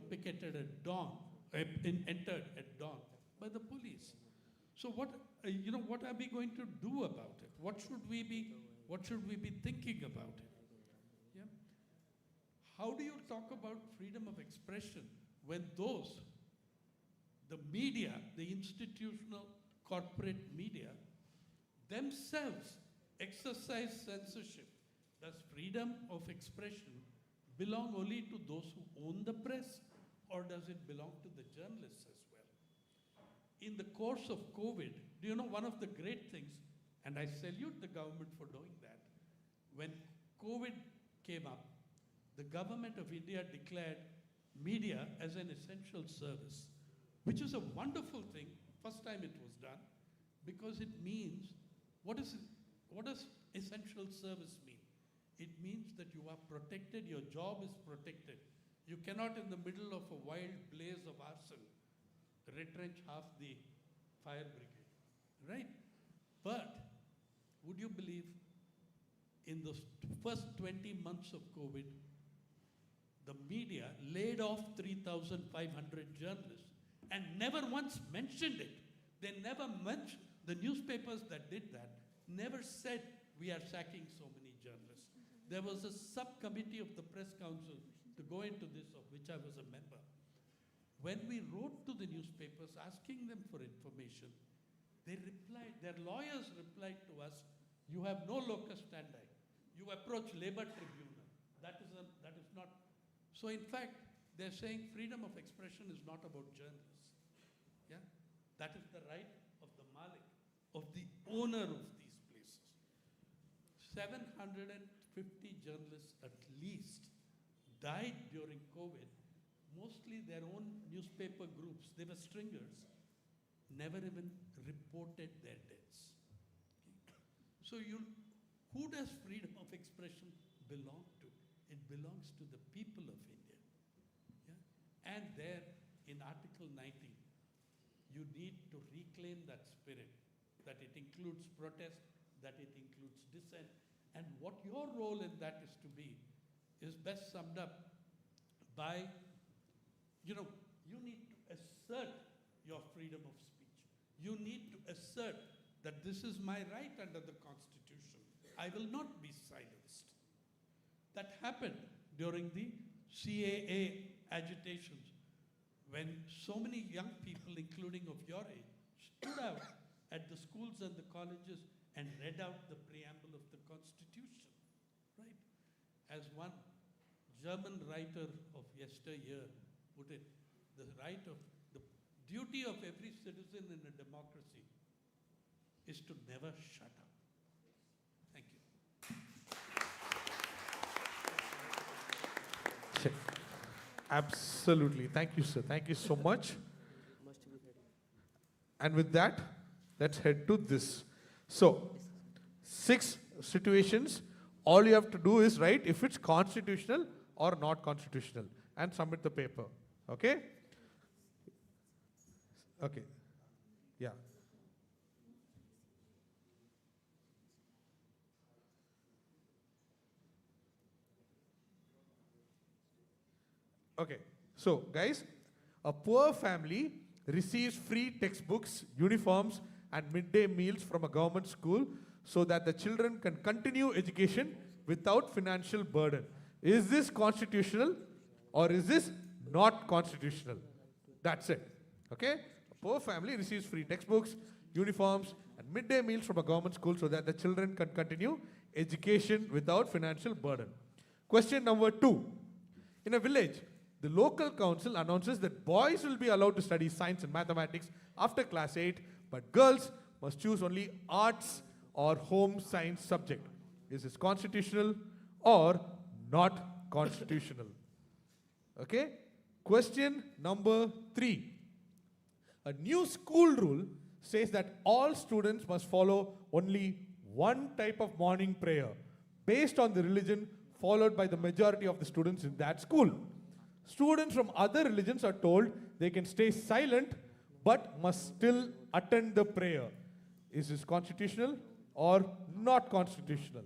picketed at dawn, entered at dawn by the police. So what are we going to do about it? What should we be thinking about it? Yeah? How do you talk about freedom of expression when the media, the institutional corporate media, themselves exercise censorship? Does freedom of expression belong only to those who own the press, or does it belong to the journalists as well? In the course of COVID, do you know one of the great things, and I salute the government for doing that, when COVID came up, the government of India declared media as an essential service, which is a wonderful thing. First time it was done, because it means, what does essential service mean? It means that you are protected, your job is protected. You cannot, in the middle of a wild blaze of arson, retrench half the fire brigade, right? But would you believe, in the first 20 months of COVID, the media laid off 3,500 journalists and never once mentioned it. They never mentioned, the newspapers that did that never said, we are sacking so many journalists. There was a subcommittee of the Press Council to go into this, of which I was a member. When we wrote to the newspapers asking them for information, they replied, their lawyers replied to us, you have no locus standi. You approach labor tribunal. That is not. So in fact, they're saying freedom of expression is not about journalists. Yeah? That is the right of the Malik, of the owner of these places. 750 journalists at least died during COVID, mostly their own newspaper groups. They were stringers, never even reported their deaths. Okay. So who does freedom of expression belong to? It belongs to the people of India. Yeah? And there, in Article 19, you need to reclaim that spirit, that it includes protest, that it includes dissent, and what your role in that is to be is best summed up by, you need to assert your freedom of speech. You need to assert that this is my right under the Constitution. I will not be silenced. That happened during the CAA agitations, when so many young people, including of your age, stood out at the schools and the colleges and read out the preamble of the Constitution, right? As one German writer of yesteryear put it, the duty of every citizen in a democracy is to never shut up. Thank you. Absolutely. Thank you, sir. Thank you so much. And with that, let's head to this. So, 6 situations. All you have to do is write if it's constitutional or not constitutional and submit the paper. Okay? Okay. Yeah. Okay. So, guys, a poor family receives free textbooks, uniforms, and midday meals from a government school so that the children can continue education without financial burden. Is this constitutional or is this not constitutional? That's it. Okay? A poor family receives free textbooks, uniforms, and midday meals from a government school so that the children can continue education without financial burden. Question number 2. In a village, the local council announces that boys will be allowed to study science and mathematics after class 8, but girls must choose only arts or home science subject. Is this constitutional or not constitutional? Okay? Question number 3. A new school rule says that all students must follow only one type of morning prayer based on the religion followed by the majority of the students in that school. Students from other religions are told they can stay silent but must still attend the prayer. Is this constitutional or not constitutional?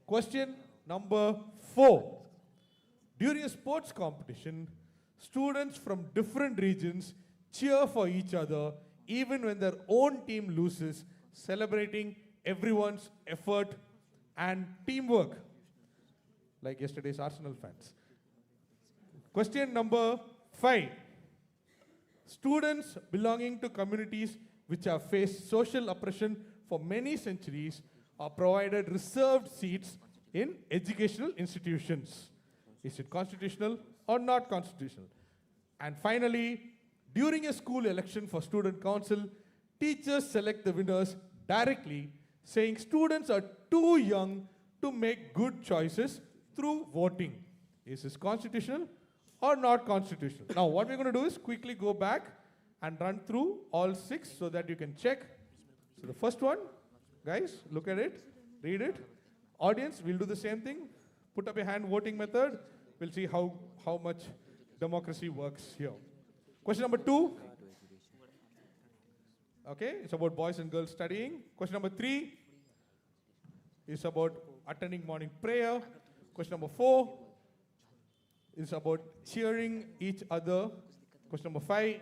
Question number 4. During a sports competition, students from different regions cheer for each other even when their own team loses, celebrating everyone's effort and teamwork, like yesterday's Arsenal fans. Question number 5. Students belonging to communities which have faced social oppression for many centuries are provided reserved seats in educational institutions. Is it constitutional or not constitutional? And finally, during a school election for student council, teachers select the winners directly, saying students are too young to make good choices through voting. Is this constitutional or not constitutional? Now, what we're going to do is quickly go back and run through all 6 so that you can check. So the first one, guys, look at it, read it. Audience, we'll do the same thing. Put up your hand, voting method. We'll see how much democracy works here. Question number 2. Okay, it's about boys and girls studying. Question number 3 is about attending morning prayer. Question number 4 is about cheering each other. Question number 5.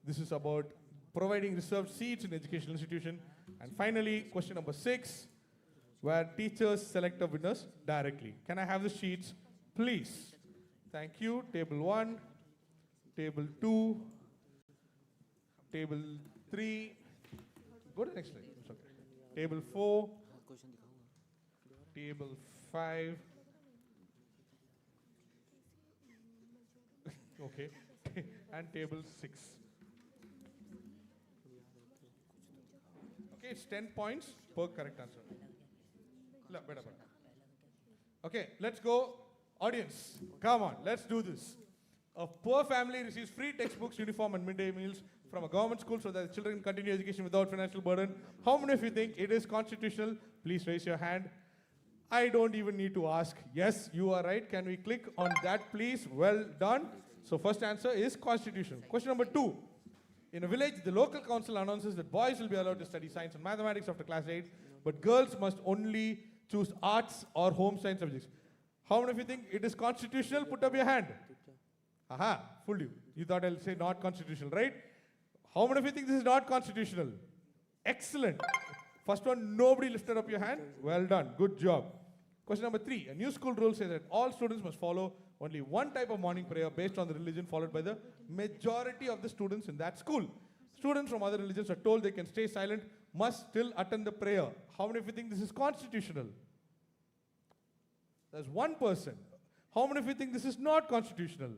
This is about providing reserved seats in educational institution. And finally, question number 6, where teachers select the winners directly. Can I have the sheets, please? Thank you. Table 1, table 2, table 3. Go to the next slide. It's okay. Table 4, table 5. Okay. And table 6. Okay, it's 10 points per correct answer. Okay, let's go. Audience, come on, let's do this. A poor family receives free textbooks, uniform, and midday meals from a government school so that the children continue education without financial burden. How many of you think it is constitutional? Please raise your hand. I don't even need to ask. Yes, you are right. Can we click on that, please? Well done. So first answer is constitutional. Question number 2. In a village, the local council announces that boys will be allowed to study science and mathematics after class 8, but girls must only choose arts or home science subjects. How many of you think it is constitutional? Put up your hand. Aha, fooled you. You thought I'll say not constitutional, right? How many of you think this is not constitutional? Excellent. First one, nobody lifted up your hand. Well done. Good job. Question number 3. A new school rule says that all students must follow only one type of morning prayer based on the religion followed by the majority of the students in that school. Students from other religions are told they can stay silent, must still attend the prayer. How many of you think this is constitutional? There's one person. How many of you think this is not constitutional?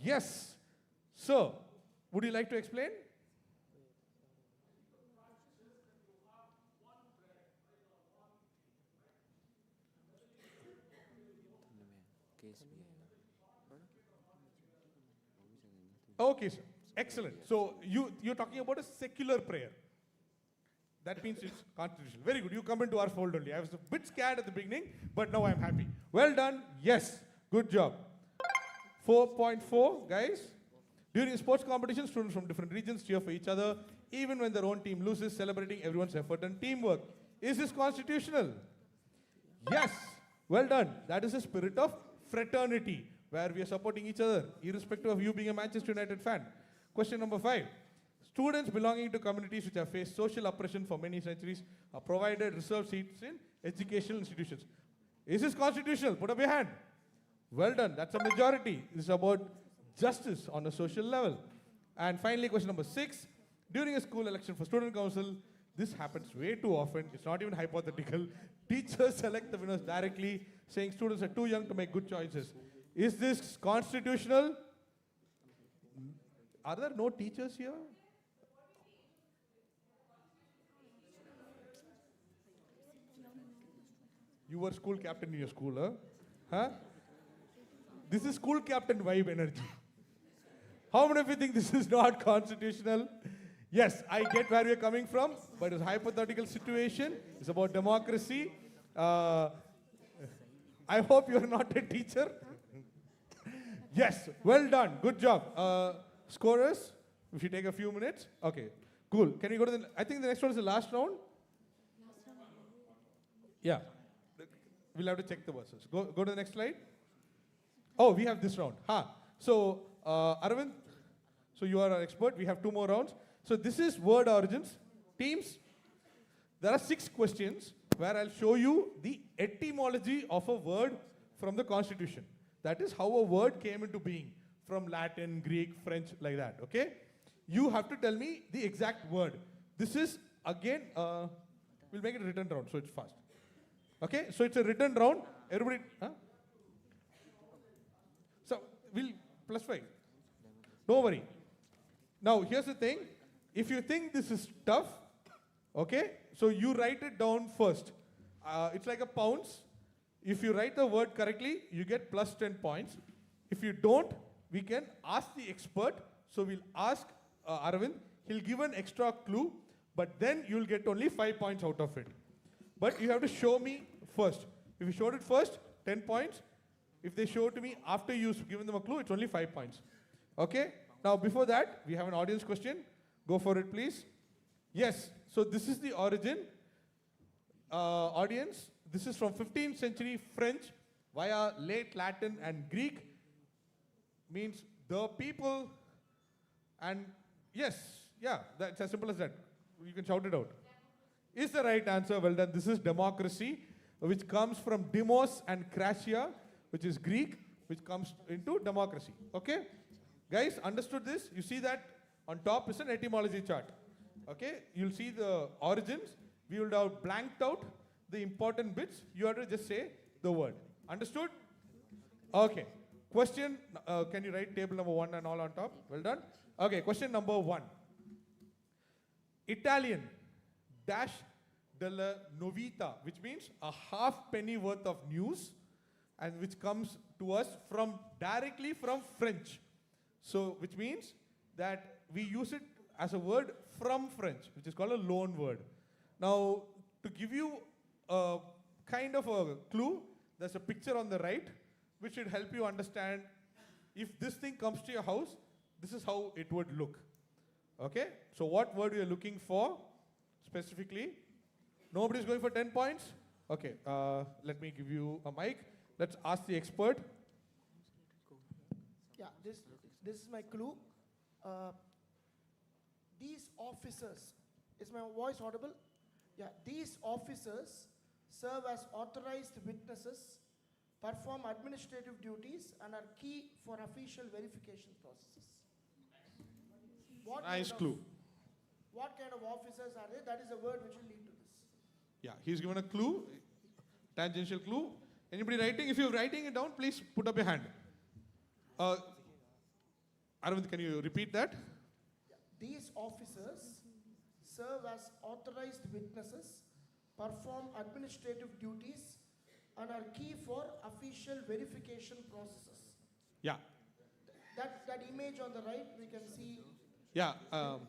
Yes. Sir, would you like to explain? Okay, sir. Excellent. So you're talking about a secular prayer. That means it's constitutional. Very good. You come into our fold only. I was a bit scared at the beginning, but now I'm happy. Well done. Yes. Good job. 4.4, guys. During sports competition, students from different regions cheer for each other, even when their own team loses, celebrating everyone's effort and teamwork. Is this constitutional? Yes. Well done. That is a spirit of fraternity, where we are supporting each other, irrespective of you being a Manchester United fan. Question number 5. Students belonging to communities which have faced social oppression for many centuries are provided reserved seats in educational institutions. Is this constitutional? Put up your hand. Well done. That's a majority. This is about justice on a social level. And finally, question number 6. During a school election for student council, this happens way too often. It's not even hypothetical. Teachers select the winners directly, saying students are too young to make good choices. Is this constitutional? Are there no teachers here? You were school captain in your school, huh? This is school captain vibe energy. How many of you think this is not constitutional? Yes, I get where you're coming from, but it's a hypothetical situation. It's about democracy. I hope you're not a teacher. Yes, well done. Good job. Scorers, if you take a few minutes. Okay, cool. Can you go to the, I think the next one is the last round. Yeah. We'll have to check the verses. Go to the next slide. Oh, we have this round. So, Arvind, so you are our expert. We have 2 more rounds. So this is word origins. Teams, there are 6 questions where I'll show you the etymology of a word from the Constitution. That is how a word came into being from Latin, Greek, French, like that. Okay? You have to tell me the exact word. This is, again, we'll make it a written round, so it's fast. Okay? So it's a written round. Everybody, So we'll +5. Don't worry. Now, here's the thing. If you think this is tough, okay, so you write it down first. It's like a pounce. If you write the word correctly, you get +10 points. If you don't, we can ask the expert. So we'll ask Arvind. He'll give an extra clue, but then you'll get only 5 points out of it. But you have to show me first. If you showed it first, 10 points. If they show it to me after you've given them a clue, it's only 5 points. Okay? Now, before that, we have an audience question. Go for it, please. Yes, so this is the origin. Audience, this is from 15th century French via late Latin and Greek. Means the people, and yes, yeah, that's as simple as that. You can shout it out. Is the right answer. Well done. This is democracy, which comes from demos and kratia, which is Greek, which comes into democracy. Okay? Guys, understood this? You see that on top is an etymology chart. Okay? You'll see the origins. We will have blanked out the important bits. You have to just say the word. Understood? Okay. Question, can you write table number 1 and all on top? Well done. Okay, question number 1. Italian dash della novità, which means a half penny worth of news, and which comes to us from directly from French. So, which means that we use it as a word from French, which is called a loan word. Now, to give you a kind of a clue, there's a picture on the right, which should help you understand if this thing comes to your house, this is how it would look. Okay? So what word you're looking for specifically? Nobody's going for 10 points? Okay, let me give you a mic. Let's ask the expert. Yeah, this is my clue. These officers, is my voice audible? Yeah, these officers serve as authorized witnesses, perform administrative duties, and are key for official verification processes. Nice clue. What kind of officers are they? That is a word which will lead to this. Yeah, he's given a clue, tangential clue. Anybody writing? If you're writing it down, please put up your hand. Arvind, can you repeat that? Yeah. These officers serve as authorized witnesses, perform administrative duties, and are key for official verification processes. Yeah. That image on the right, we can see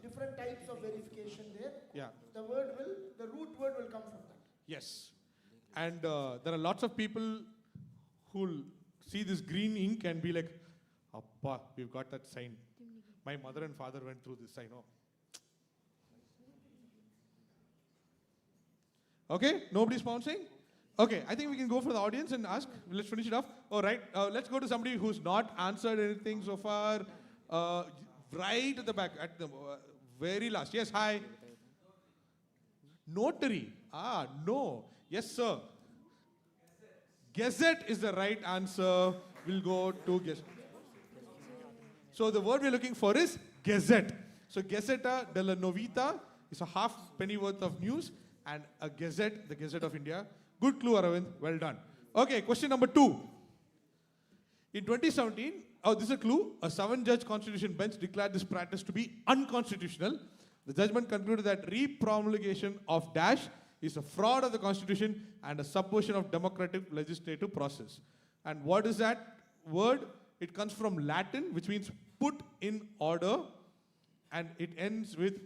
different types of verification there. Yeah. The root word will come from that. Yes. And there are lots of people who'll see this green ink and be like, Appa, we've got that sign. My mother and father went through this, I know. Okay, nobody's bouncing? Okay, I think we can go for the audience and ask. Let's finish it off. All right, let's go to somebody who's not answered anything so far. Right at the back, at the very last. Yes, hi. Notary. No. Yes, sir. Gazette is the right answer. We'll go to Gazette. So the word we're looking for is Gazette. So Gazzetta della Novità is a half penny worth of news, and a Gazette, the Gazette of India. Good clue, Aravind. Well done. Okay, question number 2. In 2017, this is a clue. A 7-judge constitution bench declared this practice to be unconstitutional. The judgment concluded that re-promulgation of dash is a fraud of the constitution and a subversion of democratic legislative process. And what is that word? It comes from Latin, which means put in order, and it ends with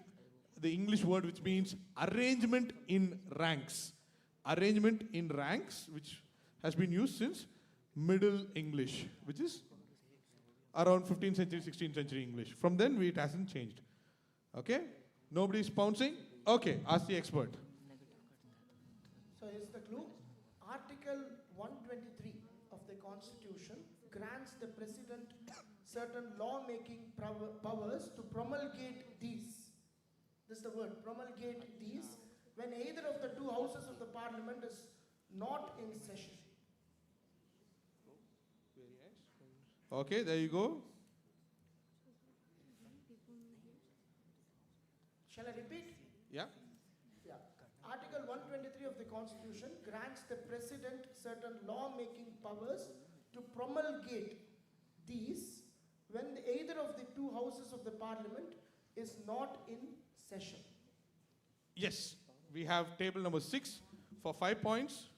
the English word which means arrangement in ranks. Arrangement in ranks, which has been used since Middle English, which is around 15th century, 16th century English. From then, it hasn't changed. Okay? Nobody's pouncing? Okay, ask the expert. So here's the clue. Article 123 of the Constitution grants the President certain lawmaking powers to promulgate these. This is the word, promulgate these, when either of the two houses of the Parliament is not in session. Okay, there you go. Shall I repeat? Yeah. Yeah. Article 123 of the Constitution grants the President certain law-making powers to promulgate these when either of the two houses of the Parliament is not in session. Yes, we have table number 6 for 5 points.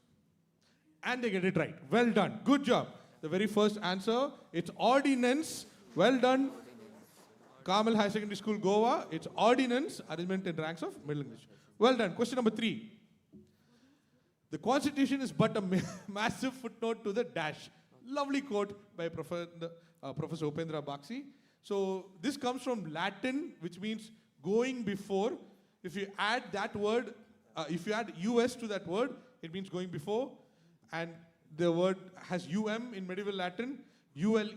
And they get it right. Well done. Good job. The very first answer, it's ordinance. Well done. Carmel High Secondary School, Goa. It's ordinance, arrangement in ranks of Middle English. Well done. Question number 3. The Constitution is but a massive footnote to the dash. Lovely quote by Professor Upendra Bakshi. So this comes from Latin, which means going before. If you add that word, if you add US to that word, it means going before. And the word has UM in medieval Latin, ULE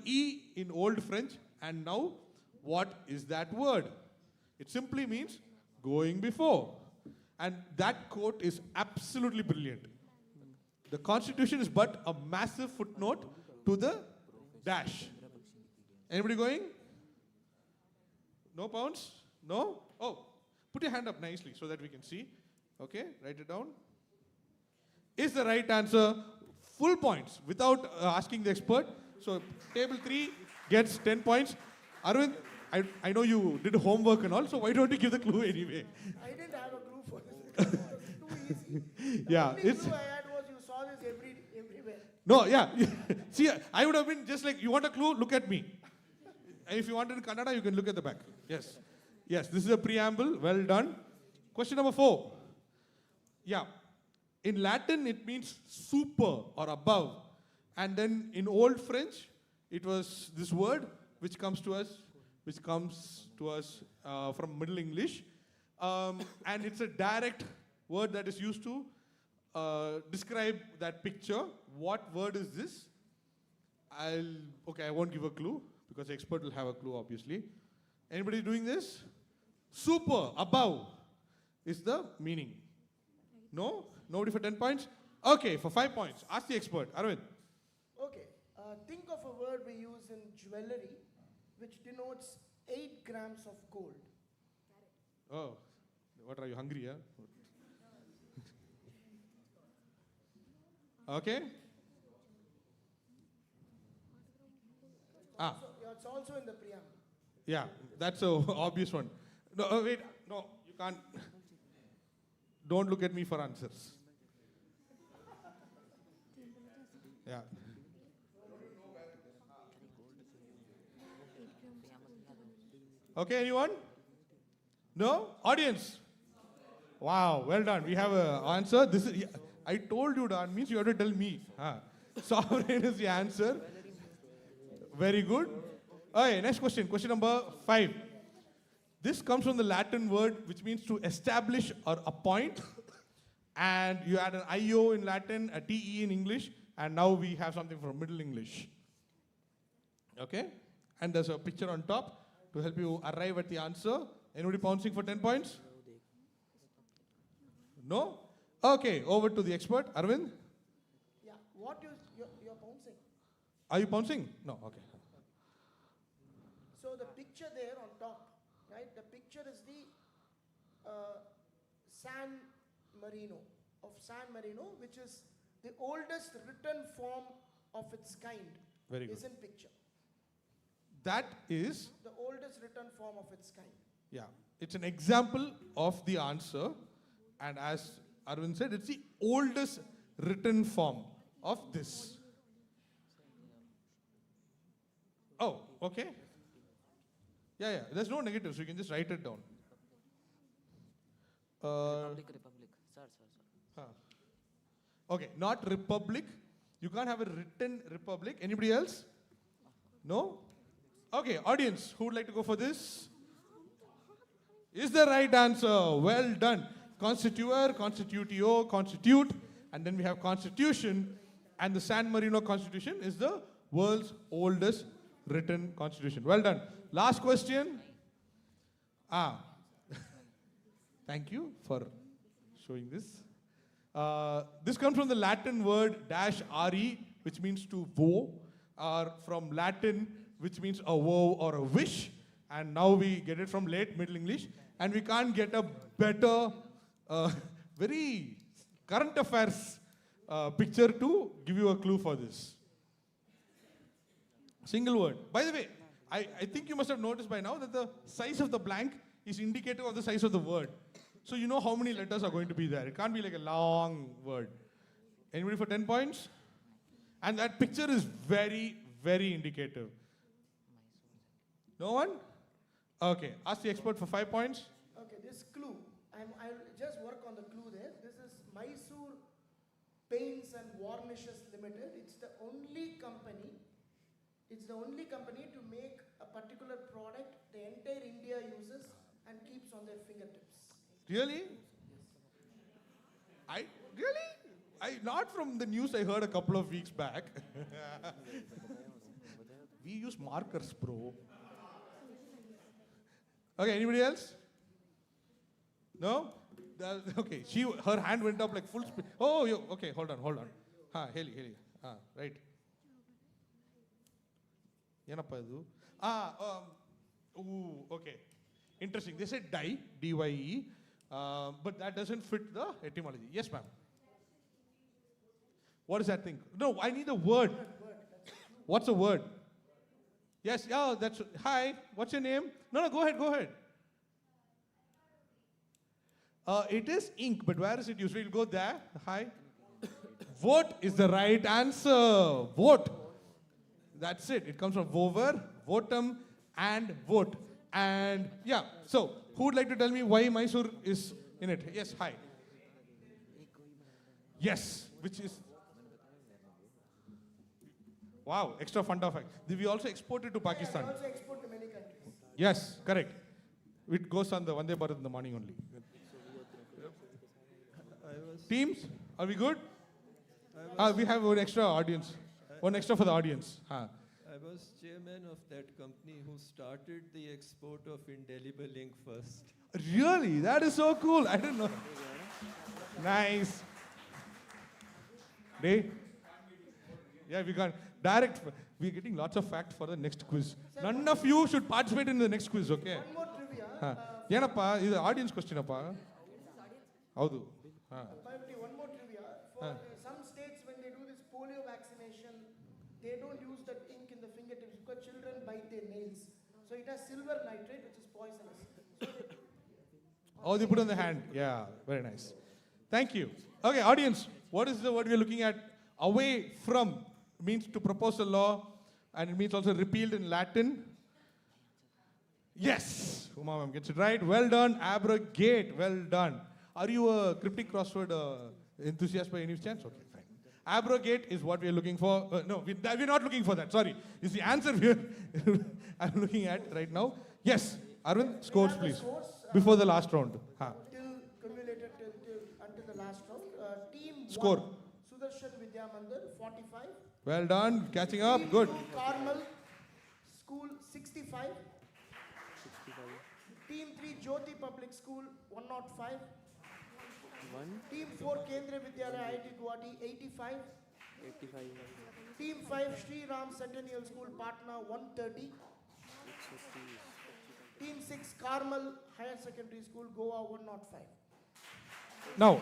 in Old French, and now what is that word? It simply means going before. And that quote is absolutely brilliant. The Constitution is but a massive footnote to the dash. Anybody going? No pounds? No? Oh, put your hand up nicely so that we can see. Okay, write it down. Is the right answer full points without asking the expert. So table 3 gets 10 points. Arvind, I know you did homework and all, so why don't you give the clue anyway? I didn't have a clue for this. It was too easy. Yeah, The only it's... clue I had was you saw this everywhere. No, yeah. See, I would have been just like, you want a clue? Look at me. And if you want it in Kannada, you can look at the back. Yes. Yes, this is a preamble. Well done. Question number 4. Yeah. In Latin, it means super or above. And then in Old French, it was this word which comes to us from Middle English. And it's a direct word that is used to describe that picture. What word is this? I won't give a clue because the expert will have a clue, obviously. Anybody doing this? Super, above, is the meaning. No? Nobody for 10 points? Okay, for 5 points. Ask the expert. Arvind. Okay. Think of a word we use in jewelry which denotes 8 grams of gold. Oh, what are you, hungry, huh? Okay. It's also in the preamble. Yeah, that's an obvious one. No, wait, no, you can't. Don't look at me for answers. Yeah. Okay, anyone? No? Audience? Wow, well done. We have an answer. This is. I told you, Dan, means you have to tell me. Sovereign is the answer. Very good. Okay, next question. Question number 5. This comes from the Latin word which means to establish or appoint. And you had an IO in Latin, a TE in English, and now we have something from Middle English. Okay? And there's a picture on top to help you arrive at the answer. Anybody pouncing for 10 points? No? Okay, over to the expert. Arvind? Yeah, you're pouncing? Are you pouncing? No, okay. So the picture there on top, right? The picture is the San Marino, which is the oldest written form of its kind. Very good. Is in picture. That is? The oldest written form of its kind. Yeah, it's an example of the answer. And as Arvind said, it's the oldest written form of this. Oh, okay. Yeah. There's no negative, so you can just write it down. Republic. Sir. Okay, not republic. You can't have a written republic. Anybody else? No? Okay, audience, who would like to go for this? Is the right answer. Well done. Constituer, constitutio, constitute, and then we have constitution, and the San Marino Constitution is the world's oldest written constitution. Well done. Last question. Thank you for showing this. This comes from the Latin word -re, which means to vow, or from Latin, which means a vow or a wish. And now we get it from late Middle English. And we can't get a better, very current affairs picture to give you a clue for this. Single word. By the way, I think you must have noticed by now that the size of the blank is indicative of the size of the word. So you know how many letters are going to be there. It can't be like a long word. Anybody for 10 points? And that picture is very, very indicative. No one? Okay, ask the expert for 5 points. Okay, this clue, I'll just work on the clue there. This is Mysore Paints and Varnishes Limited. It's the only company to make a particular product the entire India uses and keeps on their fingertips. Really? Not from the news I heard a couple of weeks back. We use markers, bro. Okay, anybody else? No? Okay, her hand went up like full speed. Oh, okay, hold on. Heli. Right. Yenappa idu? Okay. Interesting. They said dye, D-Y-E, but that doesn't fit the etymology. Yes, ma'am. What does that thing? No, I need a word. What's a word? Yes, that's... Hi, what's your name? No, go ahead. It is ink, but where is it used? We'll go there. Hi. Vote is the right answer. Vote. That's it. It comes from vover, votum, and vote. And yeah, so who would like to tell me why Mysore is in it? Yes, hi. Yes, which is... Wow, extra fun fact. We also export it to Pakistan. We also export to many countries. Yes, correct. It goes on the Vande Bharat in the morning only. Teams, are we good? We have one extra audience. One extra for the audience. I was chairman of that company who started the export of indelible ink first. Really? That is so cool. I didn't know. Nice. Yeah, we can direct. We're getting lots of facts for the next quiz. None of you should participate in the next quiz, okay? One more trivia. Yenappa, this is audience question, appa. Howdu? One more trivia. For some states, when they do this polio vaccination, they don't use that ink in the fingertips because children bite their nails. So it has silver nitrate, which is poisonous. Oh, they put on the hand. Yeah, very nice. Thank you. Okay, audience, what is the word we're looking at? Away from means to propose a law, and it means also repealed in Latin. Yes, Uma ma'am gets it right. Well done. Abrogate. Well done. Are you a cryptic crossword enthusiast by any chance? Okay, fine. Abrogate is what we are looking for. No, we're not looking for that. Sorry. It's the answer I'm looking at right now. Yes, Arvind, scores please. Before the last round. Cumulated until the last round. Team Score. 1, Sudarshan Vidya Mandir, 45. Well done. Catching up. Team Good. 2, Carmel School, 65. Team 3, Jyoti Public School, 105. Team 4, Kendriya Vidyalaya, IIT Guwahati, 85. Team 5, Sri Ram Centennial School, Patna, 130. Team 6, Carmel Higher Secondary School, Goa, 105. Now,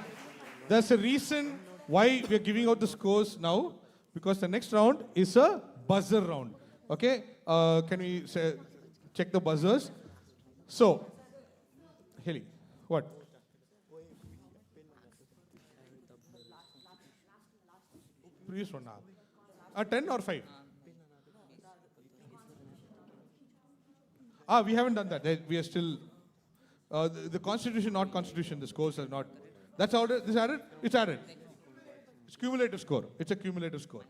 there's a reason why we are giving out the scores now, because the next round is a buzzer round. Okay? Can we check the buzzers? So, Heli, what? Previous one now. 10 or 5? We haven't done that. We are still, the constitution, not constitution, the scores are not, that's how this added? It's added. It's cumulative score. It's a cumulative score.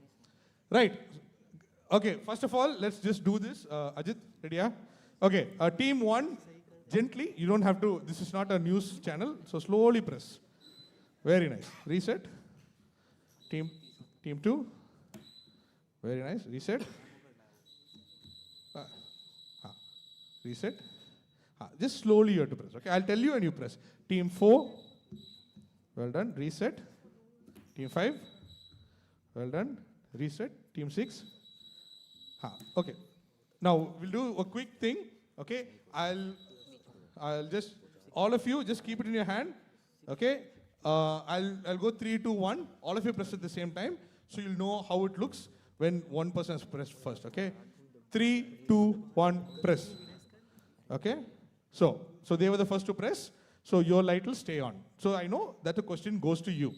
Right. Okay, first of all, let's just do this. Ajit, ready? Yeah? Okay, team 1, gently, you don't have to, this is not a news channel, so slowly press. Very nice. Reset. Team 2. Very nice. Reset. Reset. Just slowly you have to press. Okay, I'll tell you and you press. Team 4. Well done. Reset. Team 5. Well done. Reset. Team 6. Okay. Now we'll do a quick thing. Okay. I'll just, all of you, just keep it in your hand. Okay. I'll go 3, 2, 1. All of you press at the same time, so you'll know how it looks when one person has pressed first. Okay. 3, 2, 1. Press. Okay. So they were the first to press. So your light will stay on. So I know that the question goes to you.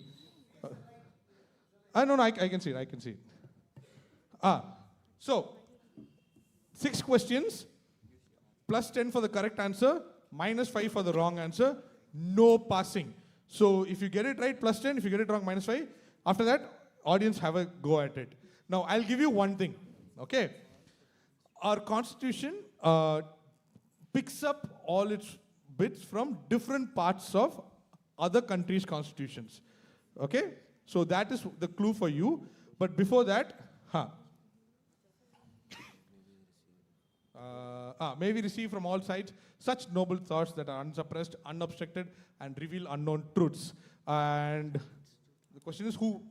No, I can see it. I can see it. So 6 questions, plus 10 for the correct answer, minus 5 for the wrong answer, no passing. So if you get it right, plus 10. If you get it wrong, minus 5. After that, audience have a go at it. Now I'll give you one thing. Okay. Our constitution picks up all its bits from different parts of other countries' constitutions. Okay? So that is the clue for you. But before that, may we receive from all sides such noble thoughts that are unsuppressed, unobstructed, and reveal unknown truths. And the question is who?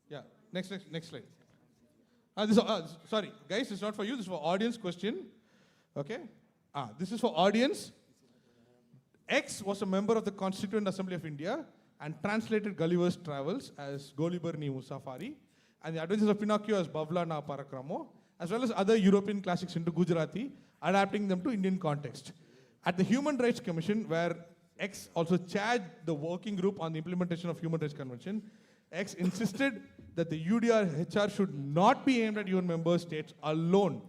Yeah, next slide. Sorry, guys, it's not for you. This is for audience question. Okay? This is for audience. X was a member of the Constituent Assembly of India and translated Gulliver's Travels as Gulliver ni Musafari, and the Adventures of Pinocchio as Bavla na Parakramo, as well as other European classics into Gujarati, adapting them to Indian context. At the Human Rights Commission, where X also chaired the working group on the implementation of Human Rights Convention, X insisted that the UDR-HR should not be aimed at UN member states alone.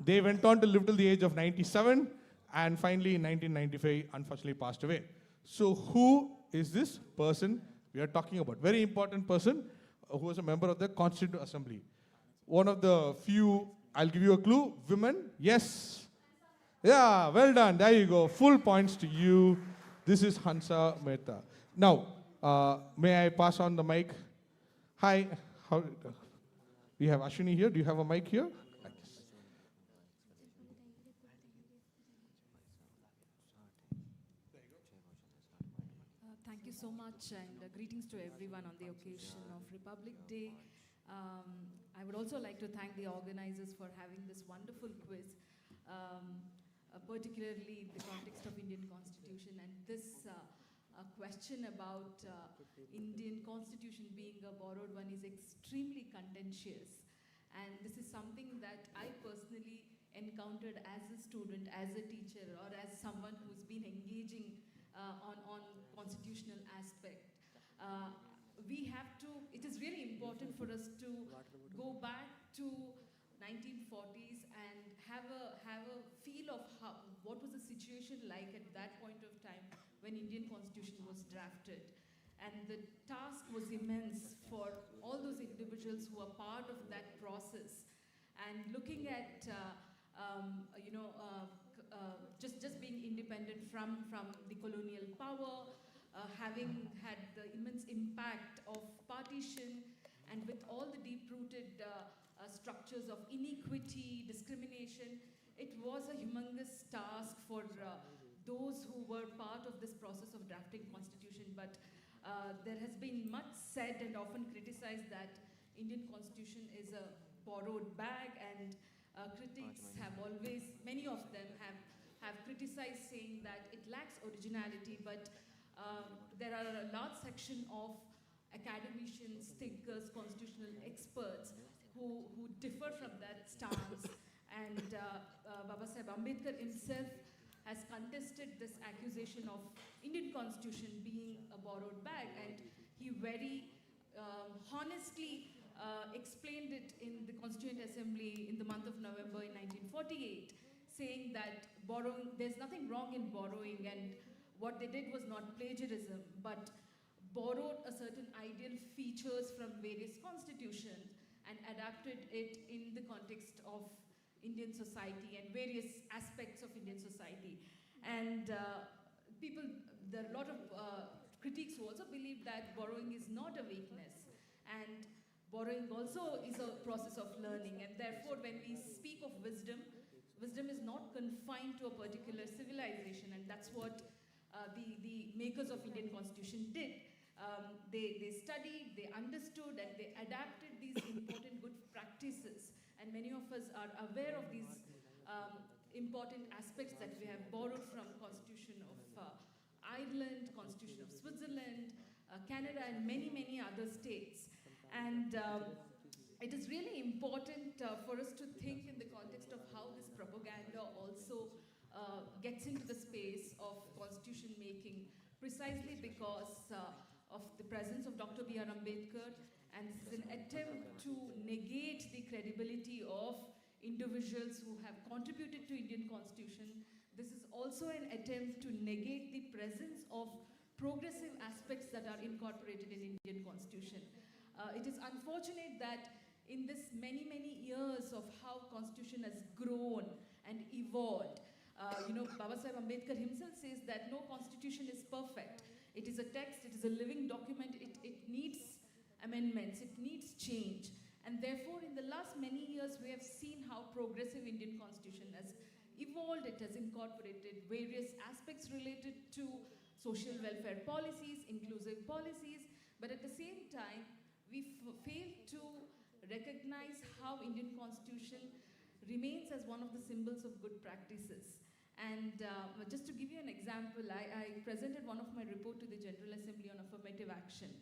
They went on to live till the age of 97, and finally in 1995, unfortunately passed away. So who is this person we are talking about? Very important person who was a member of the Constituent Assembly. One of the few, I'll give you a clue, women, yes. Yeah, well done, there you go, full points to you. This is Hansa Mehta. Now, may I pass on the mic? Hi, we have Ashwini here, do you have a mic here? Thank you so much, and greetings to everyone on the occasion of Republic Day. I would also like to thank the organizers for having this wonderful quiz, particularly in the context of Indian Constitution, and this question about Indian Constitution being a borrowed one is extremely contentious, and this is something that I personally encountered as a student, as a teacher, or as someone who's been engaging on constitutional aspect. It is really important for us to go back to 1940s and have a feel of what was the situation like at that point of time when Indian Constitution was drafted. And the task was immense for all those individuals who are part of that process. And looking at, just being independent from the colonial power, having had the immense impact of partition, and with all the deep-rooted structures of inequity, discrimination, it was a humongous task for those who were part of this process of drafting constitution. But there has been much said and often criticized that Indian Constitution is a borrowed bag, and critics have always, many of them have criticized, saying that it lacks originality, but there are a large section of academicians, thinkers, constitutional experts who differ from that stance. And Baba Saheb Ambedkar himself has contested this accusation of Indian Constitution being a borrowed bag, and he very honestly explained it in the Constituent Assembly in the month of November in 1948. saying that borrowing, there's nothing wrong in borrowing, and what they did was not plagiarism, but borrowed a certain ideal features from various constitutions and adapted it in the context of Indian society and various aspects of Indian society. And people, there are a lot of critics who also believe that borrowing is not a weakness, and borrowing also is a process of learning, and therefore when we speak of wisdom, wisdom is not confined to a particular civilization, and that's what the makers of Indian Constitution did. They studied, they understood, and they adapted these important good practices, and many of us are aware of these important aspects that we have borrowed from Constitution of Ireland, Constitution of Switzerland, Canada, and many, many other states. And it is really important for us to think in the context of how this propaganda also gets into the space of constitution making, precisely because of the presence of Dr. B.R. Ambedkar, and this is an attempt to negate the credibility of individuals who have contributed to Indian Constitution. This is also an attempt to negate the presence of progressive aspects that are incorporated in Indian Constitution. It is unfortunate that in this many, many years of how Constitution has grown and evolved, Baba Sahib Ambedkar himself says that no constitution is perfect. It is a text, it is a living document, it needs amendments, it needs change. And therefore, in the last many years, we have seen how progressive Indian Constitution has evolved. It has incorporated various aspects related to social welfare policies, inclusive policies, but at the same time, we fail to recognize how Indian Constitution remains as one of the symbols of good practices. And just to give you an example, I presented one of my report to the General Assembly on affirmative action.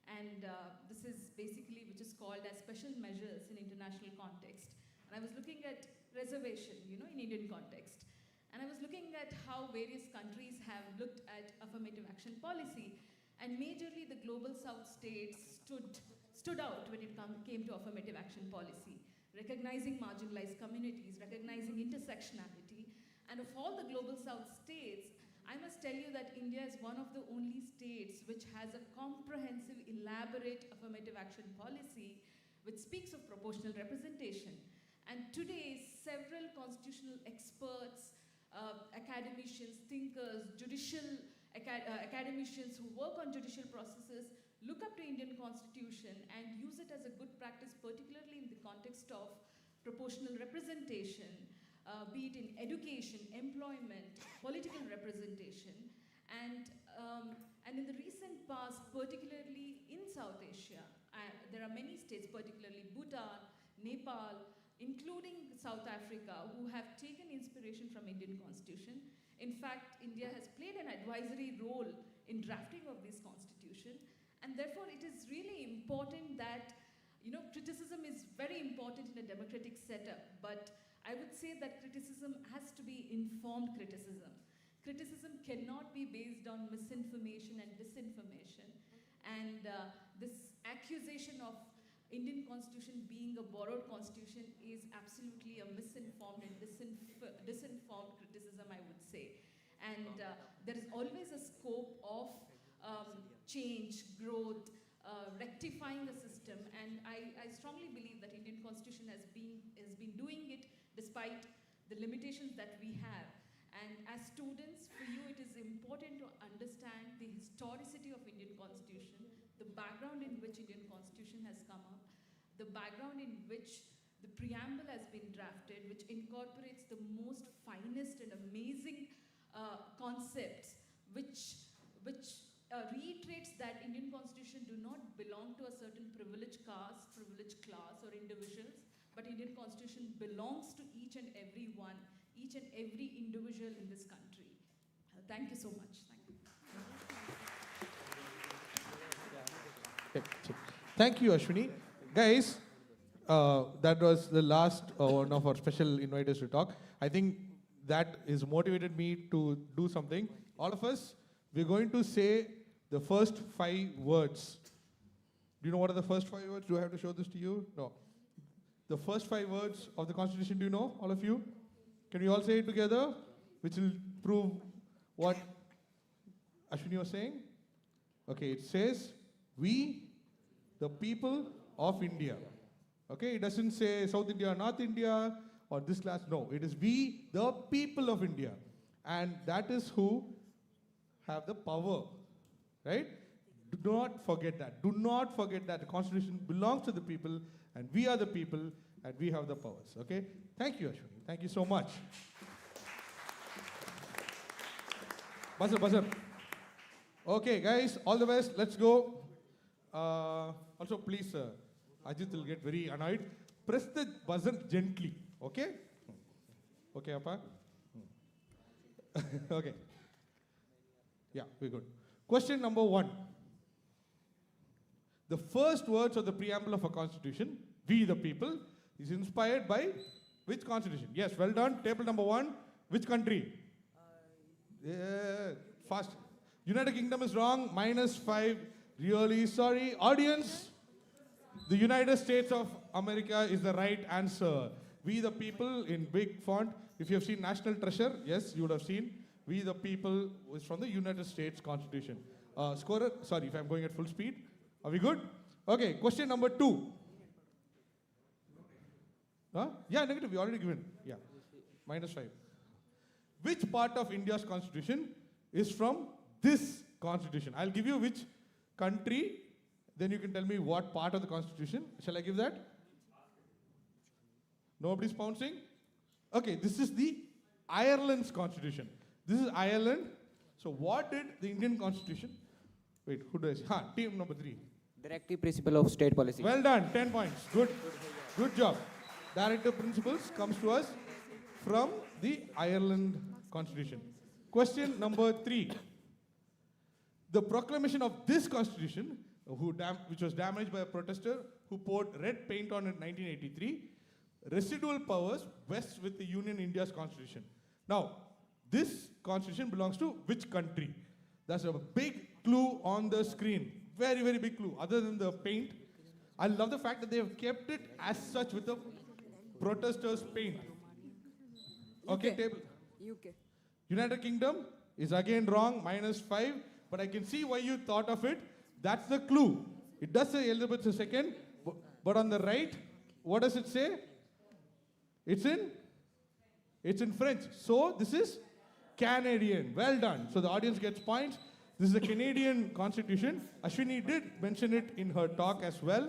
And this is basically, which is called as special measures in international context. And I was looking at reservation, in Indian context. And I was looking at how various countries have looked at affirmative action policy. And majorly the global south states stood out when it came to affirmative action policy, recognizing marginalized communities, recognizing intersectionality. And of all the global south states, I must tell you that India is one of the only states which has a comprehensive, elaborate affirmative action policy which speaks of proportional representation. And today, several constitutional experts, academicians, thinkers, academicians who work on judicial processes look up to Indian Constitution and use it as a good practice, particularly in the context of proportional representation, be it in education, employment, political representation, and in the recent past, particularly in South Asia, there are many states, particularly Bhutan, Nepal, including South Africa, who have taken inspiration from Indian Constitution. In fact, India has played an advisory role in drafting of this constitution, and therefore it is really important that, criticism is very important in a democratic setup, but I would say that criticism has to be informed criticism. Criticism cannot be based on misinformation and disinformation. And this accusation of Indian Constitution being a borrowed constitution is absolutely a misinformed and disinformed criticism, I would say. And there is always a scope of change, growth, rectifying the system, and I strongly believe that Indian Constitution has been doing it despite the limitations that we have. And as students, for you it is important to understand the historicity of Indian Constitution, the background in which Indian Constitution has come up, the background in which the preamble has been drafted, which incorporates the most finest and amazing concepts, which reiterates that Indian Constitution do not belong to a certain privileged caste, privileged class, or individuals, but Indian Constitution belongs to each and every one, each and every individual in this country. Thank you so much. Thank you. Thank you, Ashwini. Guys, that was the last one of our special inviters to talk. I think that has motivated me to do something. All of us, we're going to say the first 5 words. Do you know what are the first 5 words? Do I have to show this to you? No. The first 5 words of the Constitution, do you know, all of you? Can we all say it together? Which will prove what Ashwini was saying? Okay, it says, we, the people of India. Okay, it doesn't say South India or North India or this class. No, it is we, the people of India. And that is who have the power, right? Do not forget that. Do not forget that the Constitution belongs to the people, and we are the people, and we have the powers, okay? Thank you, Ashwini. Thank you so much. Buzzer. Okay, guys, all the best. Let's go. Also, please, Ajit will get very annoyed. Press the buzzer gently, okay? Okay, Appa? Okay. Yeah, we're good. Question number 1. The first words of the preamble of a constitution, we the people, is inspired by which constitution? Yes, well done. Table number 1. Which country? Yeah, fast. United Kingdom is wrong. -5. Really sorry. Audience, the United States of America is the right answer. We the people in big font. If you have seen National Treasure, yes, you would have seen. We the people is from the United States Constitution. Scorer, sorry if I'm going at full speed. Are we good? Okay, question number 2. Yeah, negative, we already given. Yeah, -5. Which part of India's constitution is from this constitution? I'll give you which country, then you can tell me what part of the constitution. Shall I give that? Nobody's pouncing? Okay, this is the Ireland's constitution. This is Ireland. So what did the Indian constitution? Wait, who does? Team number 3. Directive principle of state policy. Well done, 10 points. Good job. Directive principles comes to us from the Ireland constitution. Question number 3. The proclamation of this constitution, which was damaged by a protester who poured red paint on it in 1983, residual powers vests with the Union India's constitution. Now, this constitution belongs to which country? That's a big clue on the screen. Very, very big clue, other than the paint. I love the fact that they have kept it as such with the protesters' paint. Okay, table. UK. United Kingdom is again wrong, -5. But I can see why you thought of it. That's the clue. It does say Elizabeth II, but on the right, what does it say? It's in French. So this is Canadian. Well done. So the audience gets points. This is a Canadian constitution. Ashwini did mention it in her talk as well.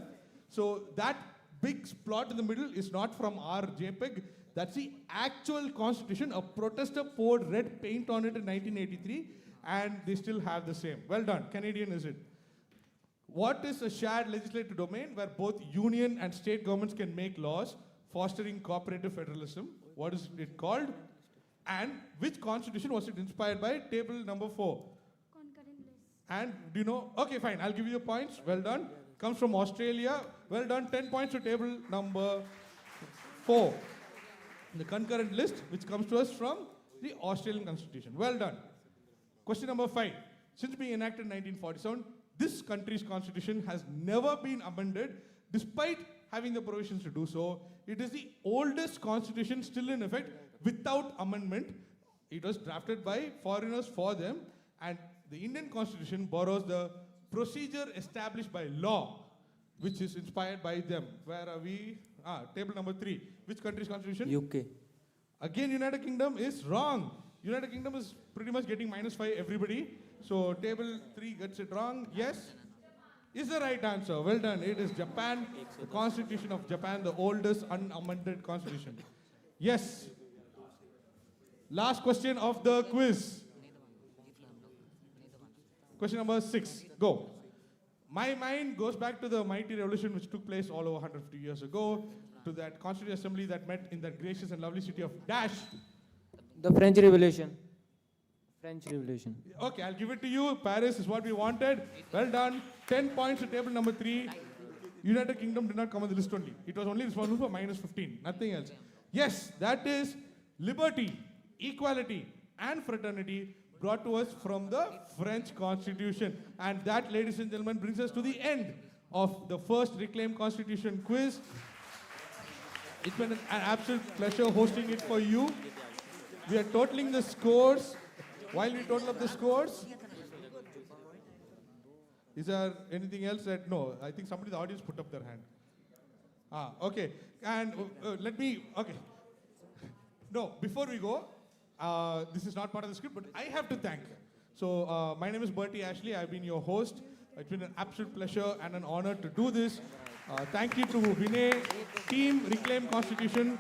So that big plot in the middle is not from our JPEG. That's the actual constitution. A protester poured red paint on it in 1983, and they still have the same. Well done. Canadian is it. What is a shared legislative domain where both union and state governments can make laws fostering cooperative federalism? What is it called? And which constitution was it inspired by? Table number 4. Concurrent list. And do you know? Okay, fine. I'll give you points. Well done. Comes from Australia. Well done. 10 points to table number 4. The concurrent list, which comes to us from the Australian Constitution. Well done. Question number 5. Since being enacted in 1947, this country's constitution has never been amended, despite having the provisions to do so. It is the oldest constitution still in effect without amendment. It was drafted by foreigners for them, and the Indian constitution borrows the procedure established by law, which is inspired by them. Where are we? Table number 3. Which country's constitution? UK. Again, United Kingdom is wrong. United Kingdom is pretty much getting -5 everybody. So table 3 gets it wrong. Yes? Is the right answer. Well done. It is Japan, the Constitution of Japan, the oldest unamended constitution. Yes. Last question of the quiz. Question number 6. Go. My mind goes back to the mighty revolution which took place all over 150 years ago, to that Constituent Assembly that met in that gracious and lovely city of Dash. The French Revolution. French Revolution. Okay, I'll give it to you. Paris is what we wanted. Well done. 10 points to table number 3. United Kingdom did not come on the list only. It was only responsible for -15. Nothing else. Yes, that is liberty, equality, and fraternity brought to us from the French Constitution. And that, ladies and gentlemen, brings us to the end of the first Reclaim Constitution quiz. It's been an absolute pleasure hosting it for you. we are totaling the scores. While we total up the scores, is there anything else that, no, I think somebody in the audience put up their hand. Okay, and let me, okay. No, before we go, this is not part of the script, but I have to thank. So my name is Bertie Ashley, I've been your host. It's been an absolute pleasure and an honor to do this. Thank you to Vinay, team Reclaim Constitution.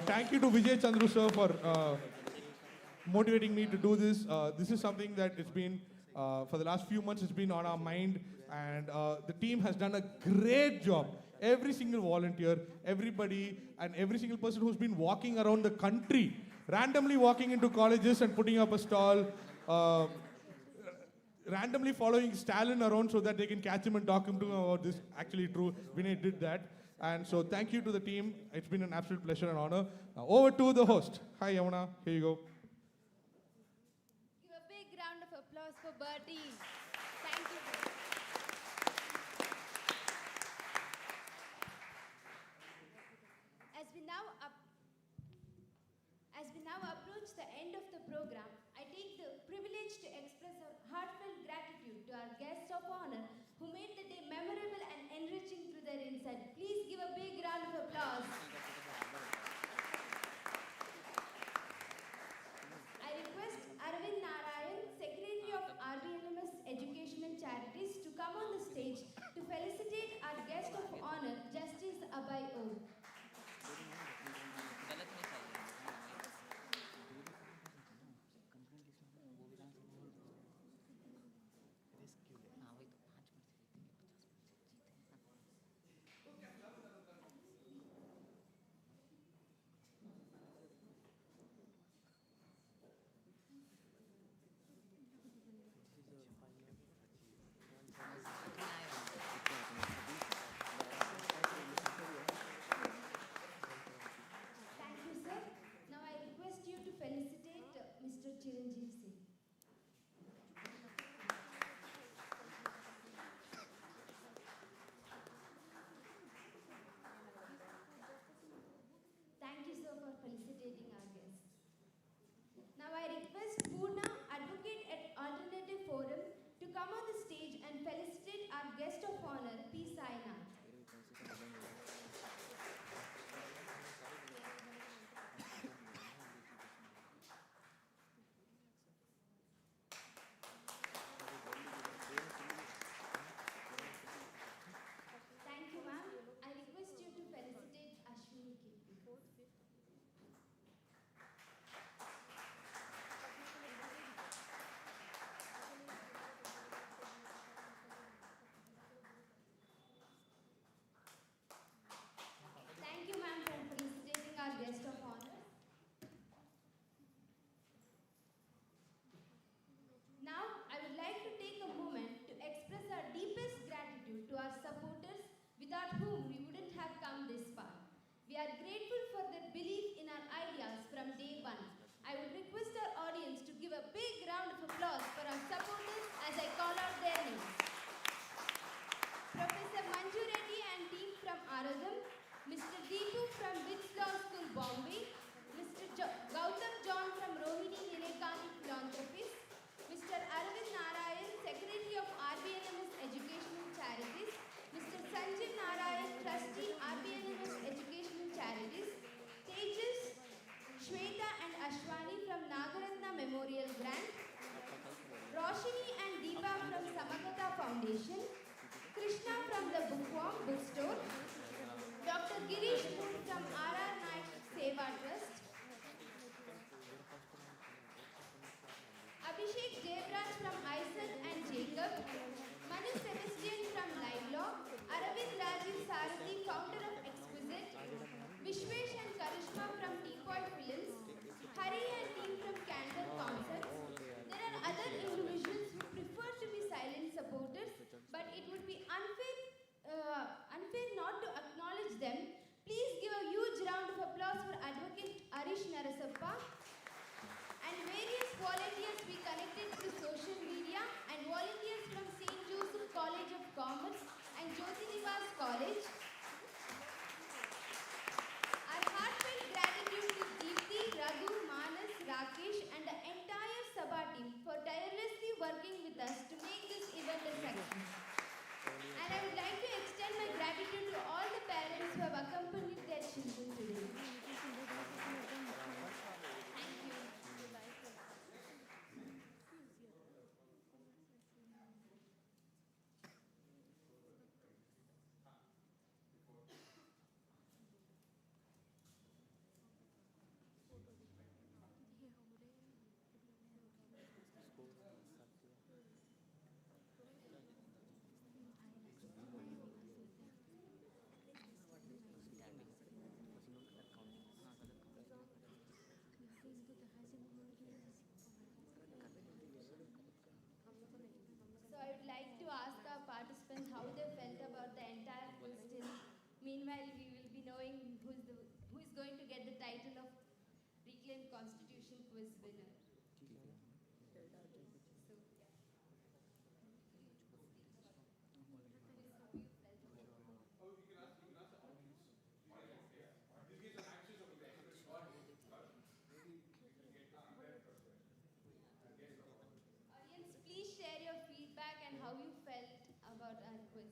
Thank you to Vijay Chandru sir for motivating me to do this. This is something that it's been, for the last few months, it's been on our mind, and the team has done a great job. Every single volunteer, everybody, and every single person who's been walking around the country, randomly walking into colleges and putting up a stall, randomly following Stalin around so that they can catch him and talk him to him about this. Actually true, Vinay did that. And so thank you to the team. It's been an absolute pleasure and honor. Now over to the host. Hi Yamuna, here you go. Give a big round of applause for Bertie. Thank you. As we now approach the end of the program, I take the privilege to express our heartfelt gratitude to our guests of honor who made the day memorable and enriching through their insight. Please give a big round of applause. I request Arvind Narayan, Secretary of RBLMS Education and Charities, to come on the stage to felicitate our guest of honor, Justice Abhay O. Thank you, sir. Now I request you to felicitate Mr. Chiranjeev Singh. Thank you, sir, for felicitating our guests. Now I request Poorna, advocate at Alternative Forum, to come on the stage and felicitate our guest of honor, P. Sainath. Thank you, ma'am. I request you to felicitate Ashwini K. Thank you, ma'am, for felicitating our guest of honor. Now, I would like to take a moment to express our deepest gratitude to our supporters, without whom we wouldn't have come this far. We are grateful for their belief in our ideas from day one. I would request our audience to give a big round of applause for our supporters as I call out their names. Professor Manju Reddy and team from Aradham, Mr. Deepu from Wits Law School, Bombay, Mr. Gautam John from Rohini Nilekani Philanthropies, Mr. Arvind Narayan, Secretary of RBLMS Education and Charities, Mr. Sanjay Narayan, Trustee, RBLMS Education and Charities, Tejas, Shweta and Ashwani from Nagaratna Memorial Grant, Roshini and Deepa from Samagata Foundation, Krishna from the Bookworm Bookstore, Dr. Girish Moon from R.R. Naik Seva Trust, Abhishek Devraj from Ison and Jacob, Manu Sebastian from LiveLaw, Aravind Rajiv Sarathi, founder of Exquisite, Vishwesh and Karishma from Teapot Films, Hari and team from Candor Concerts. There are other individuals who prefer to be silent supporters, but it would be unfair not to acknowledge them. Please give a huge round of applause for Advocate quiz winner. Audience, please share your feedback and how you felt about our quiz.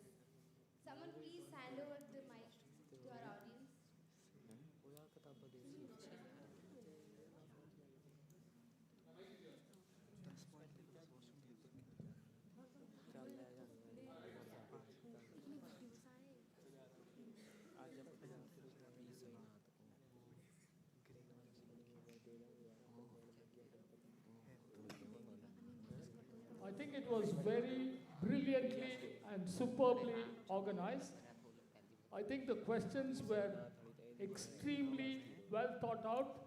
Someone please hand over the mic to our audience. I think it was very brilliantly and superbly organized. I think the questions were extremely well thought out,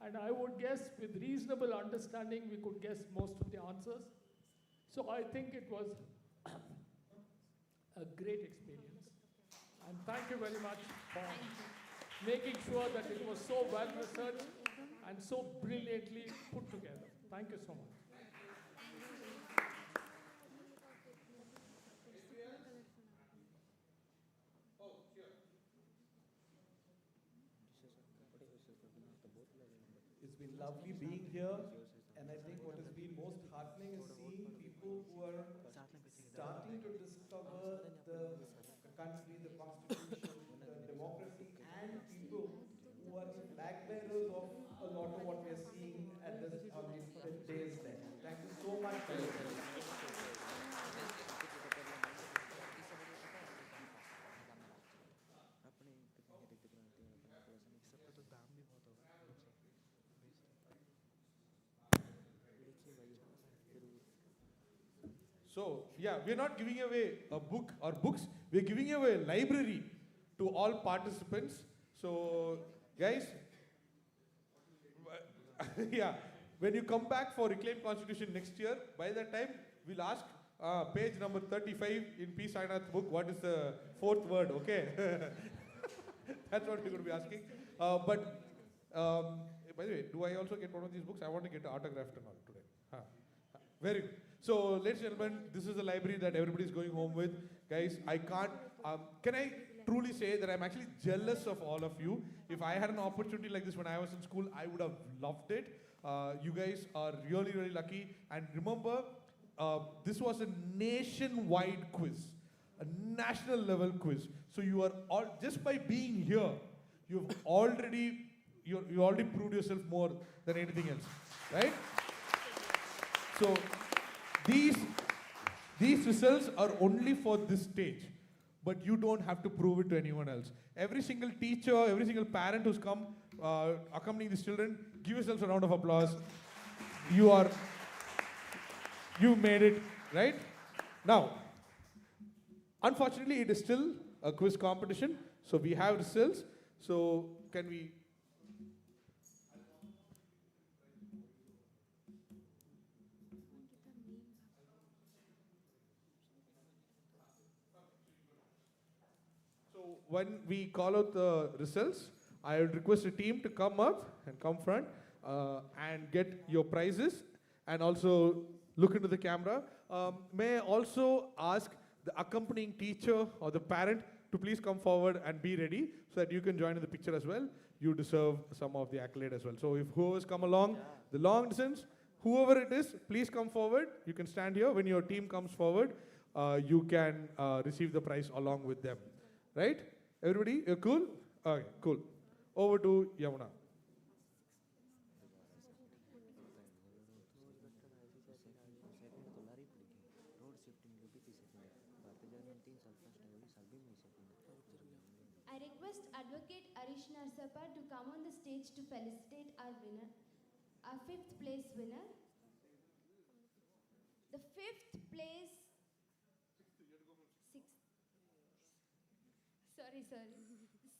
and I would guess with reasonable understanding we could guess most of the answers. So I think it was a great experience. And thank you very much for making sure that it was so well researched and so brilliantly put together. Thank you so much. It's been lovely being here, and I think what has been most heartening is seeing people who are starting to discover the country, the constitution, the democracy, and people who are flag bearers of a lot of what we are seeing at this on these days there. Thank you so much for your So, yeah, we're not giving away a book or books. We're giving away a library to all participants. So, guys, yeah, when you come back for Reclaim Constitution next year, by that time, we'll ask page number 35 in P. Sainath's book, what is the fourth word, okay? That's what we're going to be asking. By the way, do I also get one of these books? I want to get autographed and all today. Very good. So, ladies and gentlemen, this is the library that everybody is going home with. Guys, I can't, can I truly say that I'm actually jealous of all of you. If I had an opportunity like this when I was in school, I would have loved it. You guys are really, really lucky. And remember, this was a nationwide quiz, a national level quiz. So you are all, just by being here, you already proved yourself more than anything else, right? So these results are only for this stage, but you don't have to prove it to anyone else. Every single teacher, every single parent who's come accompanying these children, give yourselves a round of applause. You made it, right? Now, unfortunately, it is still a quiz competition, so we have results. So can we? When we call out the results, I would request the team to come up and come front and get your prizes and also look into the camera. May I also ask the accompanying teacher or the parent to please come forward and be ready so that you can join in the picture as well. You deserve some of the accolade as well. So if whoever's come along the long distance, whoever it is, please come forward. You can stand here. When your team comes forward, you can receive the prize along with them. Right? Everybody, you're cool? Okay, cool. Over to Yamuna. I request Advocate Arish Narsapar to come on the stage to felicitate our winner, our 5th place winner. The 5th place,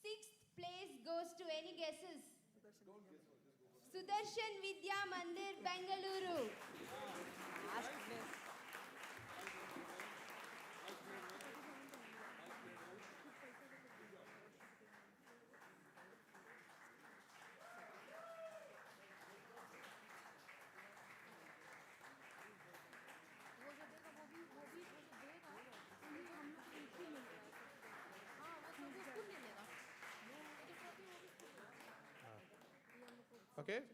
6th place goes to any guesses? Sudarshan Vidya Mandir, Bengaluru. Okay?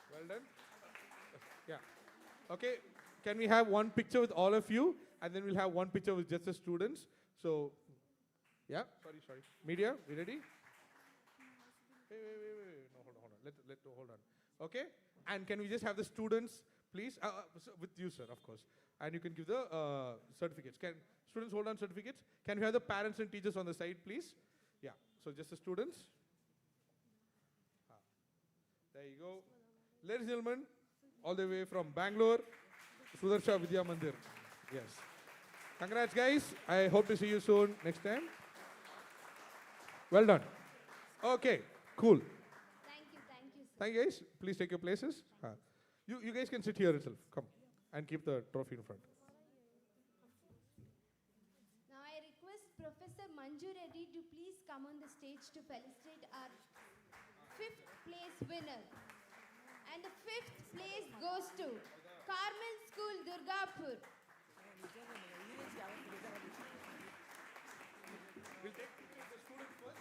Well done. Yeah. Okay. Can we have one picture with all of you, and then we'll have one picture with just the students? So, yeah. Sorry. Media, we ready? Wait. No, hold on. Hold on. Okay. And can we just have the students, please? So with you, sir, of course. And you can give the certificates. Can students hold on certificates? Can we have the parents and teachers on the side, please? Yeah. So just the students. There you go. Ladies and gentlemen, all the way from Bangalore, Sudarsha Vidya Mandir. Yes. Congrats, guys. I hope to see you soon next time. Well done. Okay, cool. Thank you, sir. Thank you, guys. Please take your places. You guys can sit here itself. Come and keep the trophy in front. Now I request Professor Manju Reddy to please come on the stage to felicitate our 5th place winner. And the 5th place goes to Carmel School, Durgapur. We'll take the students first.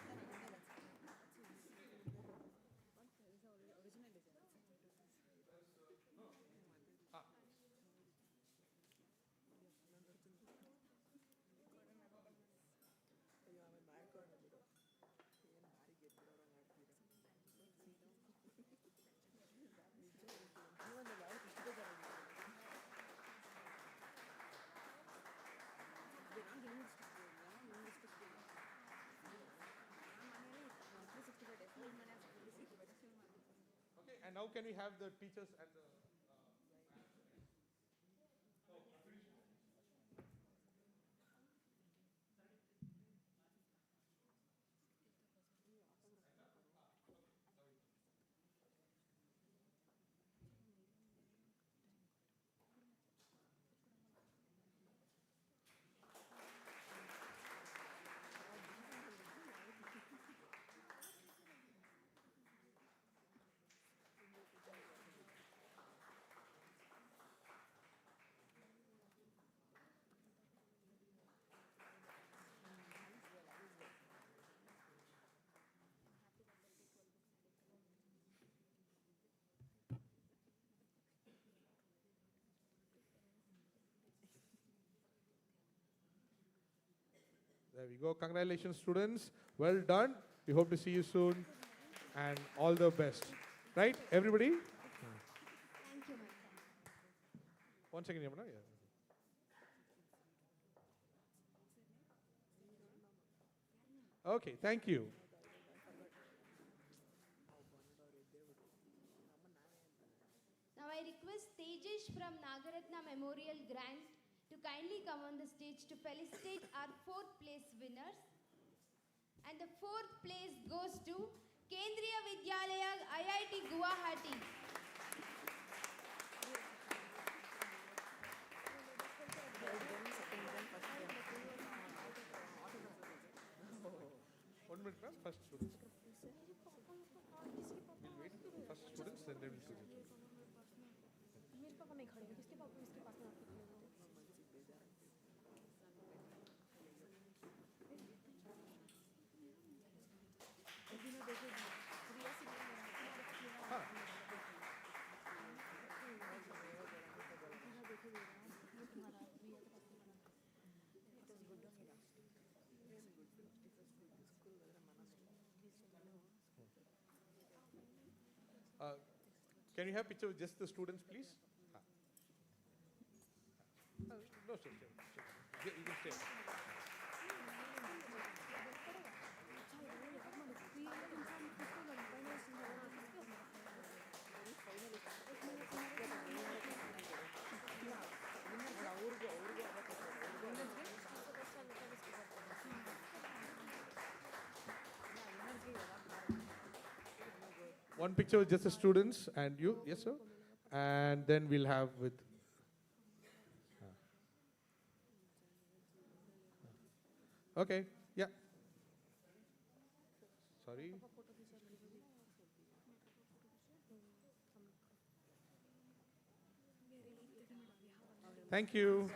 Okay, and now can we have the teachers and the... There we go. Congratulations, students. Well done. We hope to see you soon. And all the best. Right, everybody? Thank you, ma'am. 1 second, Yamuna. Yeah. Okay, thank you. Now I request Tejesh from Nagaratna Memorial Grant to kindly come on the stage to felicitate our 4th place winners. And the 4th place goes to Kendriya Vidyalaya IIT Guwahati. One minute, ma'am. First students. We'll wait. First students, then they will students. मेरे पापा नहीं खड़े हैं, किसके पापा इसके पास में आके खड़े हैं? Can you have picture with just the students, please? No, sir. You can stay. One picture with just the students and you. Yes, sir. And then we'll have with. Okay. Yeah. Sorry. Thank you.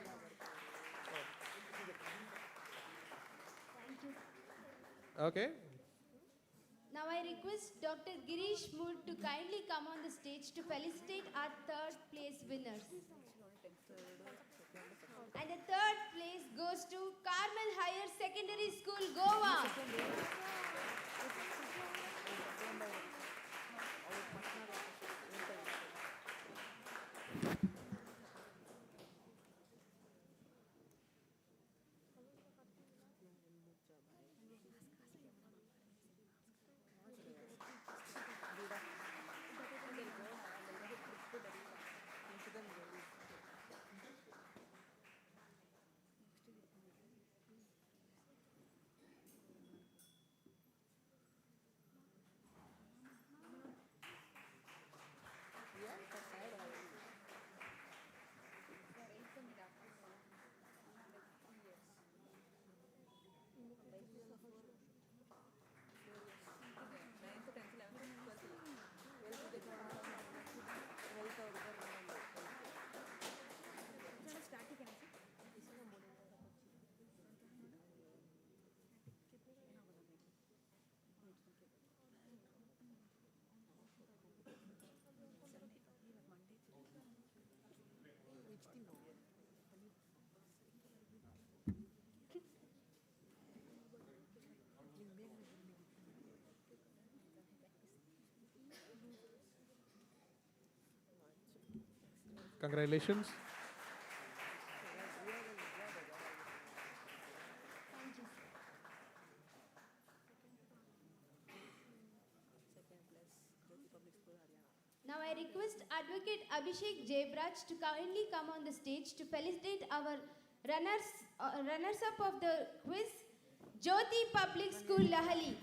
Okay. Now I request Dr. Girish Mood to kindly come on the stage to felicitate our third place winners. And the third place goes to Carmel Higher Secondary School, Goa. Congratulations. Now I request Advocate Abhishek Jebraj to kindly come on the stage to felicitate our runners-up of the quiz, Jyoti Public School, Lahali.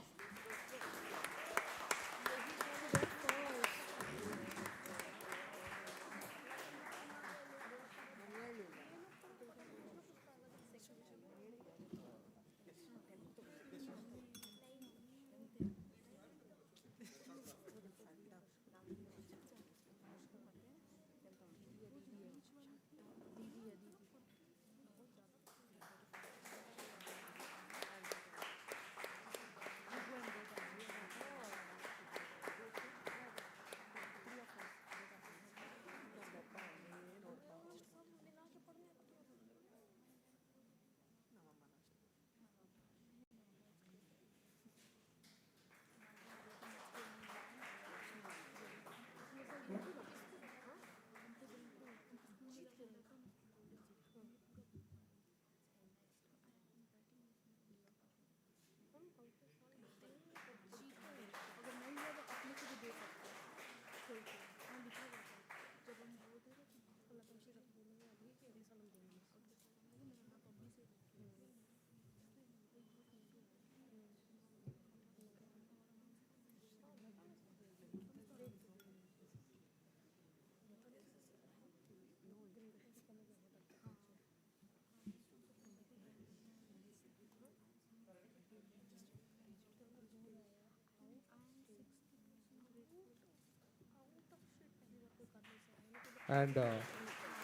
And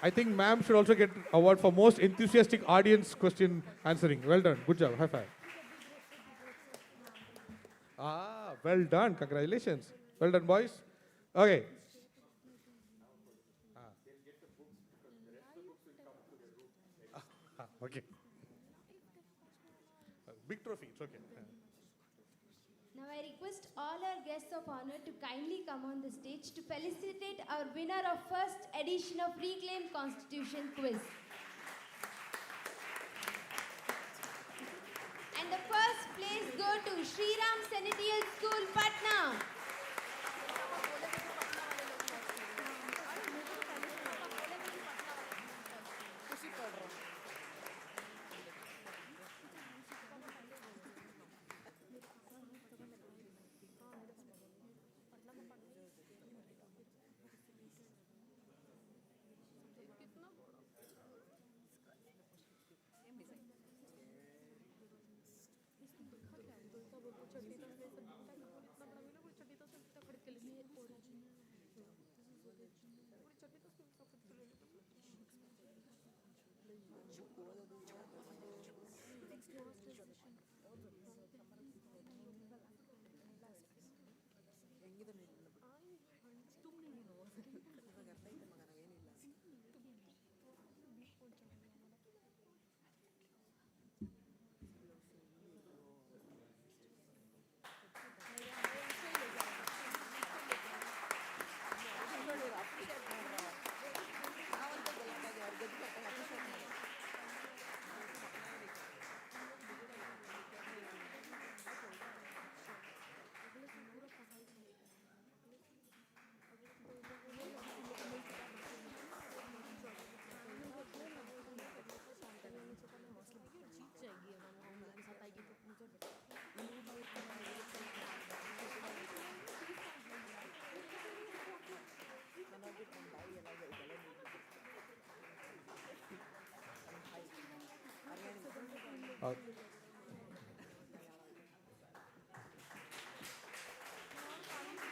I think ma'am should also get award for most enthusiastic audience question answering. Well done. Good job. High five. Well done. Congratulations. Well done, boys. Okay. Okay. Big trophy. It's okay. Now I request all our guests of honor to kindly come on the stage to felicitate our winner of first edition of Reclaim Constitution quiz. And the first place go to Shriram Sanitiyal School, Patna.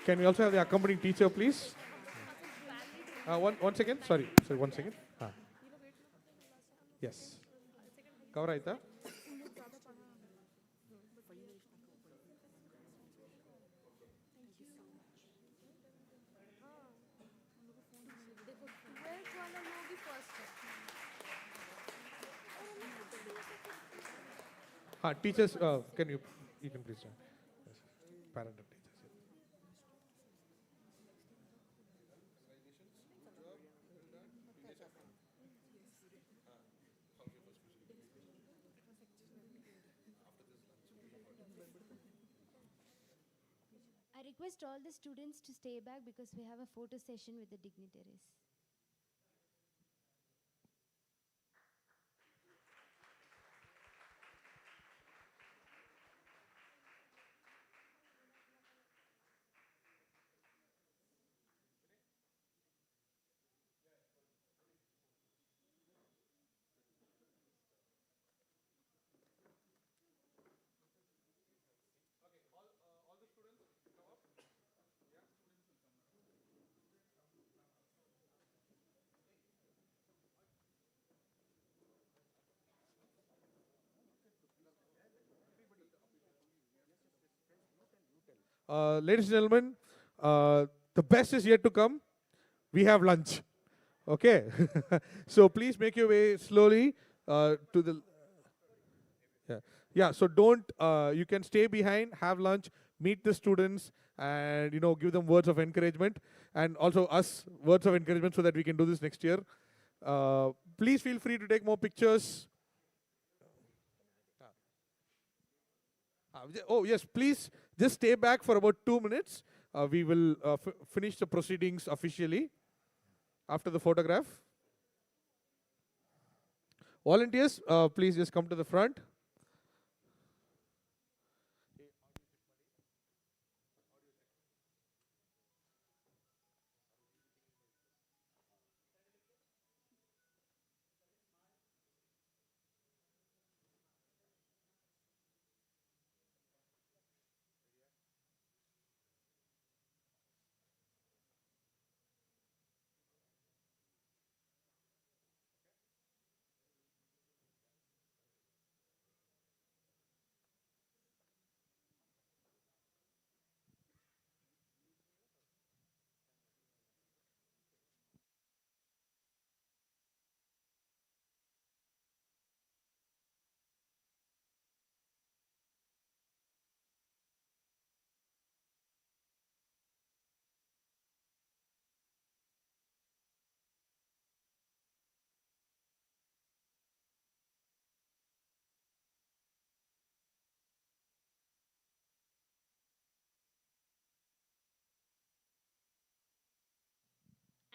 Can we also have the accompanying teacher, please? One second. Sorry, one second. Yes. Cover aita? Teachers, can you can please join? Yes. Parent and teachers. I request all the students to stay back because we have a photo session with the dignitaries. Ladies and gentlemen, the best is yet to come. We have lunch. Okay. So please make your way slowly to the. Yeah. So don't. You can stay behind, have lunch, meet the students, and give them words of encouragement, and also us words of encouragement so that we can do this next year. Please feel free to take more pictures. Oh yes, please just stay back for about 2 minutes. We will finish the proceedings officially after the photograph. Volunteers, please just come to the front.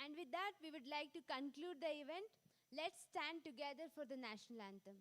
And with that, we would like to conclude the event. Let's stand together for the national anthem.